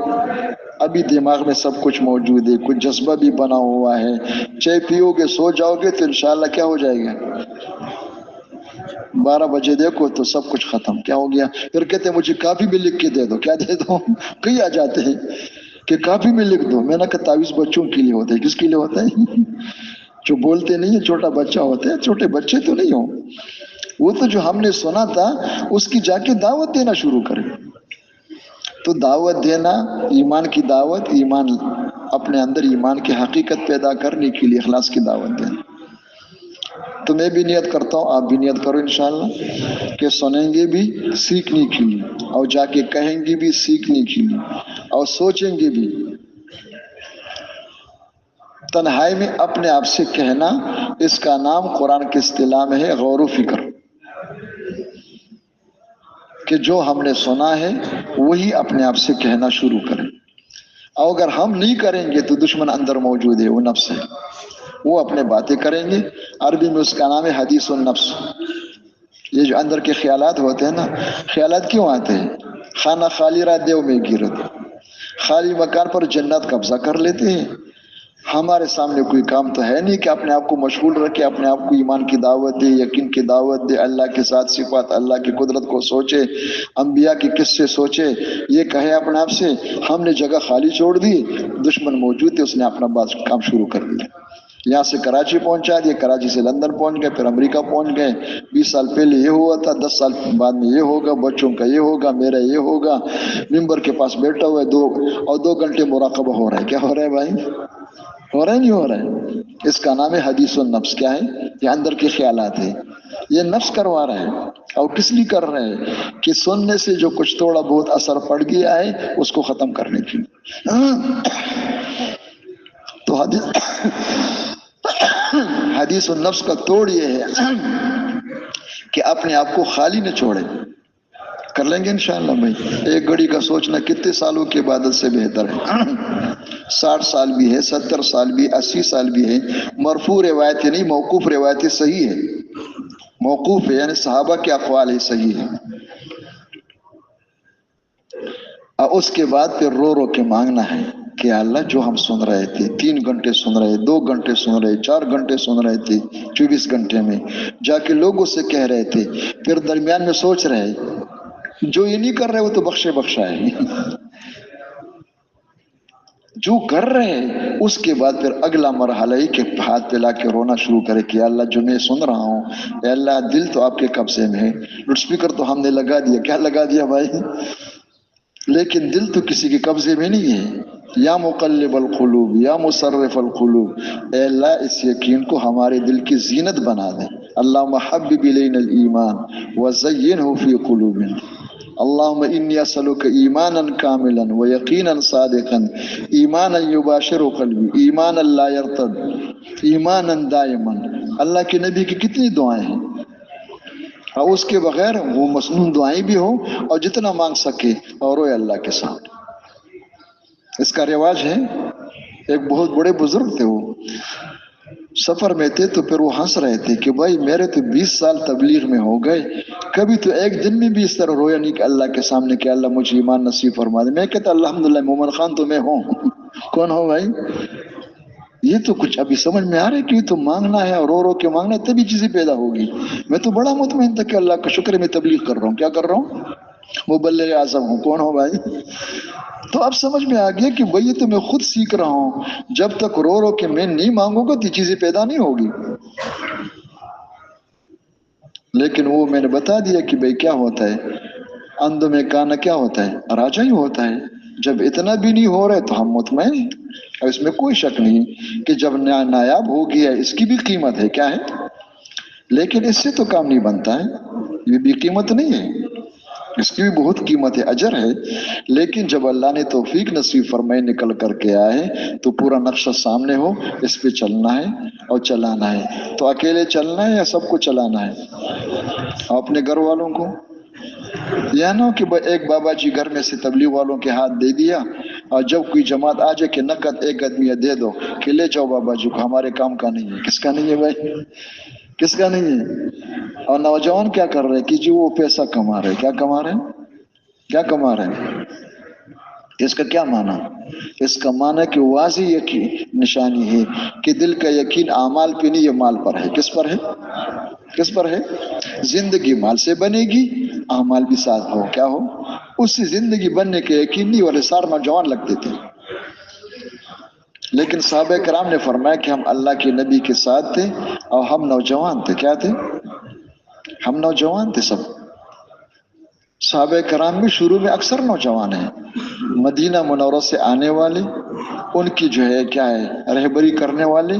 ابھی دماغ میں سب کچھ موجود ہے، کچھ جذبہ بھی بنا ہوا ہے، چائے پیو گے سو جاؤ گے تو انشاءاللہ کیا ہو جائے گا؟ 12 بجے دیکھو تو سب کچھ ختم۔ کیا ہو گیا؟ پھر کہتے ہیں مجھے کافی بھی لکھ کے دے دو۔ کیا دے دو؟ کئی آ جاتے ہیں کہ کافی میں لکھ دو۔ میں نے کہا تعویذ بچوں کے لیے ہوتا ہے۔ کس کے لیے ہوتا ہے؟ جو بولتے نہیں ہے، چھوٹا بچہ ہوتا ہے۔ چھوٹے بچے تو نہیں ہو، وہ تو جو ہم نے سنا تھا اس کی جا کے دعوت دینا شروع کرے۔ تو دعوت دینا، ایمان کی دعوت، ایمان اپنے اندر ایمان کی حقیقت پیدا کرنے کے لیے اخلاص کی دعوت دینا۔ تو میں بھی نیت کرتا ہوں، آپ بھی نیت کرو انشاءاللہ کہ سنیں گے بھی سیکھنے کے لیے، اور جا کے کہیں گے بھی سیکھنے کے لیے، اور سوچیں گے بھی۔ تنہائی میں اپنے آپ سے کہنا، اس کا نام قرآن کی اصطلاح میں ہے غور و فکر، کہ جو ہم نے سنا ہے وہی اپنے آپ سے کہنا شروع کریں۔ اور اگر ہم نہیں کریں گے تو دشمن اندر موجود ہے، وہ نفس ہے، وہ اپنے باتیں کریں گے۔ عربی میں اس کا نام ہے حدیث النفس۔ یہ جو اندر کے خیالات ہوتے ہیں نا، خیالات کیوں آتے ہیں؟ خانہ خالی را دیو میں گرد، خالی مکان پر جنات قبضہ کر لیتے ہیں۔ ہمارے سامنے کوئی کام تو ہے نہیں کہ اپنے آپ کو مشغول رکھے، اپنے آپ کو ایمان کی دعوت دے، یقین کی دعوت دے، اللہ کے ساتھ صفات، اللہ کی قدرت کو سوچے، انبیاء کی قصے سوچے، یہ کہے اپنے آپ سے ہم نے جگہ خالی چھوڑ دی، دشمن موجود تھے، اس نے اپنا بات کام شروع کر دیا۔ یہاں سے کراچی پہنچا دیا، کراچی سے لندن پہنچ گئے، پھر امریکہ پہنچ گئے۔ 20 سال پہلے یہ ہوا تھا، 10 سال بعد میں یہ ہوگا، بچوں کا یہ ہوگا، میرا یہ ہوگا۔ ممبر کے پاس بیٹھا ہوا ہے 2 گھنٹے مراقبہ ہو رہا ہے۔ کیا ہو رہا ہے بھائی؟ ہو رہا ہے نہیں ہو رہا ہے؟ اس کا نام ہے حدیث النفس۔ کیا ہے یہ؟ اندر کے خیالات ہیں، یہ نفس کروا رہا ہے۔ اور کس لیے کر رہے ہیں؟ کہ سننے سے جو کچھ تھوڑا بہت اثر پڑ گیا ہے اس کو ختم کرنے کے لیے۔ تو حدیث النفس کا توڑ یہ ہے کہ اپنے آپ کو خالی نہ چھوڑے۔ کر لیں گے انشاءاللہ بھائی۔ ایک گھڑی کا سوچنا کتنے سالوں کی عبادت سے بہتر ہے۔ 60 سال بھی ہے، 70 سال بھی، 80 سال بھی ہے۔ مرفوع روایتیں نہیں، موقوف روایتیں صحیح ہے۔ موقوف ہے یعنی صحابہ کے اقوال ہی صحیح ہے۔ اور اس کے بعد پھر رو رو کے مانگنا ہے کہ اللہ جو ہم سن رہے تھے، 3 گھنٹے سن رہے، 2 گھنٹے سن رہے، 4 گھنٹے سن رہے تھے، 24 گھنٹے میں جا کے لوگوں سے کہہ رہے تھے، پھر درمیان میں سوچ رہے جو یہ نہیں کر رہے وہ تو بخشے بخشا ہے، جو کر رہے ہیں اس کے بعد پھر اگلا مرحلہ ہے کہ ہاتھ پھیلا کے رونا شروع کرے کہ اللہ جو میں سن رہا ہوں، اے اللہ دل تو آپ کے قبضے میں ہے، لاؤڈ اسپیکر تو ہم نے لگا دیا، کیا لگا دیا بھائی، لیکن دل تو کسی کے قبضے میں نہیں ہے۔ یا مقلب القلوب یا مصرف القلوب، اے اللہ اس یقین کو ہمارے دل کی زینت بنا دے۔ اللہم حبب الینا الایمان وزینہ فی قلوبنا، اللہم انی اسألک ایمانا کاملا ویقینا صادقا، ایمانا یباشر قلبی، ایمانا لا یرتد، ایمانا دائما۔ اللہ کے نبی کی کتنی دعائیں ہیں، اور اس کے بغیر وہ مسنون دعائیں بھی ہوں، اور جتنا مانگ سکے اور روئے اللہ کے ساتھ۔ اس کا رواج ہے۔ ایک بہت بڑے بزرگ تھے، وہ سفر میں تھے تو پھر وہ ہنس رہے تھے کہ بھائی میرے تو 20 سال تبلیغ میں ہو گئے، کبھی تو ایک دن میں بھی اس طرح رویا نہیں کہ اللہ کے سامنے کہ اللہ مجھے ایمان نصیب فرما دے۔ میں کہتا الحمدللہ مومن خان تو میں ہوں۔ کون ہو بھائی؟ یہ تو کچھ ابھی سمجھ میں آ رہا ہے کہ تو مانگنا ہے، اور رو رو کے مانگنا ہے تبھی چیزیں پیدا ہوگی۔ میں تو بڑا مطمئن تھا کہ اللہ کا شکر ہے میں تبلیغ کر رہا ہوں۔ کیا کر رہا ہوں؟ مبلغ اعظم ہوں۔ کون ہو بھائی؟ تو اب سمجھ میں آ گیا کہ بھئی یہ تو میں خود سیکھ رہا ہوں، جب تک رو رو کے میں نہیں مانگوں گا تو یہ چیزیں پیدا نہیں ہوگی۔ لیکن وہ میں نے بتا دیا کہ بھئی کیا ہوتا ہے، اندھ میں کانا کیا ہوتا ہے؟ راجا ہی ہوتا ہے۔ جب اتنا بھی نہیں ہو رہے تو ہم مطمئن ہیں، اور اس میں کوئی شک نہیں کہ جب نایاب ہو گیا اس کی بھی قیمت ہے، کیا ہے؟ لیکن اس سے تو کام نہیں بنتا ہے، یہ بھی قیمت نہیں ہے، اس کی بھی بہت قیمت ہے، اجر ہے۔ لیکن جب اللہ نے توفیق نصیب فرمائے نکل کر کے آئے تو پورا نقشہ سامنے ہو، اس پہ چلنا ہے اور چلانا ہے۔ تو اکیلے چلنا ہے یا سب کو چلانا ہے؟ اپنے گھر والوں کو، یا نہ کہ ایک بابا جی گھر میں سے تبلیغ والوں کے ہاتھ دے دیا، اور جب کوئی جماعت آ جائے کہ نقد ایک آدمی دے دو کہ لے جاؤ بابا جی کو، ہمارے کام کا نہیں ہے۔ کس کا نہیں ہے بھائی؟ کس کا نہیں ہے؟ اور نوجوان کیا کر رہے کہ جی وہ پیسہ کما رہے، کیا کما رہے ہیں؟ کیا کما رہے ہیں؟ اس کا کیا معنی؟ اس کا معنی کہ واضح یقین نشانی ہے کہ دل کا یقین اعمال پہ نہیں، یہ مال پر ہے۔ کس پر ہے؟ کس پر ہے؟ زندگی مال سے بنے گی، اعمال بھی ساتھ ہو، کیا ہو؟ اس سے زندگی بننے کے یقین نہیں والے سارے نوجوان لگتے تھے۔ لیکن صحابہ کرام نے فرمایا کہ ہم اللہ کے نبی کے ساتھ تھے اور ہم نوجوان تھے۔ کیا تھے؟ ہم نوجوان تھے سب۔ صحابہ کرام بھی شروع میں اکثر نوجوان ہیں، مدینہ منورہ سے آنے والے، ان کی جو ہے کیا ہے رہبری کرنے والے،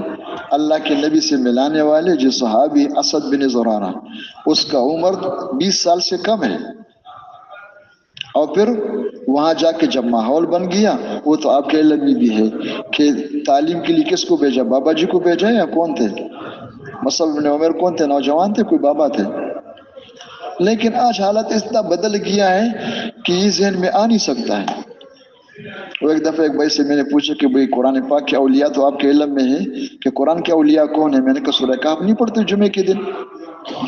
اللہ کے نبی سے ملانے والے۔ جو صحابی اسد بن زرارہ، اس کا عمر 20 سال سے کم ہے، اور پھر وہاں جا کے جب ماحول بن گیا، وہ تو آپ کے علم میں بھی ہے کہ تعلیم کے لیے کس کو بھیجا؟ بابا جی کو بھیجا یا کون تھے؟ مصعب بن عمر کون تھے؟ نوجوان تھے، کوئی بابا تھے؟ لیکن آج حالت اتنا بدل گیا ہے کہ یہ ذہن میں آ نہیں سکتا ہے۔ وہ ایک دفعہ ایک بھائی سے میں نے پوچھا کہ بھائی قرآن پاک کے اولیاء تو آپ کے علم میں ہے کہ قرآن کے اولیاء کون ہیں؟ میں نے کہا سورہ کہف نہیں پڑھتے جمعے کے دن؟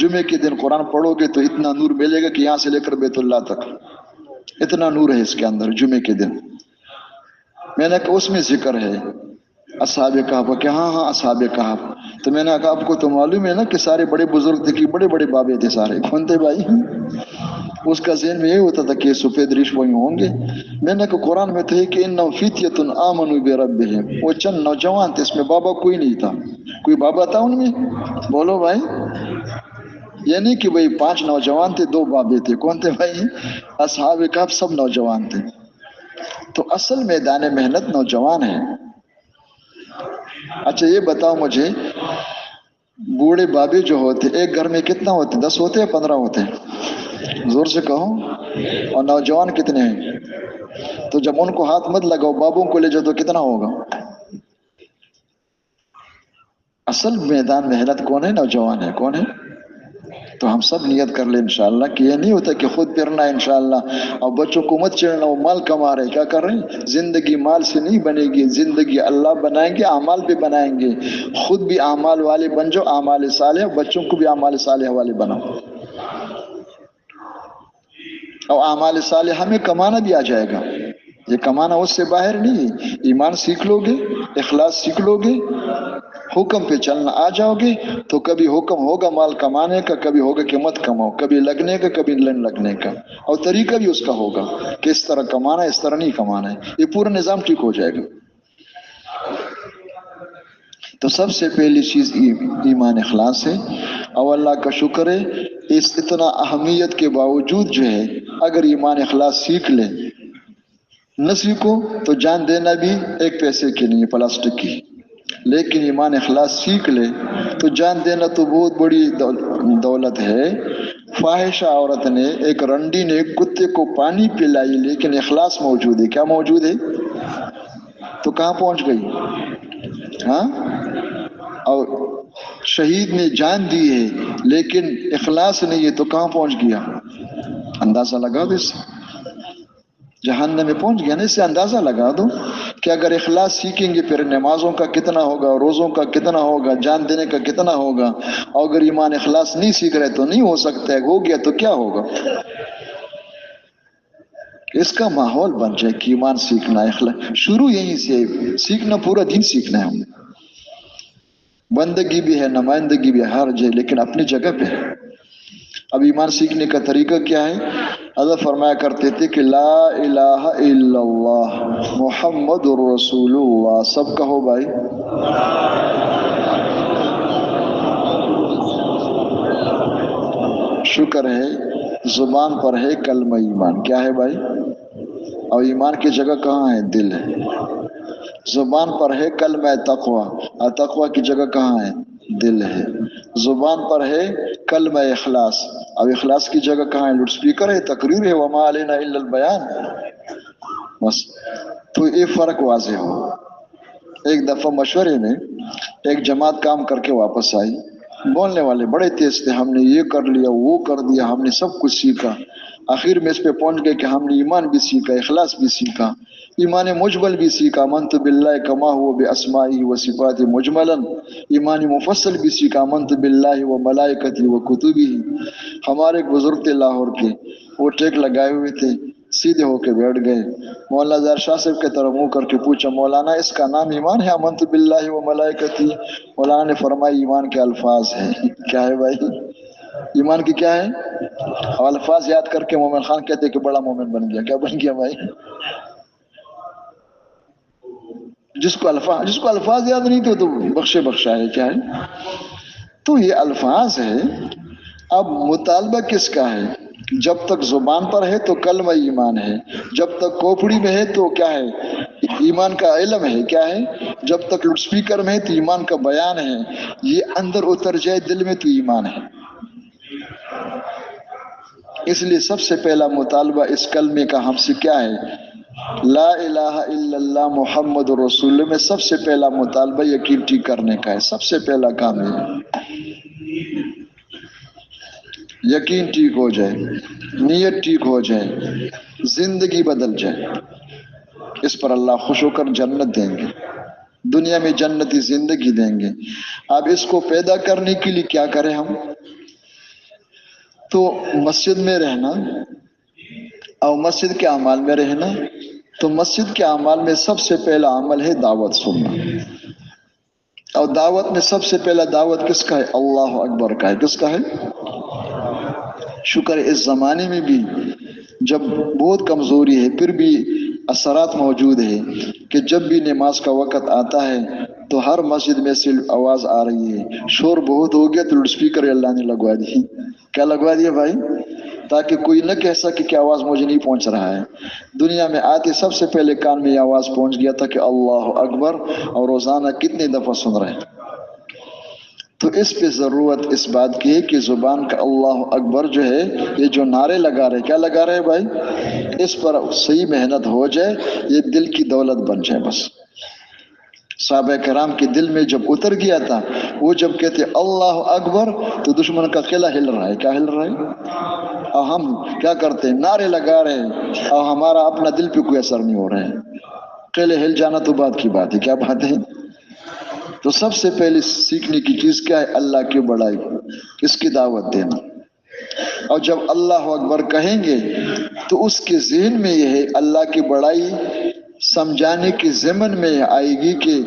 جمعے کے دن قرآن پڑھو گے تو اتنا نور ملے گا کہ یہاں سے لے کر بیت اللہ تک اتنا نور ہے اس کے اندر جمعے کے دن۔ میں نے کہا اس میں ذکر ہے اصحاب کہف، کہ ہاں ہاں اصحاب کہف۔ تو میں نے کہا آپ کو تو معلوم ہے نا کہ سارے بڑے بزرگ تھے، کہ بڑے بڑے بابے تھے سارے، کون تھے بھائی؟ اس کا ذہن میں یہ ہوتا تھا کہ سفید ریش وہی ہوں گے۔ میں نے کہا قرآن میں تھے کہ انہم فتیۃ آمنوا بربہم، وہ چند نوجوان تھے، اس میں بابا کوئی نہیں تھا۔ کوئی بابا تھا ان میں؟ بولو بھائی۔ یعنی کہ بھائی 5 نوجوان تھے، 2 بابے تھے، کون تھے بھائی؟ اصحاب کہف سب نوجوان تھے۔ تو اصل میدان محنت نوجوان ہے۔ اچھا یہ بتاؤ مجھے، بوڑھے بابے جو ہوتے ایک گھر میں کتنا ہوتے؟ 10 ہوتے یا 15 ہوتے؟ زور سے کہو۔ اور نوجوان کتنے ہیں؟ تو جب ان کو ہاتھ مت لگاؤ، بابوں کو لے جاؤ تو کتنا ہوگا؟ اصل میدان محنت کون ہے؟ نوجوان ہے۔ کون ہے؟ تو ہم سب نیت کر لیں انشاءاللہ کہ یہ نہیں ہوتا کہ خود پھرنا ہے انشاءاللہ، اور بچوں کو مت چڑھنا، وہ مال کما رہے، کیا کر رہے ہیں؟ زندگی مال سے نہیں بنے گی، زندگی اللہ بنائیں گے، اعمال پہ بنائیں گے۔ خود بھی اعمال والے بن جاؤ، اعمال صالح، بچوں کو بھی اعمال صالح والے بناؤ، اور اعمال صالح ہمیں کمانا بھی آ جائے گا۔ یہ کمانا اس سے باہر نہیں ہے۔ ایمان سیکھ لو گے، اخلاص سیکھ لو گے، حکم پہ چلنا آ جاؤ گے، تو کبھی حکم ہوگا مال کمانے کا، کبھی ہوگا کہ مت کماؤ، کبھی لگنے کا، کبھی لن لگنے کا، اور طریقہ بھی اس کا ہوگا کہ اس طرح کمانا ہے، اس طرح نہیں کمانا ہے۔ یہ پورا نظام ٹھیک ہو جائے گا۔ تو سب سے پہلی چیز ایمان اخلاص ہے، اور اللہ کا شکر ہے اس اتنا اہمیت کے باوجود جو ہے اگر ایمان اخلاص سیکھ لے، نہ سیکھو تو جان دینا بھی 1 پیسے کی نہیں ہے، پلاسٹک کی۔ لیکن ایمان اخلاص سیکھ لے تو جان دینا تو بہت بڑی دولت ہے۔ فاحشہ عورت نے، ایک رنڈی نے کتے کو پانی پلائی، لیکن اخلاص موجود ہے۔ کیا موجود ہے؟ تو کہاں پہنچ گئی؟ ہاں؟ اور شہید نے جان دی ہے لیکن اخلاص نہیں ہے تو کہاں پہنچ گیا؟ اندازہ لگا دو، اس جہنم میں پہنچ گیا نا۔ اس سے اندازہ لگا دو کہ اگر اخلاص سیکھیں گے پھر نمازوں کا کتنا ہوگا، روزوں کا کتنا ہوگا، جان دینے کا کتنا ہوگا۔ اور اگر ایمان اخلاص نہیں سیکھ رہے تو نہیں ہو سکتا ہے، ہو گیا تو کیا ہوگا؟ اس کا ماحول بن جائے کہ ایمان سیکھنا، اخلاص شروع یہیں سے سیکھنا، پورا دین سیکھنا ہے ہمیں۔ بندگی بھی ہے، نمائندگی بھی ہے ہر جگہ، لیکن اپنی جگہ پہ ہے۔ اب ایمان سیکھنے کا طریقہ کیا ہے؟ حضرت فرمایا کرتے تھے کہ لا الہ الا اللہ محمد رسول اللہ۔ سب کہو بھائی۔ شکر ہے زبان پر ہے کلمہ ایمان. کیا ہے بھائی؟ اور ایمان کی جگہ کہاں ہے؟ دل ہے. زبان پر ہے کلمہ تقوی، اور تقوی کی جگہ کہاں ہے؟ دل ہے. زبان پر ہے کلمہ اخلاص، اب اخلاص کی جگہ کہاں ہے؟ لاؤڈ اسپیکر ہے، تقریر ہے، وما علینا الا البیان. بس تو یہ فرق واضح ہو. ایک دفعہ مشورے میں ایک جماعت کام کر کے واپس آئی. بولنے والے بڑے تیز تھے، ہم نے یہ کر لیا، وہ کر دیا، ہم نے سب کچھ سیکھا. آخر میں اس پہ پہنچ گئے کہ ہم نے ایمان بھی سیکھا، اخلاص بھی سیکھا، ایمان مجمل بھی سیکھا، منت باللہ کما ہوا باسمائی و صفات مجملا، ایمان مفصل بھی سیکھا، منت باللہ و ملائکتی و کتبی. ہمارے ایک بزرگ تھے لاہور کے، وہ ٹیک لگائے ہوئے تھے، سیدھے ہو کے بیٹھ گئے. مولانا ظاہر شاہ صاحب کی طرف منہ کر کے پوچھا، مولانا اس کا نام ایمان ہے؟ منت باللہ و ملائکتی. مولانا نے فرمایا ایمان کے الفاظ ہیں. کیا ہے بھائی؟ ایمان کی کیا ہے؟ الفاظ یاد کر کے مومن خان کہتے کہ بڑا مومن بن گیا. کیا بن گیا بھائی؟ جس کو الفاظ یاد نہیں تھے تو بخشا ہے. کیا ہے؟ تو یہ الفاظ ہے. اب مطالبہ کس کا ہے؟ جب تک زبان پر ہے تو کلمہ ایمان ہے، جب تک کھوپڑی میں ہے تو کیا ہے؟ ایمان کا علم ہے. کیا ہے؟ جب تک لاؤڈ اسپیکر میں ہے تو ایمان کا بیان ہے. یہ اندر اتر جائے دل میں تو ایمان ہے. اس لیے سب سے پہلا مطالبہ اس کلمے کا ہم سے کیا ہے؟ لا الہ الا اللہ محمد رسول اللہ میں سب سے پہلا مطالبہ یقین ٹھیک کرنے کا ہے. سب سے پہلا کام ہے یقین ٹھیک ہو جائے، نیت ٹھیک ہو جائے، زندگی بدل جائے. اس پر اللہ خوش ہو کر جنت دیں گے، دنیا میں جنتی زندگی دیں گے. اب اس کو پیدا کرنے کے لیے کیا کریں ہم؟ تو مسجد میں رہنا اور مسجد کے اعمال میں رہنا. تو مسجد کے اعمال میں سب سے پہلا عمل ہے دعوت سننا. اور دعوت میں سب سے پہلا دعوت کس کا ہے؟ اللہ اکبر کا ہے. کس کا ہے؟ شکر ہے اس زمانے میں بھی جب بہت کمزوری ہے پھر بھی اثرات موجود ہے کہ جب بھی نماز کا وقت آتا ہے تو ہر مسجد میں سے آواز آ رہی ہے. شور بہت ہو گیا تو لاؤڈ اسپیکر اللہ نے لگوا دی. کیا لگوا دیا بھائی؟ تاکہ کوئی نہ کہہ سکے کہ آواز مجھے نہیں پہنچ رہا ہے. دنیا میں آتے سب سے پہلے کان میں یہ آواز پہنچ گیا تھا کہ اللہ اکبر، اور روزانہ کتنے دفعہ سن رہے ہیں. تو اس پہ ضرورت اس بات کی ہے کہ زبان کا اللہ اکبر جو ہے، یہ جو نعرے لگا رہے، کیا لگا رہے بھائی؟ اس پر صحیح محنت ہو جائے، یہ دل کی دولت بن جائے. بس صحابہ کرام کے دل میں جب اتر گیا تھا، وہ جب کہتے اللہ اکبر تو دشمن کا قلعہ ہل رہا ہے. کیا ہل رہا ہے؟ اور ہم کیا کرتے ہیں؟ نعرے لگا رہے ہیں اور ہمارا اپنا دل پہ کوئی اثر نہیں ہو رہا ہے. قلعے ہل جانا تو بات کی بات ہے. کیا بات ہے؟ تو سب سے پہلے سیکھنے کی چیز کیا ہے؟ اللہ کی بڑائی، اس کی دعوت دینا. اور جب اللہ اکبر کہیں گے تو اس کے ذہن میں یہ ہے اللہ کی بڑائی سمجھانے کی ضمن میں آئے گی کہ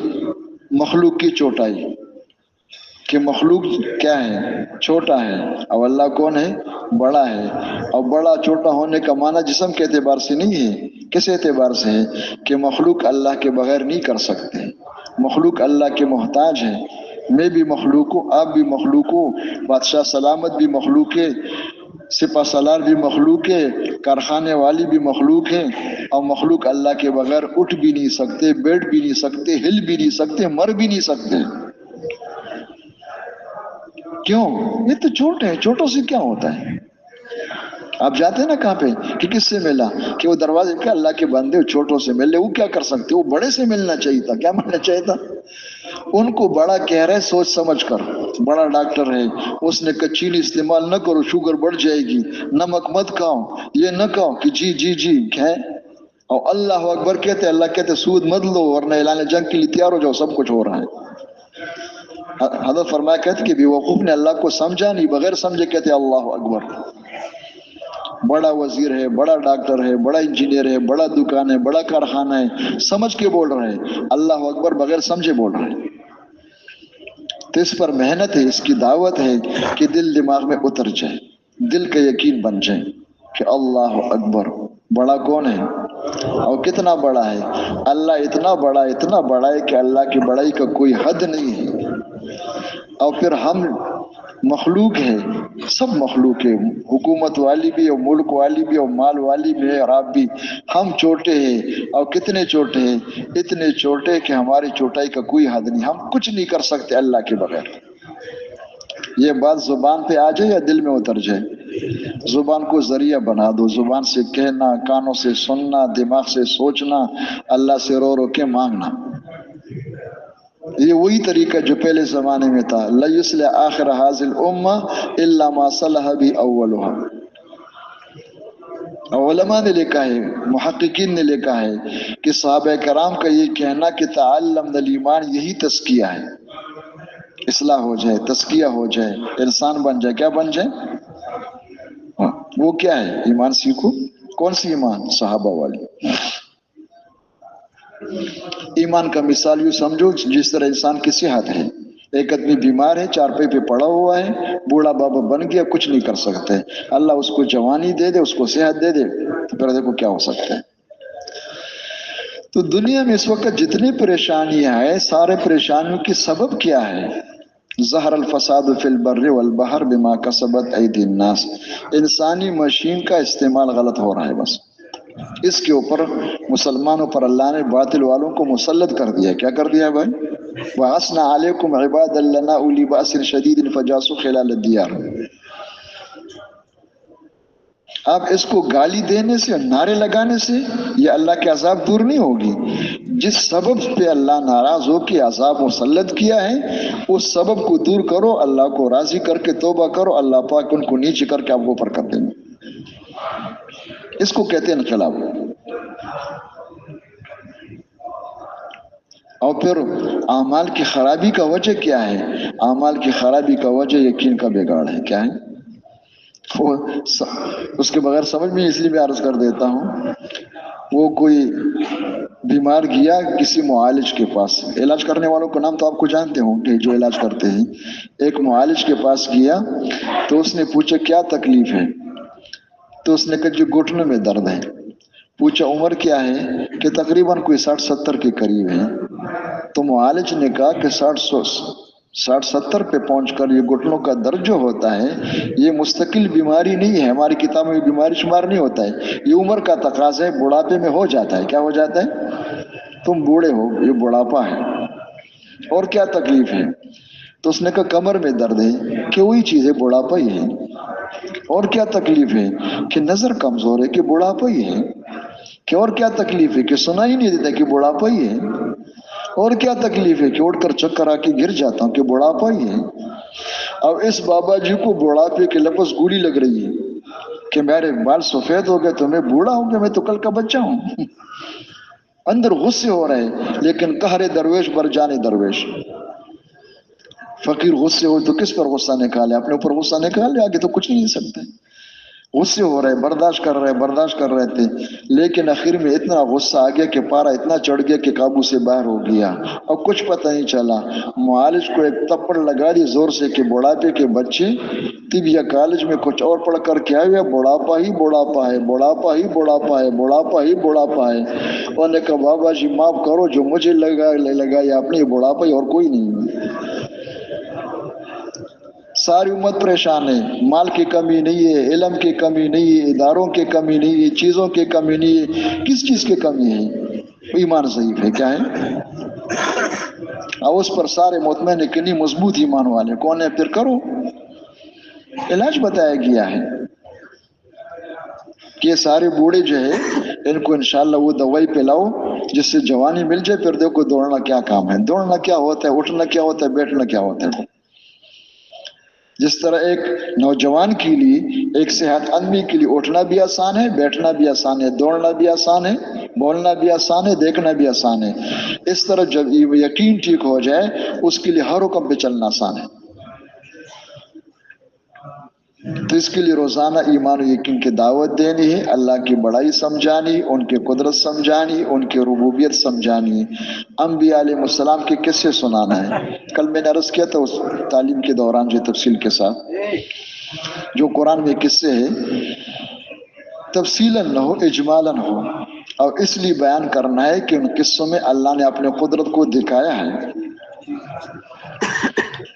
مخلوق کی چھوٹائی، کہ مخلوق کیا ہے؟ چھوٹا ہے، اور اللہ کون ہے؟ بڑا ہے. اور بڑا چھوٹا ہونے کا معنی جسم کے اعتبار سے نہیں ہے. کس اعتبار سے ہے؟ کہ مخلوق اللہ کے بغیر نہیں کر سکتے، مخلوق اللہ کے محتاج ہے. میں بھی مخلوق ہوں، آپ بھی مخلوق ہوں، بادشاہ سلامت بھی مخلوق ہے، سپہ سالار بھی مخلوق ہے، کارخانے والی بھی مخلوق ہے. اور مخلوق اللہ کے بغیر اٹھ بھی نہیں سکتے، بیٹھ بھی نہیں سکتے، ہل بھی نہیں سکتے، مر بھی نہیں سکتے. کیوں؟ یہ تو چھوٹے ہیں. چھوٹوں سے کیا ہوتا ہے؟ آپ جاتے ہیں نا کہاں پہ کہ کس سے ملا، کہ وہ دروازے پہ اللہ کے بندے چھوٹوں سے ملے، وہ کیا کر سکتے؟ وہ بڑے سے ملنا چاہیے تھا. کیا ملنا چاہیے تھا؟ ان کو بڑا کہہ رہے سوچ سمجھ کر. بڑا ڈاکٹر ہے، اس نے کہا چینی استعمال نہ کرو، شوگر بڑھ جائے گی، نمک مت کھاؤ، یہ نہ کھاؤ، کہ جی جی جی ہے. اور اللہ اکبر کہتے، اللہ کہتے سود مت لو ورنہ اعلان جنگ کے لیے تیار ہو جاؤ، سب کچھ ہو رہا ہے. حضرت فرمایا کہتے کہ بیوقوف نے اللہ کو سمجھا نہیں، بغیر سمجھے کہتے اللہ اکبر. بڑا وزیر ہے، بڑا ڈاکٹر ہے، بڑا انجینئر ہے، بڑا دکان ہے، بڑا کارخانہ ہے، سمجھ کے بول رہے ہیں، اللہ اکبر بغیر سمجھے بول رہے ہیں. تو اس پر محنت ہے، اس کی دعوت ہے کہ دل دماغ میں اتر جائے، دل کا یقین بن جائے کہ اللہ اکبر. بڑا کون ہے اور کتنا بڑا ہے؟ اللہ اتنا بڑا ہے کہ اللہ کی بڑائی کا کوئی حد نہیں ہے. اور پھر ہم مخلوق ہے، سب مخلوق ہے، حکومت والی بھی اور ملک والی بھی اور مال والی بھی ہے اور آپ بھی۔ ہم چھوٹے ہیں، اور کتنے چھوٹے ہیں؟ اتنے چھوٹے کہ ہماری چھوٹائی کا کوئی حد نہیں، ہم کچھ نہیں کر سکتے اللہ کے بغیر۔ یہ بات زبان پہ آ جائے یا دل میں اتر جائے؟ زبان کو ذریعہ بنا دو، زبان سے کہنا، کانوں سے سننا، دماغ سے سوچنا، اللہ سے رو رو کے مانگنا۔ یہ وہی طریقہ جو پہلے زمانے میں تھا، لَيُصْلِحَ آخِرَ هَذِهِ الْأُمَّةِ إِلَّا مَا صَلَحَ بِهِ أَوَّلُهَا۔ علماء نے لکھا ہے، محققین نے لکھا ہے کہ صحابہ کرام کا یہ کہنا کہ تعلمنا الایمان، یہی تزکیہ ہے، اصلاح ہو جائے، تزکیہ ہو جائے، انسان بن جائے۔ کیا بن جائے؟ وہ کیا ہے؟ ایمان سیکھو۔ کون سی ایمان؟ صحابہ والی۔ ایمان کا مثال یوں سمجھو جس طرح انسان کی صحت ہے، ایک آدمی بیمار ہے، چارپائی پہ پڑا ہوا ہے، بوڑھا بابا بن گیا، کچھ نہیں کر سکتے، اللہ اس کو جوانی دے دے، اس کو صحت دے دے، تو پھر دیکھو کیا ہو سکتا ہے۔ تو دنیا میں اس وقت جتنی پریشانیاں ہیں، سارے پریشانیوں کی سبب کیا ہے؟ ظہر الفساد فی البر والبحر بما کسبت ایدی الناس۔ انسانی مشین کا استعمال غلط ہو رہا ہے، بس اس کے اوپر مسلمانوں پر اللہ نے باطل والوں کو مسلط کر دیا۔ کیا کر دیا بھائی؟ وَأَصْنَعَ عَلَيْكُمْ عِبَادًا لَنَا أُولِي بَأْسٍ شَدِيدٍ فَجَاسُوا خِلَالَ الدِّيَارِ۔ اب اس کو گالی دینے سے، نعرے لگانے سے یہ اللہ کے عذاب دور نہیں ہوگی۔ جس سبب پہ اللہ ناراض ہو کے عذاب مسلط کیا ہے، اس سبب کو دور کرو، اللہ کو راضی کر کے توبہ کرو، اللہ پاک ان کو نیچے کر کے آپ کو اوپر کر دیں گے۔ اس کو کہتے ہیں انقلاب۔ اور پھر اعمال کی خرابی کا وجہ کیا ہے؟ اعمال کی خرابی کا وجہ یقین کا بگاڑ ہے۔ کیا ہے؟ اس کے بغیر سمجھ میں، اس لیے میں عرض کر دیتا ہوں، وہ کوئی بیمار گیا کسی معالج کے پاس، علاج کرنے والوں کا نام تو آپ کو جانتے ہوں گے جو علاج کرتے ہیں۔ ایک معالج کے پاس گیا تو اس نے پوچھا کیا تکلیف ہے؟ تو اس نے کہا جو گھٹنوں میں درد ہے۔ پوچھا عمر کیا ہے؟ کہ تقریباً کوئی 60-70 کے قریب ہے۔ تو معالج نے کہا کہ 60-70 پہ پہنچ کر یہ گھٹنوں کا درد جو ہوتا ہے یہ مستقل بیماری نہیں ہے، ہماری کتاب میں بیماری شمار نہیں ہوتا ہے، یہ عمر کا تقاضا ہے، بڑھاپے میں ہو جاتا ہے۔ کیا ہو جاتا ہے؟ تم بوڑھے ہو، یہ بڑھاپا ہے۔ اور کیا تکلیف ہے؟ تو اس نے کہا کمر میں درد ہے، کہ وہی چیز ہے، بڑھاپا ہی ہے۔ اور کیا تکلیف ہے؟ کہ نظر کمزور ہے، کہ بڑھاپا ہی ہے۔ کہ اور کیا تکلیف ہے؟ کہ سنا ہی نہیں دیتا، کہ بڑھاپا ہی ہے۔ اور کیا تکلیف ہے؟ کہ اٹھ کر چکر آ کے گر جاتا ہوں، کہ بڑھاپا ہی ہے۔ اب اس بابا جی کو بڑھاپے کے لفظ گولی لگ رہی ہے کہ میرے بال سفید ہو گئے تو میں بوڑھا ہوں گیا، میں تو کل کا بچہ ہوں۔ اندر غصے ہو رہے ہیں، لیکن قہر درویش بر جان درویش۔ فقیر غصے ہو تو کس پر غصہ نکالے؟ اپنے اوپر غصہ نکالے، آگے تو کچھ نہیں سکتے۔ غصے ہو رہے، برداشت کر رہے تھے، لیکن آخر میں اتنا غصہ آ گیا کہ پارا اتنا چڑھ گیا کہ قابو سے باہر ہو گیا، اور کچھ پتہ نہیں چلا۔ معالج کو ایک تپڑ لگا دی زور سے کہ بڑھاپے کے بچے طب یا کالج میں کچھ اور پڑھ کر کے آئے، بڑھاپا ہی بڑھاپا ہے، بڑھاپا ہی بڑھاپا ہے، بڑھاپا ہی بڑھاپا ہے۔ انہوں نے کہا بابا جی معاف کرو، جو مجھے لگایا آپ نے، بڑھاپا ہی اور کوئی نہیں۔ ساری امت پریشان ہے، مال کی کمی نہیں ہے، علم کی کمی نہیں ہے، اداروں کی کمی نہیں ہے، چیزوں کی کمی نہیں ہے، کس چیز کی کمی ہے؟ ایمان ضعیف ہے۔ کیا ہے؟ اب اس پر سارے مطمئن ہے کہ نہیں مضبوط ایمان والے کون ہے؟ پھر کرو علاج بتایا گیا ہے کہ یہ سارے بوڑھے جو ہے ان کو انشاءاللہ وہ دوائی پلاؤ جس سے جوانی مل جائے، پھر دیکھو دوڑنا کیا کام ہے، دوڑنا کیا ہوتا ہے، اٹھنا کیا ہوتا ہے، بیٹھنا کیا ہوتا ہے۔ جس طرح ایک نوجوان کے لیے، ایک صحت آدمی کے لیے اٹھنا بھی آسان ہے، بیٹھنا بھی آسان ہے، دوڑنا بھی آسان ہے، بولنا بھی آسان ہے، دیکھنا بھی آسان ہے، اس طرح جب یقین ٹھیک ہو جائے اس کے لیے ہر حکم پہ چلنا آسان ہے۔ تو اس کے لیے روزانہ ایمان و یقین کی دعوت دینی ہے، اللہ کی بڑائی سمجھانی، ان کی قدرت سمجھانی، ان کی ربوبیت سمجھانی، انبیاء علیہ السلام کے قصے سنانا ہے۔ کل میں نے عرض کیا تھا اس تعلیم کے دوران جو تفصیل کے ساتھ، جو قرآن میں قصے ہیں تفصیلاً نہ ہو، اجمالاً ہو، اور اس لیے بیان کرنا ہے کہ ان قصوں میں اللہ نے اپنے قدرت کو دکھایا ہے۔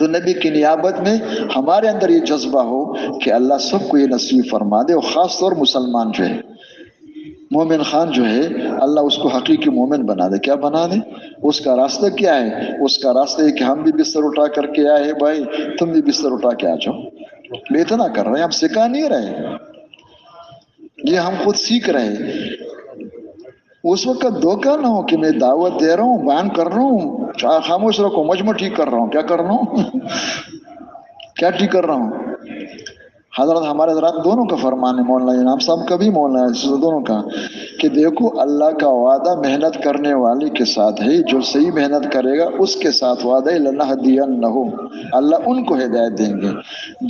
تو نبی کی نیابت میں ہمارے اندر یہ جذبہ ہو کہ اللہ سب کو یہ نصیب فرما دے، اور خاص طور مسلمان جو ہے، مومن خان جو ہے، اللہ اس کو حقیقی مومن بنا دے۔ کیا بنا دے؟ اس کا راستہ کیا ہے؟ اس کا راستہ ہے کہ ہم بھی بستر اٹھا کر کے آئے ہیں بھائی، تم بھی بستر اٹھا کے آ جاؤ۔ یہ اتنا کر رہے ہیں، ہم سکھا نہیں رہے، یہ ہم خود سیکھ رہے ہیں۔ اس وقت دھوکہ نہ ہو کہ میں دعوت دے رہا ہوں، بیان کر رہا ہوں، خاموش رکھو، مجمع ٹھیک کر رہا ہوں۔ کیا کر رہا ہوں؟ کیا ٹھیک کر رہا ہوں؟ حضرت ہمارے حضرات دونوں کا فرمان ہے، مولانا انعام صاحب کا بھی، مولانا دونوں کا، کہ دیکھو اللہ کا وعدہ محنت کرنے والے کے ساتھ ہے، جو صحیح محنت کرے گا اس کے ساتھ وعدہ ہے، لَنَهْدِيَنَّهُمْ، اللہ ان کو ہدایت دیں گے۔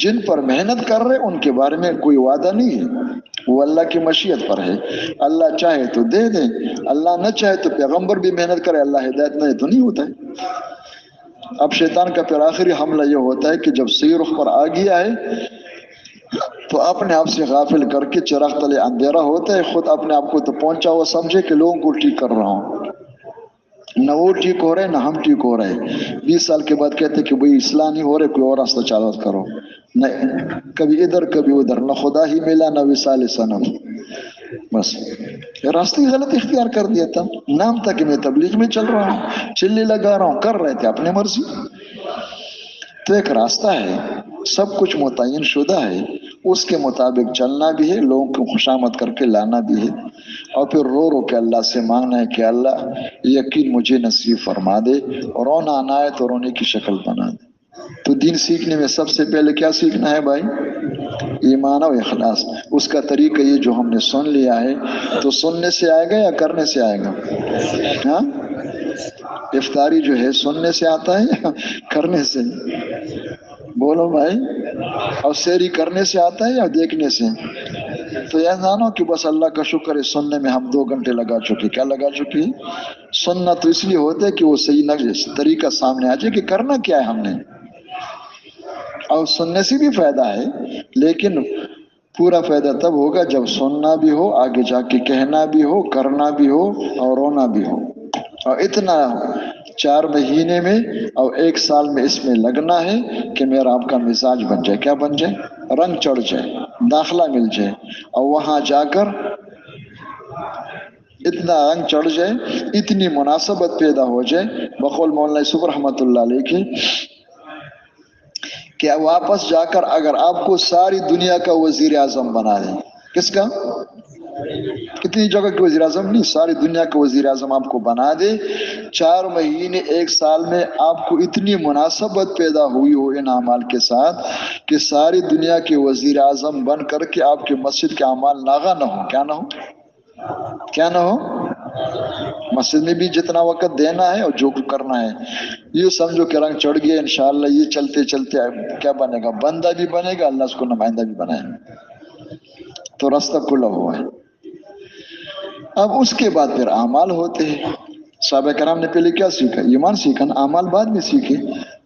جن پر محنت کر رہے ان کے بارے میں کوئی وعدہ نہیں ہے، وہ اللہ کی مشیت پر ہے، اللہ چاہے تو دے دیں، اللہ نہ چاہے تو پیغمبر بھی محنت کرے، اللہ ہدایت نہیں تو نہیں ہوتا ہے۔ اب شیطان کا پھر آخری حملہ یہ ہوتا ہے کہ جب صحیح رخ پر آ گیا ہے تو اپنے آپ سے غافل کر کے چراغ تلے اندھیرا ہوتا ہے، خود اپنے آپ کو تو پہنچا ہوا سمجھے کہ لوگوں کو ٹھیک کر رہا ہوں، نہ وہ ٹھیک ہو رہے نہ ہم ٹھیک ہو رہے۔ 20 سال کے بعد کہتے کہ بھئی اصلاح نہیں ہو رہے، کوئی اور راستہ چالو کرو، نہ کبھی ادھر کبھی ادھر، نہ خدا ہی ملا نہ وصال صنم، بس راستے غلط اختیار کر دیا تھا۔ نام تھا کہ میں تبلیغ میں چل رہا ہوں، چلی لگا رہا ہوں، کر رہے تھے اپنے مرضی۔ تو ایک راستہ ہے، سب کچھ متعین شدہ ہے، اس کے مطابق چلنا بھی ہے، لوگوں کو خوشامد کر کے لانا بھی ہے، اور پھر رو رو کے اللہ سے مانگنا ہے کہ اللہ یقین مجھے نصیب فرما دے، اور رونا آنا ہے تو رونے کی شکل بنا دے۔ تو دین سیکھنے میں سب سے پہلے کیا سیکھنا ہے بھائی؟ ایمان و اخلاص۔ اس کا طریقہ یہ جو ہم نے سن لیا ہے، تو سننے سے آئے گا یا کرنے سے آئے گا؟ ہاں، افطاری جو ہے سننے سے آتا ہے یا کرنے سے؟ بولو بھائی، اور سیری کرنے سے آتا ہے یا دیکھنے سے؟ تو یہ جانو کہ بس اللہ کا شکر ہے، سننے میں ہم 2 گھنٹے لگا چکے۔ کیا لگا چکے؟ سننا تو اس لیے ہوتا ہے کہ وہ صحیح طریقہ سامنے آ جائے کہ کرنا کیا ہے ہم نے۔ اور سننے سے بھی فائدہ ہے، لیکن پورا فائدہ تب ہوگا جب سننا بھی ہو، آگے جا کے کہنا بھی ہو، کرنا بھی ہو، اور رونا بھی ہو، اور اتنا 4 مہینے میں اور 1 سال میں اس میں لگنا ہے کہ میرا آپ کا مزاج بن جائے۔ کیا بن جائے؟ رنگ چڑھ جائے، داخلہ مل جائے، اور وہاں جا کر اتنا رنگ چڑھ جائے، اتنی مناسبت پیدا ہو جائے، بقول مولانا یوسف رحمۃ اللہ علیہ کی، کہ واپس جا کر اگر آپ کو ساری دنیا کا وزیر اعظم بنا دیں۔ کس کا؟ کتنی جگہ کے وزیر اعظم نہیں، ساری دنیا کے وزیر اعظم آپ کو بنا دے، 4 مہینے 1 سال میں آپ کو اتنی مناسبت پیدا ہوئی ہو ان اعمال کے ساتھ کہ ساری دنیا کے وزیر اعظم بن کر کے آپ کے مسجد کے اعمال ناغہ نہ ہو۔ کیا نہ ہو؟ کیا نہ ہو؟ مسجد میں بھی جتنا وقت دینا ہے اور جو کرنا ہے، یہ سمجھو کہ رنگ چڑھ گیا، انشاءاللہ یہ چلتے چلتے کیا بنے گا؟ بندہ بھی بنے گا، اللہ اس کو نمائندہ بھی بنائے گا، تو راستہ کھلا ہوا ہے۔ اب اس کے بعد پھر اعمال ہوتے ہیں۔ صحابہ کرام نے پہلے کیا سیکھا؟ ایمان سیکھا، اعمال بعد میں سیکھے۔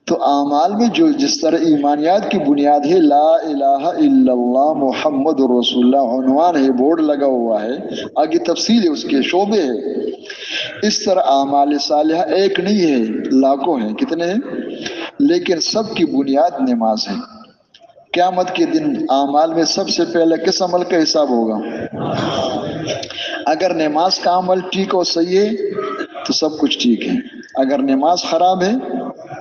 تو اعمال میں جو جس طرح ایمانیات کی بنیاد ہے، لا الہ الا اللہ محمد رسول اللہ، عنوان ہے، بورڈ لگا ہوا ہے، آگے تفصیل ہے، اس کے شعبے ہے، اس طرح اعمال صالحہ ایک نہیں ہے، لاکھوں ہیں۔ کتنے ہیں؟ لیکن سب کی بنیاد نماز ہے۔ قیامت کے دن اعمال میں سب سے پہلے کس عمل کا حساب ہوگا؟ اگر نماز کا عمل ٹھیک اور صحیح ہے تو سب کچھ ٹھیک ہے، اگر نماز خراب ہے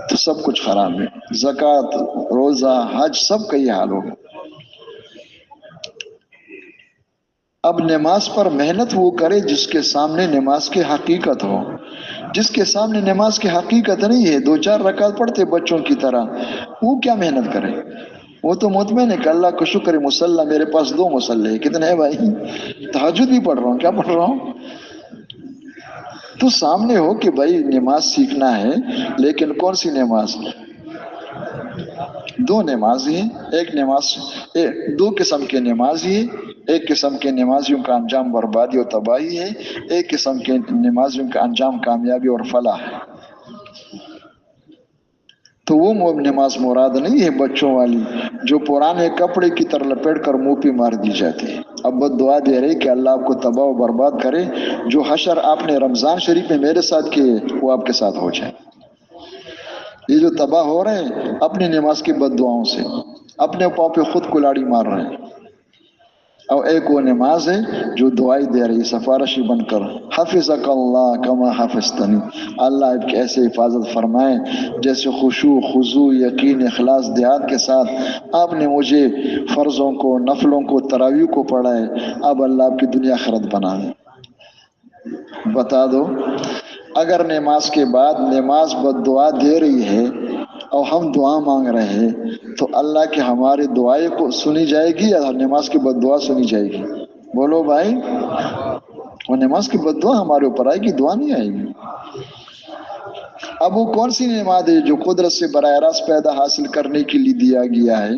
تو سب کچھ خراب ہے، زکوٰۃ، روزہ، حج، سب کا یہ حال ہوگا۔ اب نماز پر محنت وہ کرے جس کے سامنے نماز کی حقیقت ہو۔ جس کے سامنے نماز کی حقیقت نہیں ہے، 2-4 رکعت پڑھتے بچوں کی طرح، وہ کیا محنت کرے؟ وہ تو مطمئن ہے کہ اللہ کا شکر ہے، مصلی میرے پاس 2 مصلی ہے۔ کتنے ہیں بھائی؟ تہجد بھی پڑھ رہا ہوں، کیا پڑھ رہا ہوں؟ تو سامنے ہو کہ بھائی نماز سیکھنا ہے، لیکن کون سی نماز؟ 2 نماز ہیں، ایک نماز 2 قسم کے نمازی ہیں، ایک قسم کے نمازیوں کا انجام بربادی اور تباہی ہے، ایک قسم کے نمازیوں کا انجام کامیابی اور فلاح ہے۔ تو وہ نماز مراد نہیں ہے بچوں والی جو پرانے کپڑے کی طرح لپیٹ کر منہ پہ مار دی جاتی ہے۔ اب بد دعا دے رہے کہ اللہ آپ کو تباہ و برباد کرے، جو حشر آپ نے رمضان شریف میں میرے ساتھ کیے وہ آپ کے ساتھ ہو جائے۔ یہ جو تباہ ہو رہے ہیں اپنی نماز کی بد دعاؤں سے، اپنے پاؤں پہ خود کلاڑی مار رہے ہیں۔ اور ایک وہ نماز ہے جو دعائی دے رہی، سفارشی بن کر، حفظک اللہ کما حفظتنی، اللہ آپ کی ایسے حفاظت فرمائے جیسے خشوع خضوع یقین اخلاص دیات کے ساتھ آپ نے مجھے فرضوں کو نفلوں کو تراویح کو پڑھائے، اب اللہ آپ کی دنیا آخرت بنا دے۔ بتا دو اگر نماز کے بعد نماز بد دعا دے رہی ہے اور ہم دعا مانگ رہے ہیں تو اللہ کی ہماری دعائیں کو سنی جائے گی یا نماز کی بد دعا سنی جائے گی؟ بولو بھائی، وہ نماز کی بد دعا ہمارے اوپر آئے گی، دعا نہیں آئے گی۔ اب وہ کون سی نماز ہے جو قدرت سے براہ راست پیدا حاصل کرنے کے لیے دیا گیا ہے،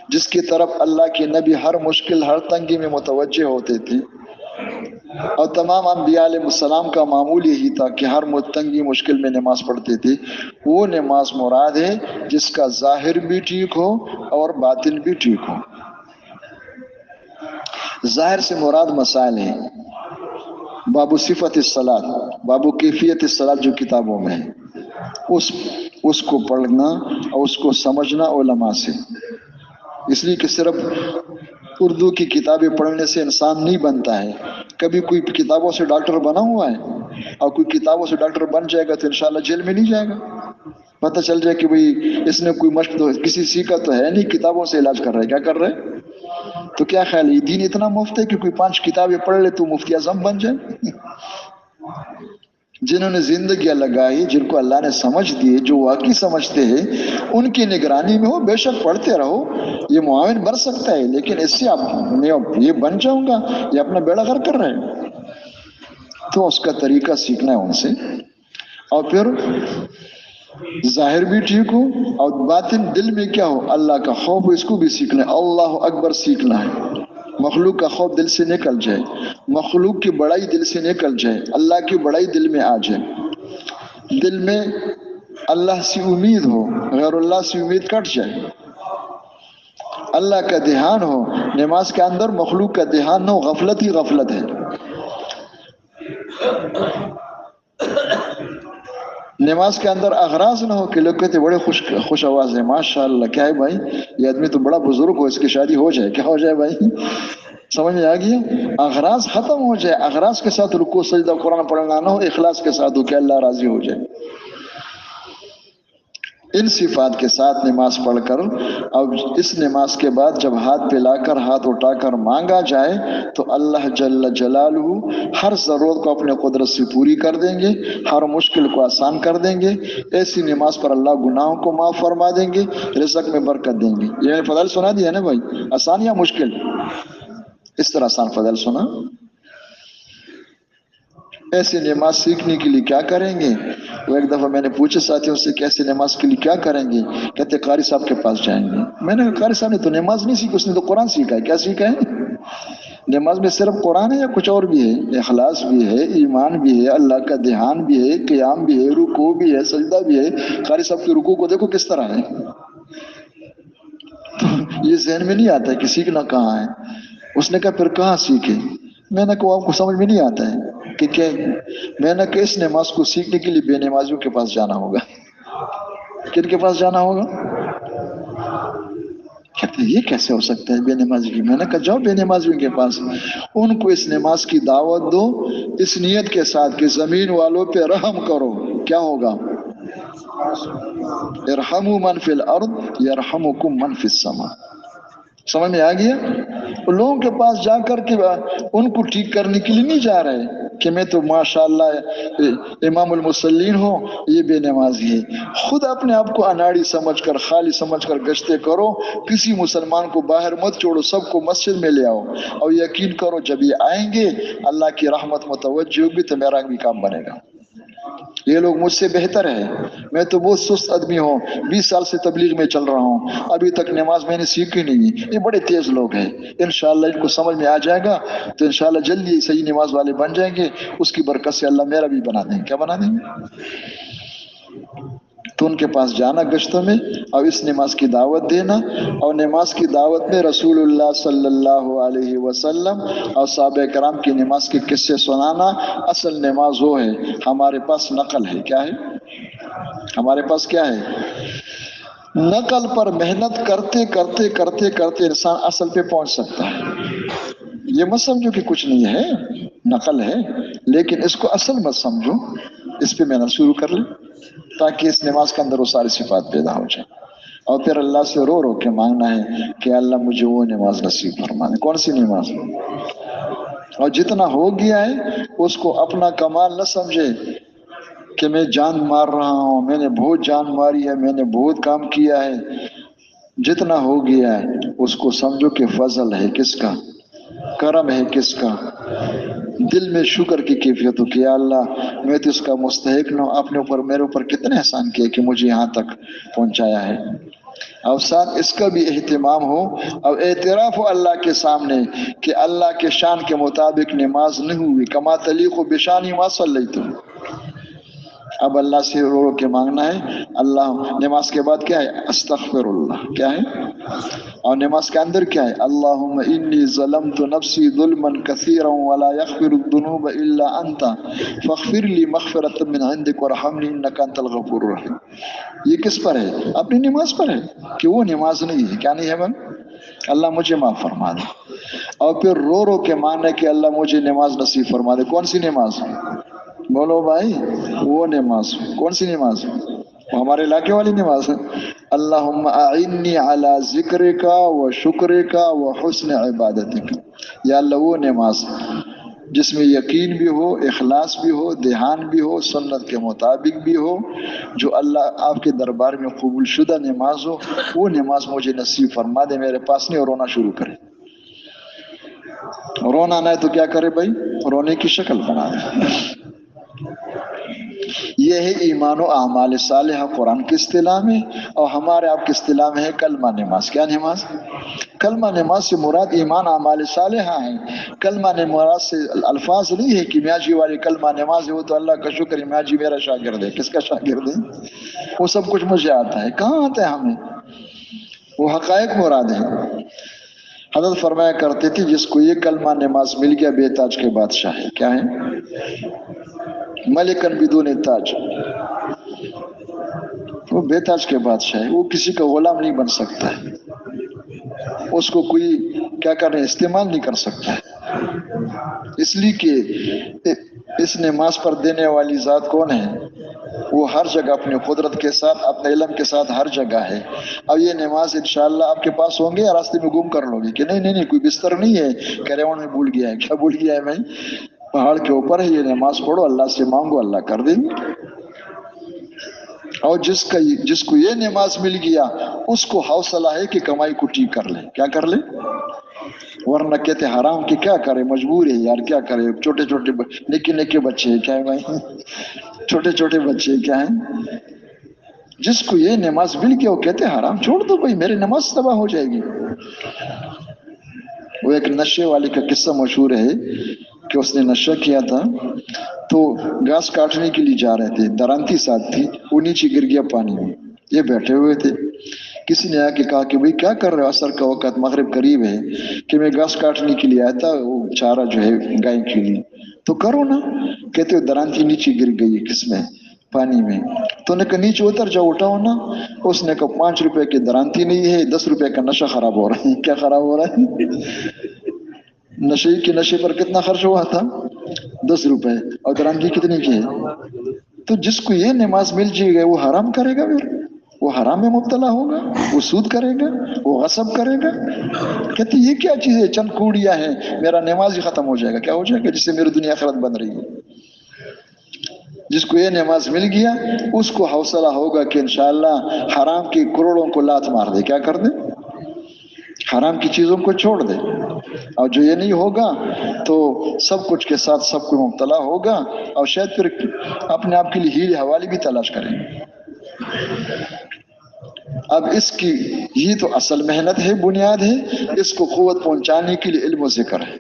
جس کی طرف اللہ کے نبی ہر مشکل ہر تنگی میں متوجہ ہوتے تھے، اور تمام انبیاء علیہ السلام کا معمول یہی تھا کہ ہر تنگی مشکل میں نماز پڑھتے تھے؟ وہ نماز مراد ہے جس کا ظاہر بھی ٹھیک ہو اور باطن بھی ٹھیک ہو۔ ظاہر سے مراد مسائل ہیں، بابو صفت الصلاۃ، بابو کیفیت الصلاۃ جو کتابوں میں ہے، اس کو پڑھنا اور اس کو سمجھنا علماء سے۔ اس لیے کہ صرف اردو کی کتابیں پڑھنے سے انسان نہیں بنتا ہے، کبھی کوئی کتابوں سے ڈاکٹر بنا ہوا ہے اور کوئی کتابوں سے ڈاکٹر بن جائے گا تو انشاءاللہ جیل میں نہیں جائے گا، پتہ چل جائے کہ بھئی اس نے کوئی مشق تو کسی سیکھا تو ہے نہیں، کتابوں سے علاج کر رہا ہے، کیا کر رہے ہیں؟ تو کیا خیال ہے یہ دین اتنا مفت ہے کہ کوئی 5 کتابیں پڑھ لے تو مفتی اعظم بن جائے؟ جنہوں نے زندگیاں لگائی، جن کو اللہ نے سمجھ دیے، جو واقعی سمجھتے ہیں، ان کی نگرانی میں ہو، بے شک پڑھتے رہو، یہ معاون بن سکتا ہے، لیکن اس سے آپ میں یہ بن جاؤں گا، یہ اپنا بیڑا غرق کر رہے ہیں۔ تو اس کا طریقہ سیکھنا ہے ان سے، اور پھر ظاہر بھی ٹھیک ہو اور باطن دل میں کیا ہو، اللہ کا خوف، اس کو بھی سیکھنا ہے، اللہ اکبر سیکھنا ہے، مخلوق کا خوف دل سے نکل جائے، مخلوق کی بڑائی دل سے نکل جائے، اللہ کی بڑائی دل میں آ جائے، دل میں اللہ سے امید ہو، غیر اللہ سے امید کٹ جائے، اللہ کا دھیان ہو، نماز کے اندر مخلوق کا دھیان نہ ہو، غفلت ہی غفلت ہے۔ نماز کے اندر اغراض نہ ہو کہ لوگ کہتے بڑے خوش آواز ہے، ماشاءاللہ، کیا ہے بھائی یہ آدمی تو بڑا بزرگ ہو، اس کی شادی ہو جائے، کیا ہو جائے بھائی؟ سمجھ میں آ گیا؟ اغراض ختم ہو جائے، اغراض کے ساتھ رکوع سجدہ قرآن پڑھنا نہ ہو، اخلاص کے ساتھ ہو کہ اللہ راضی ہو جائے۔ ان صفات کے ساتھ نماز پڑھ کر، اب اس نماز کے بعد جب ہاتھ پھیلا کر ہاتھ اٹھا کر مانگا جائے تو اللہ جل جلالہ ہر ضرورت کو اپنے قدرت سے پوری کر دیں گے، ہر مشکل کو آسان کر دیں گے۔ ایسی نماز پر اللہ گناہوں کو معاف فرما دیں گے، رزق میں برکت دیں گے۔ یہ فضل سنا دیا نا بھائی، آسان یا مشکل؟ اس طرح آسان فضل سنا۔ ایسی نماز سیکھنے کے لیے کیا کریں گے؟ وہ ایک دفعہ میں نے پوچھا ساتھیوں سے کہ ایسی نماز کے لیے کیا کریں گے؟ کہتے قاری صاحب کے پاس جائیں گے۔ میں نے کہا قاری صاحب نے تو نماز نہیں سیکھی، اس نے تو قرآن سیکھا ہے۔ کیا سیکھا ہے؟ نماز میں صرف قرآن ہے یا کچھ اور بھی ہے؟ اخلاص بھی ہے، ایمان بھی ہے، اللہ کا دھیان بھی ہے، قیام بھی ہے، رکوع بھی ہے، سجدہ بھی ہے۔ قاری صاحب کے رکوع کو دیکھو کس طرح ہے، تو یہ ذہن میں نہیں آتا ہے کہ سیکھنا کہاں ہے۔ اس نے کہا پھر کہاں سیکھے؟ میں نے کہا آپ کو سمجھ میں نہیں آتا ہے کہ کیا؟ میں نے کہا اس نماز کو سیکھنے کے لیے بے نمازیوں کے پاس جانا ہوگا۔ کن کے پاس جانا ہوگا؟ کہتے یہ کیسے ہو سکتا ہے بے نمازی کی؟ میں نے کہا جاؤ بے نمازیوں کے پاس، ان کو اس نماز کی دعوت دو، اس نیت کے ساتھ کہ زمین والوں پہ رحم کرو۔ کیا ہوگا؟ ارحموا من فی الارض یرحمکم من فی السماء۔ سمجھ میں آ گیا؟ لوگوں کے پاس جا کر کے ان کو ٹھیک کرنے کے لیے نہیں جا رہے کہ میں تو ماشاءاللہ امام المصلین ہوں، یہ بے نمازی ہے۔ خود اپنے آپ کو اناڑی سمجھ کر، خالی سمجھ کر گشتے کرو، کسی مسلمان کو باہر مت چھوڑو، سب کو مسجد میں لے آؤ، اور یقین کرو جب یہ آئیں گے اللہ کی رحمت متوجہ ہوگی تو میرا بھی کام بنے گا۔ یہ لوگ مجھ سے بہتر ہے، میں تو بہت سست آدمی ہوں، 20 سال سے تبلیغ میں چل رہا ہوں، ابھی تک نماز میں نے سیکھی نہیں۔ یہ بڑے تیز لوگ ہیں، انشاءاللہ ان کو سمجھ میں آ جائے گا تو انشاءاللہ جلدی صحیح نماز والے بن جائیں گے، اس کی برکت سے اللہ میرا بھی بنا دیں گے۔ کیا بنا دیں گے؟ تو ان کے پاس جانا گشتوں میں اور اس نماز کی دعوت دینا، اور نماز کی دعوت میں رسول اللہ صلی اللہ علیہ وسلم اور صحابہ کرام کی نماز کے قصے سنانا۔ اصل نماز وہ ہے، ہمارے پاس نقل ہے، کیا ہے؟ ہمارے پاس کیا ہے؟ نقل پر محنت کرتے کرتے کرتے کرتے انسان اصل پہ پہنچ سکتا ہے۔ یہ مت سمجھو کہ کچھ نہیں ہے، نقل ہے، لیکن اس کو اصل مت سمجھو، اس پہ محنت شروع کر لیں تاکہ اس نماز کے اندر وہ ساری صفات پیدا ہو جائے، اور پھر اللہ سے رو رو کے مانگنا ہے کہ اللہ مجھے وہ نماز نصیب فرما دے۔ کون سی نماز؟ اور جتنا ہو گیا ہے اس کو اپنا کمال نہ سمجھے کہ میں جان مار رہا ہوں، میں نے بہت جان ماری ہے، میں نے بہت کام کیا ہے۔ جتنا ہو گیا ہے اس کو سمجھو کہ فضل ہے کس کا، کرم ہے کس کا، دل میں شکر کی کیفیت ہو کہ یا اللہ میں تو اس کا مستحق نہ ہوں، اپنے اوپر میرے اوپر کتنے احسان کیے کہ مجھے یہاں تک پہنچایا ہے۔ اور ساتھ اس کا بھی اہتمام ہو اور اعتراف ہو اللہ کے سامنے کہ اللہ کے شان کے مطابق نماز نہیں ہوئی، کما تلیق بشانی ما صلیت۔ اب اللہ سے رو رو کے مانگنا ہے۔ اللہ نماز کے بعد کیا ہے؟ استغفر اللہ، کیا ہے؟ اور نماز کے اندر کیا ہے؟ اللہم انی ظلمت نفسی ظلما کثیرا ولا یغفر الذنوب الا انت فاغفر لی مغفرۃ من عندک وارحمنی انک انت الغفور الرحیم۔ یہ کس پر ہے؟ اپنی نماز پر ہے کہ وہ نماز نہیں ہے، کیا نہیں ہے من؟ اللہ مجھے معاف فرما دے، اور پھر رو رو کے مانگنا کہ اللہ مجھے نماز نصیب فرما دے۔ کون سی نماز؟ بولو بھائی، وہ نماز۔ کون سی نماز؟ وہ ہمارے علاقے والی نماز ہے۔ اللہم اعنی علی ذکرک و شکرک و حسن عبادتک۔ یا اللہ وہ نماز جس میں یقین بھی ہو، اخلاص بھی ہو، دھیان بھی ہو، سنت کے مطابق بھی ہو، جو اللہ آپ کے دربار میں قبول شدہ نماز ہو، وہ نماز مجھے نصیب فرما دے۔ میرے پاس نہیں، اور رونا شروع کرے۔ رونا نہ ہے تو کیا کرے بھائی؟ رونے کی شکل بنا دے۔ یہ ہے ایمان و اعمال صالحہ قرآن کی اصطلاح میں، اور ہمارے آپ کی اصطلاح میں ہے کلمہ نماز۔ کیا نماز؟ کلمہ نماز سے مراد ایمان اعمال صالحہ ہیں۔ کلمہ نماز سے الفاظ نہیں ہے کہ میاں جی والی کلمہ نماز ہے، وہ تو اللہ کا شکر ہے، میاں جی میرا شاگرد ہے۔ کس کا شاگرد ہے؟ وہ سب کچھ مجھے آتا ہے، کہاں آتا ہے ہمیں؟ وہ حقائق مراد ہے۔ حضرت فرمایا کرتے تھے جس کو یہ کلمہ نماز مل گیا بے تاج کے بادشاہ ہے۔ کیا ہے؟ ملکن بدون تاج، وہ بے تاج کے بادشاہ ہے، وہ کسی کا غلام نہیں بن سکتا ہے، اس کو کوئی کیا کرنے استعمال نہیں کر سکتا ہے، اس لیے کہ اس نماز پر دینے والی ذات کون ہے؟ وہ ہر جگہ اپنی قدرت کے ساتھ، اپنے علم کے ساتھ ہر جگہ ہے۔ اب یہ نماز انشاءاللہ آپ کے پاس ہوں گے یا راستے میں گم کر لو گے کہ نہیں کوئی بستر نہیں ہے کریون میں بھول گیا ہے؟ کیا بھول گیا ہے بھائی؟ پہاڑ کے اوپر ہے، یہ نماز پڑھو، اللہ سے مانگو، اللہ کر دیں گے۔ اور جس کو یہ نماز مل گیا اس کو حوصلہ ہے کہ کمائی کو ٹھیک کر لے۔ کیا کر لے؟ ورنہ کہتے حرام کی کیا کرے، مجبور ہے یار، کیا کرے، چھوٹے چھوٹے نکے بچے کیا ہے بھائی، چھوٹے چھوٹے بچے کیا ہیں۔ جس کو یہ نماز مل گیا وہ کہتے حرام چھوڑ دو بھائی، میری نماز تباہ ہو جائے گی۔ وہ ایک نشے والے کا قصہ مشہور ہے کہ اس نے نشہ کیا تھا، تو گھاس کاٹنے کے لیے جا رہے تھے، درانتی ساتھ تھی، وہ نیچے گر گیا پانی میں، یہ بیٹھے ہوئے تھے۔ کسی نے آ کے کہا کہ بھئی کیا کر رہے ہو، عصر کا وقت، مغرب قریب ہے، کہ میں گھاس کاٹنے کے لیے آیا تھا، وہ چارہ جو ہے گائے کے لیے، تو کرو نا۔ کہتے ہو درانتی نیچے گر گئی، کس میں؟ پانی میں۔ تو نے کہا نیچے اتر جاؤ، اٹھاؤ نا۔ اس نے کہا 5 روپے کی درانتی نہیں ہے، 10 روپے کا نشہ خراب ہو رہا ہے۔ کیا خراب ہو رہا ہے؟ نشے پر کتنا خرچ ہوا تھا؟ 10 روپے، اور درانتی کتنے کی ہے؟ تو جس کو یہ نماز مل جائے گا وہ حرام کرے گا، پھر وہ حرام میں مبتلا ہوگا، وہ سود کرے گا، وہ غصب کرے گا۔ کہتے یہ کیا چیز ہے، چند کوڑیاں ہیں، میرا نماز ہی ختم ہو جائے گا۔ کیا ہو جائے گا؟ جس سے میری دنیا آخرت بن رہی ہے۔ جس کو یہ نماز مل گیا اس کو حوصلہ ہوگا کہ انشاءاللہ حرام کی کروڑوں کو لات مار دے، کیا کر دے، حرام کی چیزوں کو چھوڑ دے۔ اور جو یہ نہیں ہوگا تو سب کچھ کے ساتھ سب کو مبتلا ہوگا، اور شاید پھر اپنے آپ کے لیے ہیل حوالی بھی تلاش کریں گے۔ اب اس کی یہ تو اصل محنت ہے، بنیاد ہے، اس کو قوت پہنچانے کے لیے علم و ذکر ہے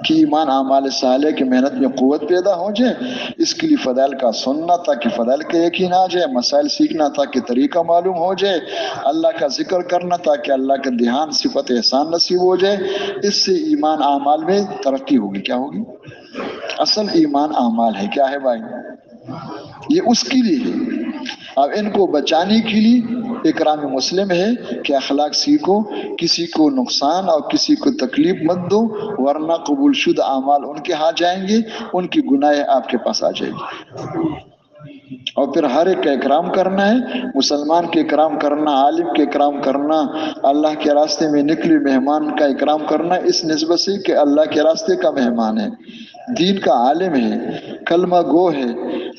کہ ایمان اعمال صالح کی محنت میں قوت پیدا ہو جائے۔ اس کے لیے فضائل کا سننا تاکہ فضائل کا یقین آ جائے، مسائل سیکھنا تاکہ طریقہ معلوم ہو جائے، اللہ کا ذکر کرنا تاکہ اللہ کا دھیان، صفت احسان نصیب ہو جائے۔ اس سے ایمان اعمال میں ترقی ہوگی۔ کیا ہوگی؟ اصل ایمان اعمال ہے، کیا ہے بھائی؟ یہ اس کے لیے ہے اب ان کو بچانے کے لیے اکرام مسلم ہے کہ اخلاق سیکھو، کسی کو نقصان اور کسی کو تکلیف مت دو، ورنہ قبول شدہ اعمال ان کے ہاتھ جائیں گے، ان کی گناہیں آپ کے پاس آ جائے گی۔ اور پھر ہر ایک کا اکرام کرنا ہے، مسلمان کے اکرام کرنا، عالم کے اکرام کرنا، اللہ کے راستے میں نکلے مہمان کا اکرام کرنا، اس نسبت سے کہ اللہ کے راستے کا مہمان ہے، دین کا عالم ہے، کلمہ گو ہے،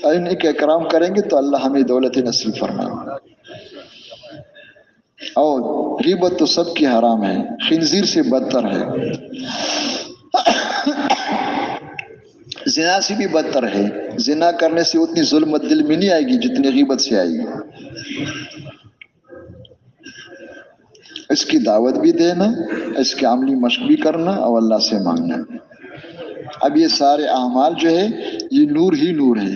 ان کا اکرام کریں گے تو اللہ ہمیں دولت نصیب فرمائے۔ اور غیبت تو سب کی حرام ہے، خنزیر سے بدتر ہے، زنا سے بھی بدتر ہے، زنا کرنے سے اتنی ظلمت دل میں نہیں آئے گی جتنی غیبت سے آئے گی۔ اس کی دعوت بھی دینا، اس کے عملی مشق بھی کرنا اور اللہ سے مانگنا۔ اب یہ سارے اعمال جو ہے یہ نور ہی نور ہے،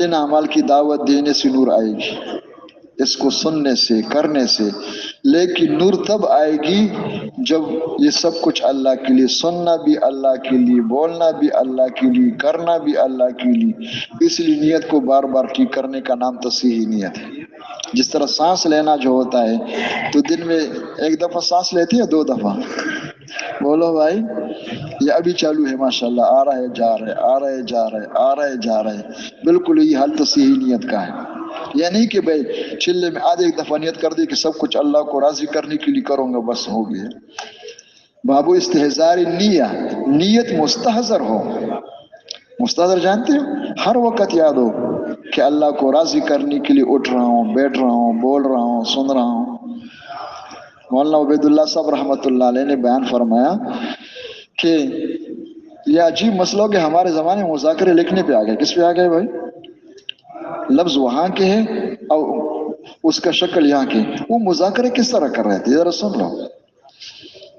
ان اعمال کی دعوت دینے سے نور آئے گی، اس کو سننے سے کرنے سے، لیکن نور تب آئے گی جب یہ سب کچھ اللہ کے لیے، سننا بھی اللہ کے لیے، بولنا بھی اللہ کے لیے، کرنا بھی اللہ کے لیے۔ اس لیے نیت کو بار بار ٹھیک کرنے کا نام تصحیح نیت ہے۔ جس طرح سانس لینا جو ہوتا ہے تو دن میں ایک دفعہ سانس لیتی ہے، 2 دفعہ؟ بولو بھائی، یہ ابھی چالو ہے ماشاءاللہ، آ رہا ہے جا رہا ہے، آ رہا ہے جا رہا ہے، آ رہا ہے جا رہا ہے، بالکل یہ حال تصحیح نیت کا ہے۔ یہ نہیں کہ بھائی چلے میں آدھے ایک دفعہ نیت کر دی کہ سب کچھ اللہ کو راضی کرنے کے لیے کروں گا، بس ہو گیا۔ بابو استحضار نیت مستحضر ہو، مستحضر جانتے ہو؟ ہر وقت یاد ہو کہ اللہ کو راضی کرنے کے لیے اٹھ رہا ہوں، بیٹھ رہا ہوں، بول رہا ہوں، سن رہا ہوں۔ مولانا عبید اللہ صاحب رحمۃ اللہ علیہ نے بیان فرمایا کہ یہ عجیب مسئلہ ہو کہ ہمارے زمانے میں مذاکرے لکھنے پہ آ گئے۔ کس پہ آ گئے بھائی؟ لفظ وہاں کے ہیں اور اس کا شکل یہاں کے۔ وہ مذاکرے کس طرح کر رہے تھے ذرا سن لو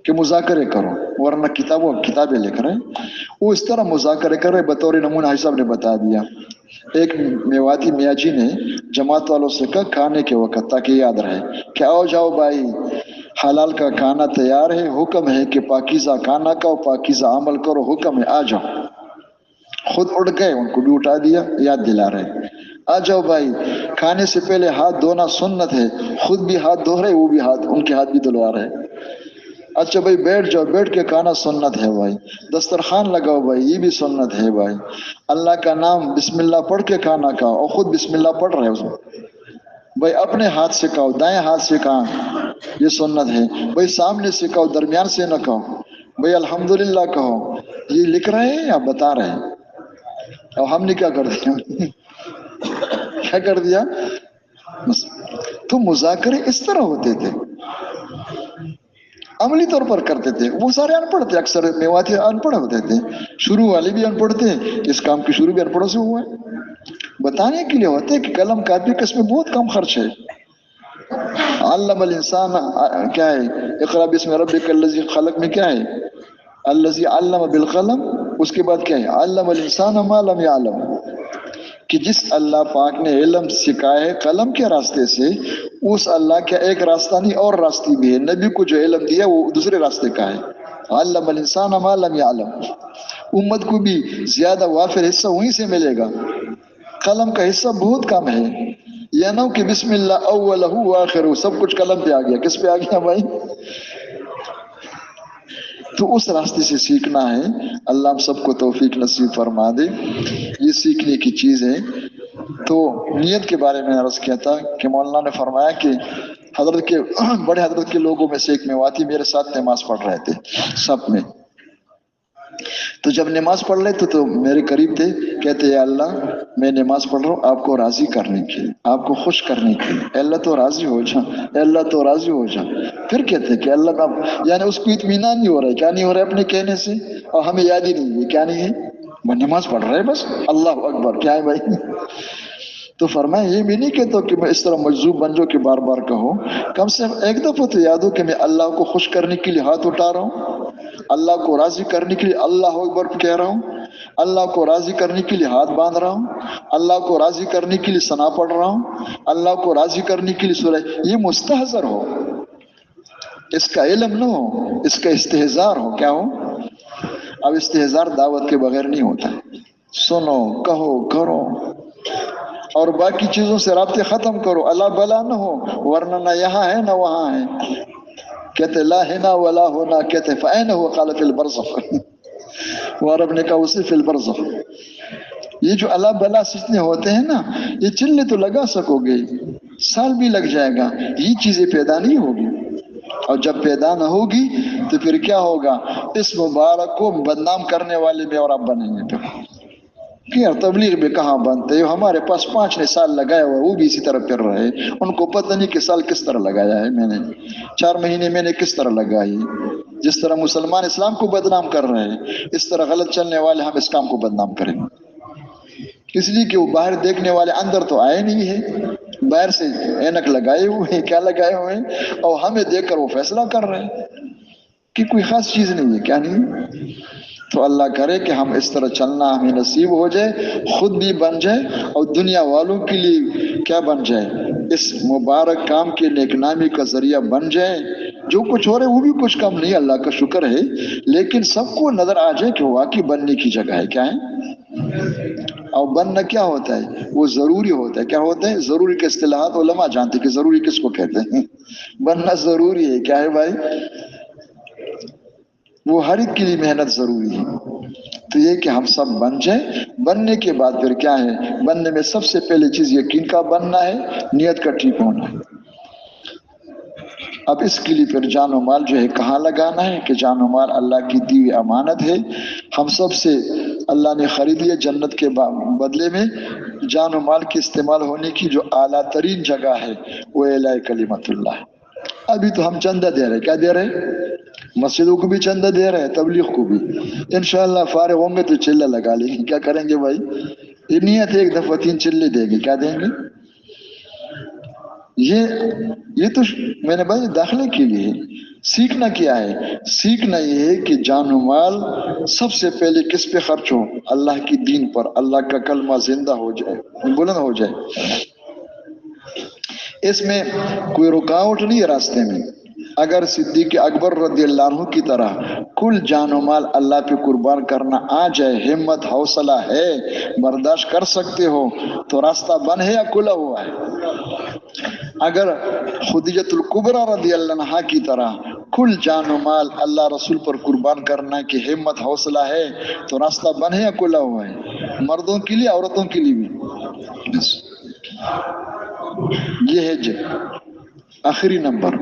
کہ مذاکرے کرو، ورنہ کتابیں لکھ رہے ہیں۔ وہ اس طرح مذاکرے کر رہے، بطور نمونہ حافظ صاحب نے بتا دیا۔ ایک میواتی میاں جی نے جماعت والوں سے کہا کھانے کے وقت، تاکہ یاد رہے کہ آؤ جاؤ بھائی، حلال کا کھانا تیار ہے، حکم ہے کہ پاکیزہ کھانا کھاؤ، پاکیزہ عمل کرو، حکم ہے، آ جاؤ۔ خود اٹھ گئے، ان کو بھی اٹھا دیا، یاد دلا رہے آ جاؤ بھائی، کھانے سے پہلے ہاتھ دھونا سنت ہے، خود بھی ہاتھ دھو رہے، وہ بھی ان کے ہاتھ بھی دھلوا رہے۔ اچھا بھائی بیٹھ جاؤ، بیٹھ کے کھانا سنت ہے بھائی، دسترخوان لگاؤ بھائی، یہ بھی سنت ہے بھائی، اللہ کا نام بسم اللہ پڑھ کے کھانا کھاؤ، اور خود بسم اللہ پڑھ رہے اس میں بھائی، اپنے ہاتھ سے کھاؤ، دائیں ہاتھ سے کھاؤ، یہ سنت ہے بھائی، سامنے سے کھاؤ، درمیان سے نہ کھاؤ بھائی، الحمدللہ کہو۔ یہ لکھ رہے ہیں یا بتا رہے ہیں؟ اور ہم نے کیا کر دیا؟ کیا کر دیا؟ تو مذاکرے اس طرح ہوتے تھے، عملی طور پر کرتے تھے۔ وہ سارے ان پڑھ تھے، اکثر میواتی ان پڑھ ہوتے تھے، شروع والے بھی ان پڑھ تھے، اس کام کی شروع بھی ان پڑھوں سے ہوا ہے۔ بتانے کے لیے ہوتے کہ قلم کاپی کا اس میں بہت کم خرچ ہے۔ علم الانسان کیا ہے؟ اقرا بسم ربک الذی خلق میں کیا ہے؟ الذی علم بالقلم، اس کے بعد کیا ہے؟ علم الانسان ما لم یعلم، کہ جس اللہ پاک نے علم سکھایا ہے قلم کے راستے سے، اس اللہ کا ایک راستہ نہیں اور راستے بھی ہے۔ نبی کو جو علم دیا وہ دوسرے راستے کا ہے، علم الانسان ما لم یعلم۔ امت کو بھی زیادہ وافر حصہ وہیں سے ملے گا، قلم کا حصہ بہت کم ہے۔ یہ نہ کہ بسم اللہ اولہ وآخرہ، سب کچھ قلم پہ آ گیا۔ کس پہ آ گیا بھائی؟ تو اس راستے سے سیکھنا ہے۔ اللہ ہم سب کو توفیق نصیب فرما دے، یہ سیکھنے کی چیز ہے۔ تو نیت کے بارے میں عرض کیا تھا کہ مولانا نے فرمایا کہ حضرت کے بڑے حضرت کے لوگوں میں سے ایک میواتی میرے ساتھ نماز پڑھ رہے تھے سب میں، تو جب نماز پڑھ رہے تو میرے قریب تھے، کہتے یا اللہ میں نماز پڑھ رہا ہوں آپ کو راضی کرنے کے لیے، آپ کو خوش کرنے کے لیے، اے اللہ تو راضی ہو جا، اے اللہ تو راضی ہو جا۔ پھر کہتے کہ اللہ کا، یعنی اس کو اطمینان نہیں ہو رہا ہے، کیا نہیں ہو رہا ہے اپنے کہنے سے، اور ہمیں یاد ہی نہیں ہے کیا نہیں ہے، وہ نماز پڑھ رہے بس اللہ اکبر، کیا ہے بھائی؟ تو فرمایا یہ بھی نہیں کہتا کہ میں اس طرح مجذوب بن جاؤ کہ بار بار کہو، کم سے کم ایک دفعہ تو یاد ہو کہ میں اللہ کو خوش کرنے کے لیے ہاتھ اٹھا رہا ہوں، اللہ کو راضی کرنے کے لیے اللہ اکبر کہہ رہا ہوں، اللہ کو راضی کرنے کے لیے ہاتھ باندھ رہا ہوں، اللہ کو راضی کرنے کے لیے ثنا پڑھ رہا ہوں، اللہ کو راضی کرنے کے لیے سورہ، یہ مستحضر ہو، اس کا علم نہ ہو، اس کا استحضار ہو۔ کیا ہو؟ اب استحضار دعوت کے بغیر نہیں ہوتا، سنو کہو کرو، اور باقی چیزوں سے رابطے ختم کرو، اللہ بلا نہ ہو، ورنہ نہ یہاں ہے نہ وہاں ہے۔ کہتے لا ہنا ولا ہونا، کہتے فائن ہو قال فی البرزخ، وہ عرب نے کہا اسی فی البرزخ۔ یہ جو اللہ بلا سجنے ہوتے ہیں نا، یہ چلنے تو لگا سکو گے، سال بھی لگ جائے گا، یہ چیزیں پیدا نہیں ہوگی، اور جب پیدا نہ ہوگی تو پھر کیا ہوگا؟ اس مبارک کو بدنام کرنے والے میں اور آپ بنیں گے۔ پھر کہ یار تبلیغ میں کہاں بنتے ہو، ہمارے پاس 5 سال لگایا ہوا، وہ بھی اسی طرح پھر رہے، ان کو پتہ نہیں کہ سال کس طرح لگایا ہے میں نے، 4 مہینے میں نے کس طرح لگائی۔ جس طرح مسلمان اسلام کو بدنام کر رہے ہیں، اس طرح غلط چلنے والے ہم اس کام کو بدنام کریں، اس لیے کہ وہ باہر دیکھنے والے اندر تو آئے نہیں ہے، باہر سے اینک لگائے ہوئے ہیں، کیا لگائے ہوئے ہیں، اور ہمیں دیکھ کر وہ فیصلہ کر رہے ہیں کہ کوئی خاص چیز نہیں ہے، کیا نہیں ہے۔ تو اللہ کرے کہ ہم اس طرح چلنا ہمیں نصیب ہو جائے، خود بھی بن جائے اور دنیا والوں کے لیے کیا بن جائے، اس مبارک کام کے نیک نامی کا ذریعہ بن جائے۔ جو کچھ ہو رہا ہے وہ بھی کچھ کم نہیں، اللہ کا شکر ہے، لیکن سب کو نظر آ جائے کہ واقعی بننے کی جگہ ہے، کیا ہے۔ اور بننا کیا ہوتا ہے؟ وہ ضروری ہوتا ہے۔ کیا ہوتا ہے؟ ضروری کے اصطلاحات علماء جانتے کہ ضروری کس کو کہتے ہیں۔ بننا ضروری ہے، کیا ہے بھائی؟ وہ ہر ایک کے لیے محنت ضروری ہے۔ تو یہ کہ ہم سب بن جائیں، بننے کے بعد پھر کیا ہے؟ بننے میں سب سے پہلی چیز یقین کا بننا ہے، نیت کا ٹھیک ہونا ہے۔ اب اس کے لیے پھر جان و مال جو ہے کہاں لگانا ہے؟ کہ جان و مال اللہ کی دی ہوئی امانت ہے، ہم سب سے اللہ نے خرید لیا جنت کے بدلے میں۔ جان و مال کے استعمال ہونے کی جو اعلیٰ ترین جگہ ہے وہ اعلاء کلمت اللہ ہے۔ ابھی تو ہم چندہ دے رہے، کیا دے رہے؟ مسجدوں کو بھی چندہ دے رہے ہیں، تبلیغ کو بھی۔ انشاءاللہ فارغ ہوں گے تو چلہ لگا لیں گے، کیا کریں گے بھائی؟ یہ نیت ہے ایک دفعہ 3 چلے دیں گے، کیا دیں گے؟ یہ تو میں نے بھائی داخلے کے لیے سیکھنا کیا ہے؟ سیکھنا یہ ہے کہ جان و مال سب سے پہلے کس پہ خرچ ہو؟ اللہ کی دین پر، اللہ کا کلمہ زندہ ہو جائے، بلند ہو جائے۔ اس میں کوئی رکاوٹ نہیں ہے راستے میں۔ اگر صدیق اکبر رضی اللہ عنہ کی طرح کل جان و مال اللہ پہ قربان کرنا آ جائے، ہمت حوصلہ ہے، برداشت کر سکتے ہو، تو راستہ بند ہے یا کھلا ہوا ہے؟ اگر خدیجۃ الکبریٰ رضی اللہ عنہا کی طرح کل جان و مال اللہ رسول پر قربان کرنا کی ہمت حوصلہ ہے، تو راستہ بند ہے یا کھلا ہوا ہے؟ مردوں کے لیے، عورتوں کے لیے بھی۔ یہ ہے آخری نمبر۔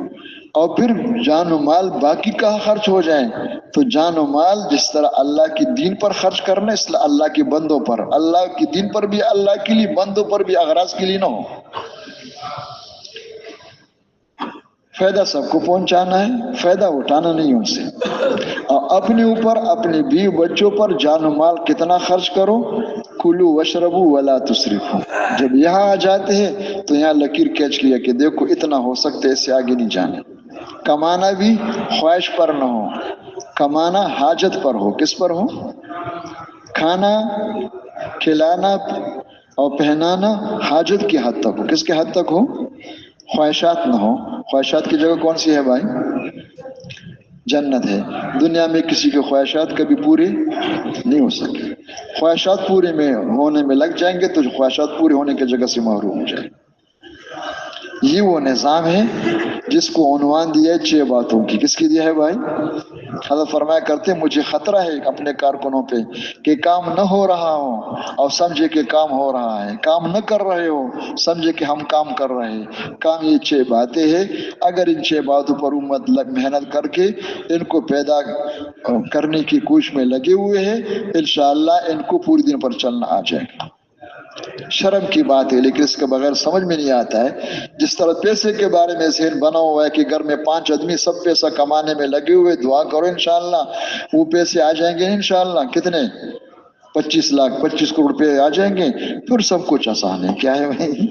اور پھر جان و مال باقی کہاں خرچ ہو جائے؟ تو جان و مال جس طرح اللہ کی دین پر خرچ کرنا، اس لیے اللہ کے بندوں پر، اللہ کی دین پر بھی، اللہ کے لیے، بندوں پر بھی، اغراض کے لیے نہ ہو۔ فائدہ سب کو پہنچانا ہے، فائدہ اٹھانا نہیں ان سے۔ اور اپنے اوپر، اپنے بیوی بچوں پر جان و مال کتنا خرچ کرو؟ کلو وشربو ولا تسرفو۔ جب یہاں آ جاتے ہیں تو یہاں لکیر کیچ لیا کہ دیکھو اتنا ہو سکتے، اس سے آگے نہیں جانا۔ کمانا بھی خواہش پر نہ ہو، کمانا حاجت پر ہو۔ کس پر ہو؟ کھانا، کھلانا اور پہنانا حاجت کی حد تک ہو۔ کس کے حد تک ہو؟ خواہشات نہ ہو۔ خواہشات کی جگہ کون سی ہے بھائی؟ جنت ہے۔ دنیا میں کسی کے خواہشات کبھی پوری نہیں ہو سکے۔ خواہشات پورے میں ہونے میں لگ جائیں گے تو خواہشات پورے ہونے کی جگہ سے محروم ہو جائے۔ یہ وہ نظام ہے جس کو عنوان دیا ہے 6 باتوں کی۔ کس کی دیا ہے بھائی؟ حضرت فرمایا کرتے مجھے خطرہ ہے اپنے کارکنوں پہ کہ کام نہ ہو رہا ہو اور سمجھے کہ کام ہو رہا ہے، کام نہ کر رہے ہو سمجھے کہ ہم کام کر رہے ہیں۔ کام یہ 6 باتیں ہیں۔ اگر ان 6 باتوں پر امت محنت کر کے ان کو پیدا کرنے کی کوشش میں لگے ہوئے ہیں، انشاءاللہ ان کو پوری دن پر چلنا آ جائے گا۔ شرم کی بات ہے لیکن اس کے بغیر سمجھ میں نہیں آتا ہے۔ جس طرح پیسے کے بارے میں ذہن بنا ہوا ہے کہ گھر میں 5 آدمی سب پیسہ کمانے میں لگے ہوئے، دعا کرو انشاءاللہ وہ پیسے آ جائیں گے انشاءاللہ۔ کتنے؟ 25 لاکھ 25 کروڑ روپے آ جائیں گے، پھر سب کچھ آسان ہے۔ کیا ہے بھائی؟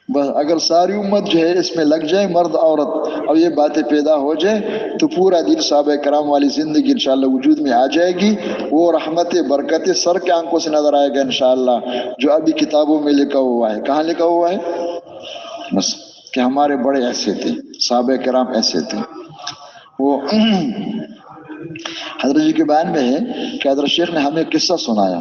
بس اگر ساری امت جو ہے اس میں لگ جائے، مرد عورت، اور یہ باتیں پیدا ہو جائے تو پورا دن صحابہ کرام والی زندگی انشاءاللہ وجود میں آ جائے گی۔ وہ رحمت برکت سر کے آنکھوں سے نظر آئے گا انشاءاللہ، جو ابھی کتابوں میں لکھا ہوا ہے۔ کہاں لکھا ہوا ہے؟ بس کہ ہمارے بڑے ایسے تھے، صحابہ کرام ایسے تھے۔ وہ حضرت جی کے بیان میں ہے کہ حضرت شیخ نے ہمیں قصہ سنایا